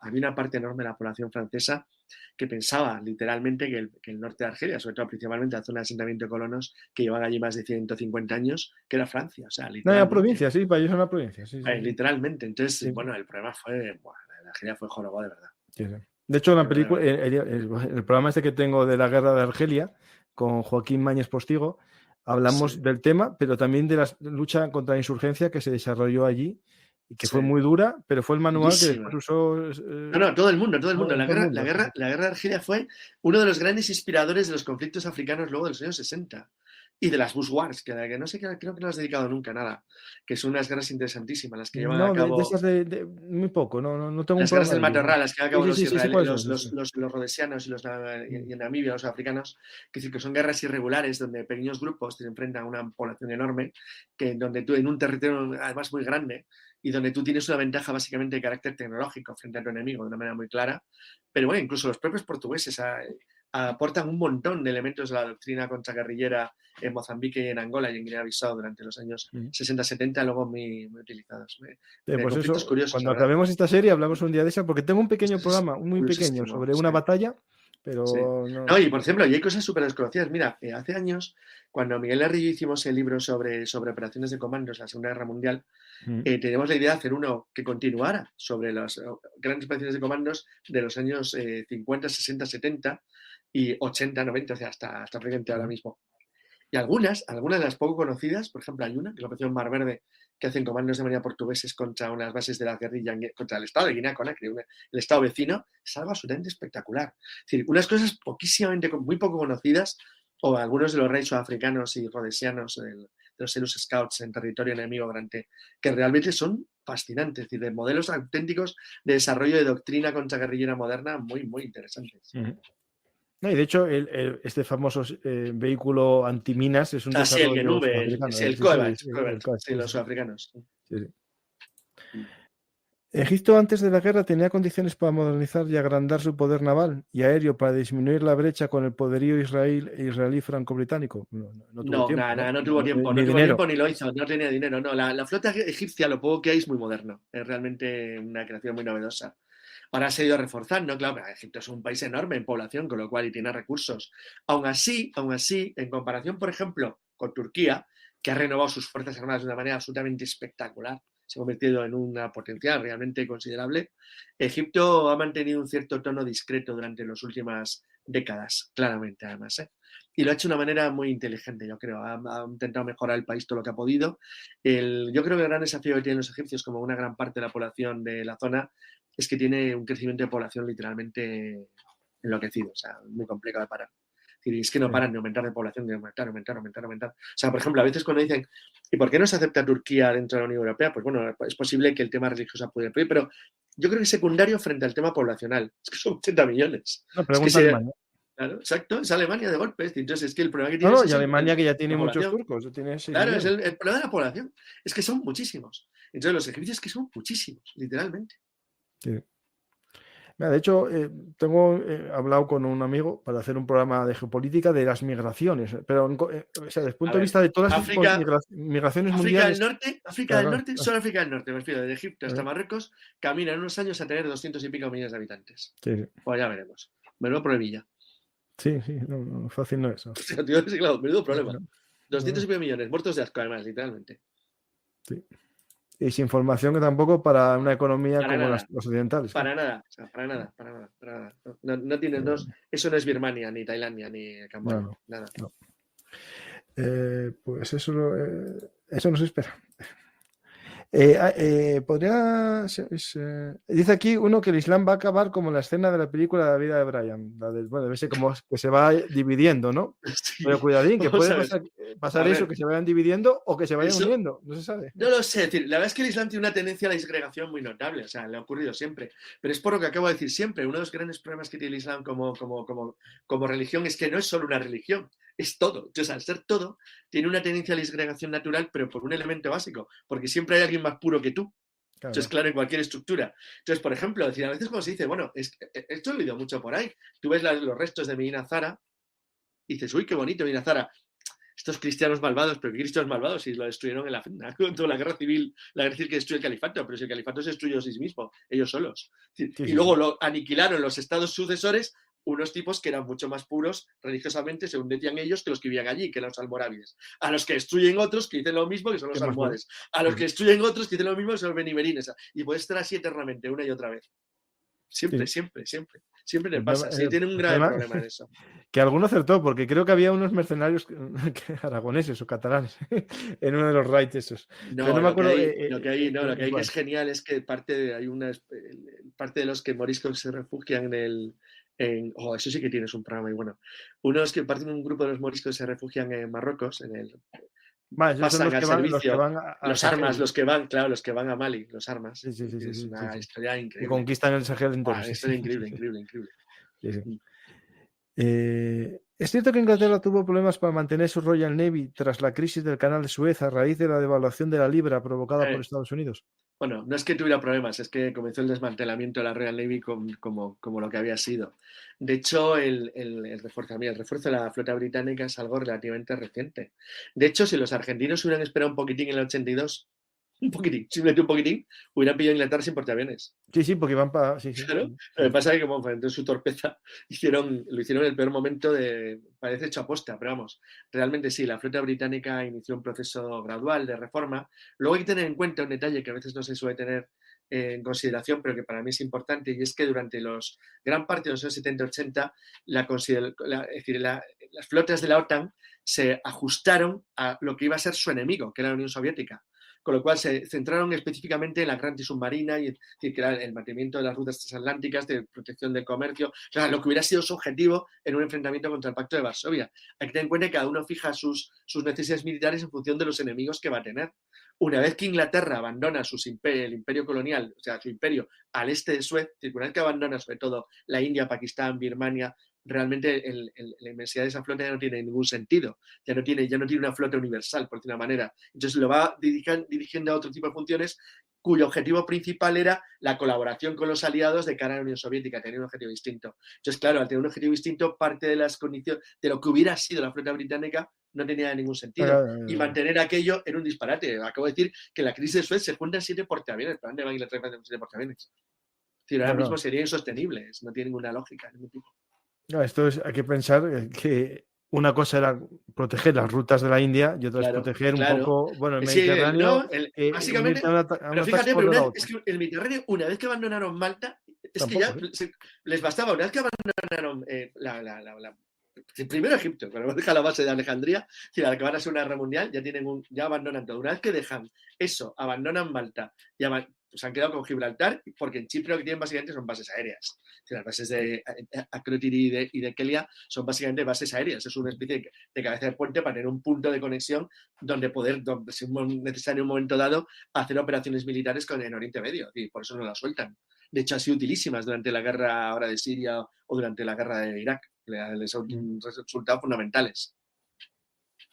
había una parte enorme de la población francesa que pensaba literalmente que el norte de Argelia, sobre todo principalmente la zona de asentamiento de colonos, que llevan allí más de 150 años, que era Francia. O sea, no, era provincia, sí, para ellos era una provincia. Sí. Literalmente. Entonces, el problema fue, Argelia fue jorobado de verdad. Sí. De hecho, en la película, el programa este que tengo de la guerra de Argelia, con Joaquín Mañez Postigo, hablamos del tema, pero también de la lucha contra la insurgencia que se desarrolló allí y que fue muy dura, pero fue el manual que después usó. No, todo el mundo. La guerra de Argelia fue uno de los grandes inspiradores de los conflictos africanos luego de los años 60. Y de las Bush Wars, que no sé, creo que no has dedicado nunca a nada, que son unas guerras interesantísimas, las que llevan a cabo... de esas muy poco, no tengo las guerras del Matorral, las que llevan a cabo los rhodesianos y en Namibia, los africanos, que son guerras irregulares donde pequeños grupos se enfrentan a una población enorme, donde tú en un territorio además muy grande, y donde tú tienes una ventaja básicamente de carácter tecnológico frente a tu enemigo de una manera muy clara, pero bueno, incluso los propios portugueses aportan un montón de elementos de la doctrina contraguerrillera en Mozambique y en Angola y en Guinea-Bissau durante los años 60-70, luego muy utilizados. Pues eso, curiosos, cuando acabemos esta serie hablamos un día de esa, porque tengo un pequeño programa, muy pequeño, sobre una batalla, pero... Sí. No, y por ejemplo, y hay cosas súper desconocidas. Mira, hace años, cuando Miguel Larry y yo hicimos el libro sobre operaciones de comandos, la Segunda Guerra Mundial, teníamos la idea de hacer uno que continuara sobre las grandes operaciones de comandos de los años 50, 60, 70 y 80, 90, o sea, hasta prácticamente ahora mismo. Y algunas de las poco conocidas, por ejemplo, hay una, que es la operación Mar Verde, que hacen comandos de manera portugueses contra unas bases de la guerrilla, contra el estado de Guinea-Conakry, el estado vecino, es algo absolutamente espectacular. Es decir, unas cosas muy poco conocidas, o algunos de los reyes sudafricanos y rhodesianos de los Selous Scouts en territorio enemigo que realmente son fascinantes, es decir, de modelos auténticos de desarrollo de doctrina contraguerrillera moderna muy, muy interesantes. No, y de hecho, este famoso vehículo antiminas es un desarrollo el Genube, el Kovac, los sudafricanos. Egipto antes de la guerra tenía condiciones para modernizar y agrandar su poder naval y aéreo para disminuir la brecha con el poderío israelí franco-británico. No tuvo tiempo ni lo hizo, no tenía dinero. No, la flota egipcia, lo poco que hay es muy moderno, es realmente una creación muy novedosa. Ahora se ha ido reforzando, claro, pero Egipto es un país enorme en población, con lo cual y tiene recursos. Aún así, en comparación, por ejemplo, con Turquía, que ha renovado sus fuerzas armadas de una manera absolutamente espectacular, se ha convertido en una potencial realmente considerable, Egipto ha mantenido un cierto tono discreto durante las últimas décadas, claramente además, y lo ha hecho de una manera muy inteligente, yo creo. Ha intentado mejorar el país todo lo que ha podido. Yo creo que el gran desafío que tienen los egipcios, como una gran parte de la población de la zona, es que tiene un crecimiento de población literalmente enloquecido, o sea, muy complicado de parar. Es que no paran de aumentar de población, de aumentar. O sea, por ejemplo, a veces cuando dicen, ¿y por qué no se acepta Turquía dentro de la Unión Europea? Pues bueno, es posible que el tema religioso pueda influir, pero yo creo que es secundario frente al tema poblacional. Es que son 80 millones. No, pregunta Alemania. Claro, exacto, es Alemania de golpe. Entonces, es que el problema que tiene y Alemania que ya tiene muchos turcos. Claro, es el problema de la población. Es que son muchísimos. Entonces, los egipcios es que son muchísimos, literalmente. Sí. Mira, de hecho, tengo hablado con un amigo para hacer un programa de geopolítica de las migraciones, pero desde el punto de vista de todas las migraciones mundiales. África del Norte, solo África del Norte, me refiero, desde Egipto hasta Marruecos, camina en unos años a tener 200 y pico millones de habitantes. Sí. Pues ya veremos. Menudo problemilla. Sí, no, fácil no es. O sea, tío, claro, menudo problema. 200 y pico millones, muertos de asco, además, literalmente. Sí. Y sin formación que tampoco para una economía como los occidentales. Para nada. No tienen dos. Eso no es Birmania, ni Tailandia, ni Camboya. Nada. No. Pues eso nos espera. Dice aquí uno que el Islam va a acabar como la escena de la película de la vida de Brian. Debe ser como que se va dividiendo, ¿no? Sí. Pero cuidadín, que puede pasar eso, que se vayan dividiendo o que se vayan uniendo. No se sabe. No lo sé. Es decir, la verdad es que el Islam tiene una tendencia a la disgregación muy notable. O sea, le ha ocurrido siempre. Pero es por lo que acabo de decir siempre. Uno de los grandes problemas que tiene el Islam como religión es que no es solo una religión. Es todo. Entonces, al ser todo, tiene una tendencia a la disgregación natural, pero por un elemento básico. Porque siempre hay alguien más puro que tú. Claro. Eso es claro en cualquier estructura. Entonces, por ejemplo, a veces cuando se dice, bueno, esto he leído mucho por ahí. Tú ves los restos de Medina Zara y dices, uy, qué bonito Medina Zara. Estos cristianos malvados, pero ¿qué cristianos malvados? Si lo destruyeron con toda la guerra civil que destruyó el califato, pero si el califato se destruyó a sí mismo, ellos solos. Sí, y luego lo aniquilaron los estados sucesores, unos tipos que eran mucho más puros religiosamente, según decían ellos, que los que vivían allí, que eran los almorávides. A los que destruyen otros, que dicen lo mismo, que son los almohades. A los que destruyen otros, que dicen lo mismo, que son los benimerines. Y puede estar así eternamente, una y otra vez. Siempre. Siempre le pasa. Sí, tiene un grave problema en eso. Que alguno acertó, porque creo que había unos mercenarios aragoneses o catalanes en uno de los raids esos. No, no me acuerdo. Lo que hay que es genial es que parte de los que moriscos se refugian eso sí que tienes un programa muy bueno. Unos que parten de un grupo de los moriscos se refugian en Marruecos, pasan al servicio, los que van a Mali, los armas. Sí, es una historia increíble. Y conquistan el Sahel entero. Es increíble. Sí. ¿Es cierto que Inglaterra tuvo problemas para mantener su Royal Navy tras la crisis del Canal de Suez a raíz de la devaluación de la libra provocada por Estados Unidos? Bueno, no es que tuviera problemas, es que comenzó el desmantelamiento de la Royal Navy como lo que había sido. De hecho, el refuerzo de la flota británica es algo relativamente reciente. De hecho, si los argentinos hubieran esperado un poquitín en el 82, simplemente un poquitín, hubieran pillado a Inglaterra sin portaaviones. Sí, porque van para... Sí. Claro, lo que pasa es que como frente a su torpeza lo hicieron en el peor momento, parece hecho aposta, pero vamos, realmente sí, la flota británica inició un proceso gradual de reforma. Luego hay que tener en cuenta un detalle que a veces no se suele tener en consideración, pero que para mí es importante, y es que durante gran parte de los años 70-80, las flotas de la OTAN se ajustaron a lo que iba a ser su enemigo, que era la Unión Soviética. Con lo cual se centraron específicamente en la gran antisubmarina y que era el mantenimiento de las rutas transatlánticas, de protección del comercio, lo que hubiera sido su objetivo en un enfrentamiento contra el Pacto de Varsovia. Hay que tener en cuenta que cada uno fija sus necesidades militares en función de los enemigos que va a tener. Una vez que Inglaterra abandona el imperio colonial, o sea, su imperio al este de Suez, una vez que abandona sobre todo la India, Pakistán, Birmania, realmente la inmensidad de esa flota ya no tiene ningún sentido, ya no tiene una flota universal, por decir una manera. Entonces lo va dirigiendo a otro tipo de funciones cuyo objetivo principal era la colaboración con los aliados de cara a la Unión Soviética, tenía un objetivo distinto. Entonces, claro, al tener un objetivo distinto, parte de las condiciones de lo que hubiera sido la flota británica no tenía ningún sentido. Y mantener aquello era un disparate. Acabo de decir que en la crisis de Suez se juntan 7 portaaviones. ¿Para dónde van Inglaterra con 7 portaaviones? Es decir, ahora mismo sería insostenible, no tiene ninguna lógica. Ningún tipo. No, hay que pensar que una cosa era proteger las rutas de la India y otra es proteger un poco, el Mediterráneo. Básicamente, pero fíjate, es que el Mediterráneo, una vez que abandonaron Malta, es que ya les bastaba, una vez que abandonaron el primero Egipto, cuando deja la base de Alejandría, si la que van a ser una guerra mundial, ya abandonan todo. Una vez que dejan eso, abandonan Malta, pues han quedado con Gibraltar, porque en Chipre lo que tienen básicamente son bases aéreas. Las bases de Akrotiri y de Kelia son básicamente bases aéreas. Es una especie de cabeza de puente para tener un punto de conexión donde si es necesario en un momento dado, hacer operaciones militares en Oriente Medio. Y por eso no la sueltan. De hecho, han sido utilísimas durante la guerra ahora de Siria o durante la guerra de Irak. Les han resultado fundamentales.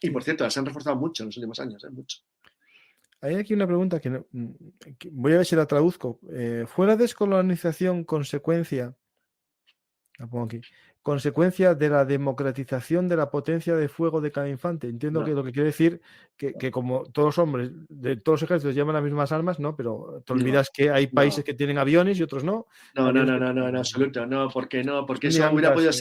Y por cierto, las han reforzado mucho en los últimos años, mucho. Hay aquí una pregunta que voy a ver si la traduzco. ¿Fue la descolonización consecuencia de la democratización de la potencia de fuego de cada infante? Entiendo que lo que quiere decir que como todos los hombres de todos los ejércitos llevan las mismas armas, ¿no? Pero te olvidas que hay países que tienen aviones y otros no. No, en absoluto. No, porque eso hubiera podido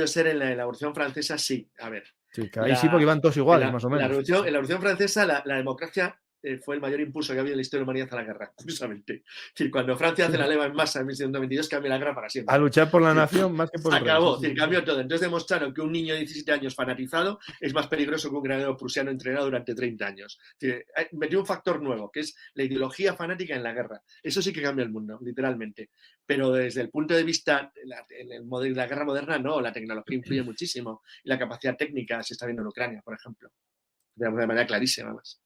ser en la Revolución Francesa, sí. A ver. Sí, que ahí sí, porque iban todos iguales, más o menos. En la Revolución Francesa, la democracia fue el mayor impulso que ha habido en la historia de la humanidad a la guerra, precisamente. Es decir, cuando Francia hace la leva en masa en 1792, cambia la guerra para siempre. A luchar por la nación más que por el acabó, cambió todo. Entonces demostraron que un niño de 17 años fanatizado es más peligroso que un granadero prusiano entrenado durante 30 años. Es decir, metió un factor nuevo, que es la ideología fanática en la guerra. Eso sí que cambia el mundo, literalmente. Pero desde el punto de vista de la guerra moderna, no, la tecnología influye muchísimo. Y la capacidad técnica se está viendo en Ucrania, por ejemplo. De manera clarísima, más.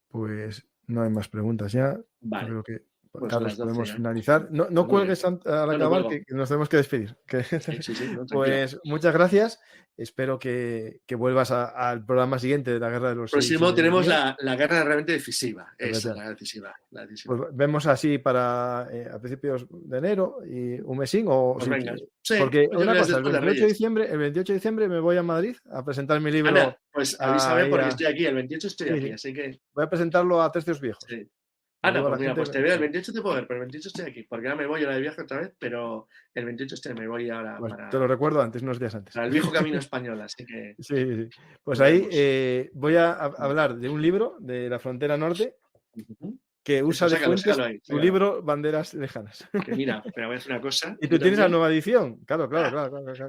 Pues no hay más preguntas ya. Vale. Creo que pues Carlos podemos finalizar. No cuelgues al acabar, que nos tenemos que despedir. Pues muchas gracias. Espero que vuelvas al programa siguiente de la Guerra de los Próximo tenemos la guerra realmente decisiva. Esa es la decisiva. Pues vemos así para a principios de enero y un mesín o pues venga. Porque una cosa, el 28 de diciembre me voy a Madrid a presentar mi libro. Ana, pues avísame porque estoy aquí, el 28 estoy aquí, así que voy a presentarlo a Tercios Viejos. Sí. Ana, pues mira, pues te veo el 28 te puedo ver, pero el 28 estoy aquí, porque ahora me voy a la de viaje otra vez, pero el 28 me voy ahora te lo recuerdo antes, unos días antes. Para el viejo camino español, así que... Sí. Pues ahí voy a hablar de un libro de la frontera norte que usa de sácalo, fuentes sácalo ahí, tu sácalo. libro Banderas Lejanas. Que mira, pero voy a hacer una cosa. Y tú tienes la nueva edición. Claro.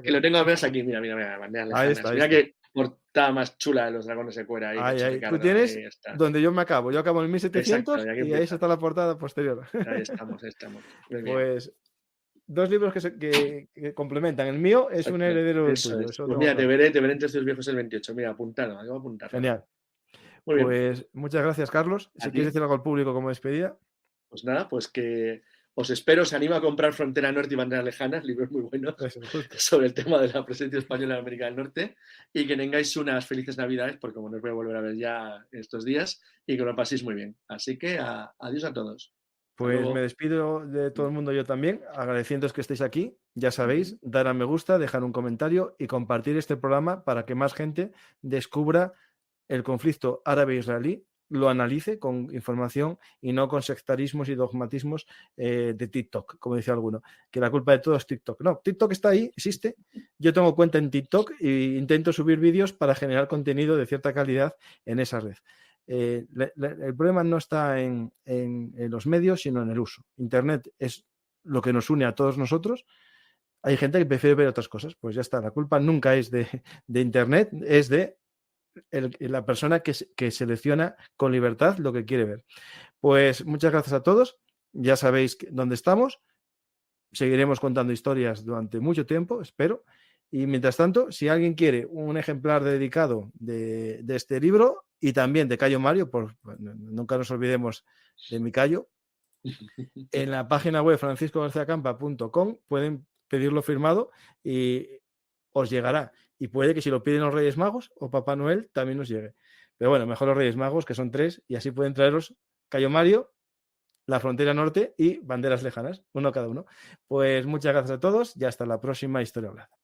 Que lo tengo apenas aquí, mira, banderas Ahí lejanas. está, ahí Mira está. qué portada más chula de los dragones de cuera ahí. Ahí. Ricardo, Tú tienes ahí está. donde yo me acabo. Yo acabo en el 1700 Exacto, y aquí y ahí empieza. está la portada posterior. Ahí estamos. Muy bien. Pues 2 libros que complementan. El mío es un heredero del Eso tuyo. es. Eso Pues tengo mira, claro. te veré entre tus viejos el 28. Mira, apuntado, voy a apuntar. Genial. Muy bien. Pues muchas gracias, Carlos. A Si ti. quieres decir algo al público como despedida. Pues nada, pues que os espero, os animo a comprar Frontera Norte y Banderas Lejanas, libros muy buenos Eso, justo. sobre el tema de la presencia española en América del Norte, y que tengáis unas felices Navidades, porque como no os voy a volver a ver ya estos días, y que lo paséis muy bien. Así que adiós a todos. Pues me despido de todo el mundo yo también, agradeciéndoos que estéis aquí. Ya sabéis, dar a me gusta, dejar un comentario y compartir este programa para que más gente descubra el conflicto árabe-israelí, lo analice con información y no con sectarismos y dogmatismos de TikTok, como dice alguno, que la culpa de todo es TikTok. No, TikTok está ahí, existe. Yo tengo cuenta en TikTok e intento subir vídeos para generar contenido de cierta calidad en esa red. El problema no está en los medios, sino en el uso. Internet es lo que nos une a todos nosotros. Hay gente que prefiere ver otras cosas. Pues ya está, la culpa nunca es de Internet, es de la persona que selecciona con libertad lo que quiere ver. Pues muchas gracias a todos. Ya sabéis dónde estamos. Seguiremos contando historias durante mucho tiempo, espero. Y mientras tanto, si alguien quiere un ejemplar dedicado de este libro y también de Cayo Mario, nunca nos olvidemos de mi Cayo, en la página web franciscogarciacampa.com pueden pedirlo firmado y os llegará. Y puede que si lo piden los Reyes Magos o Papá Noel también nos llegue. Pero bueno, mejor los Reyes Magos, que son 3, y así pueden traeros Cayo Mario, La Frontera Norte y Banderas Lejanas, uno cada uno. Pues muchas gracias a todos y hasta la próxima Historia Hablada.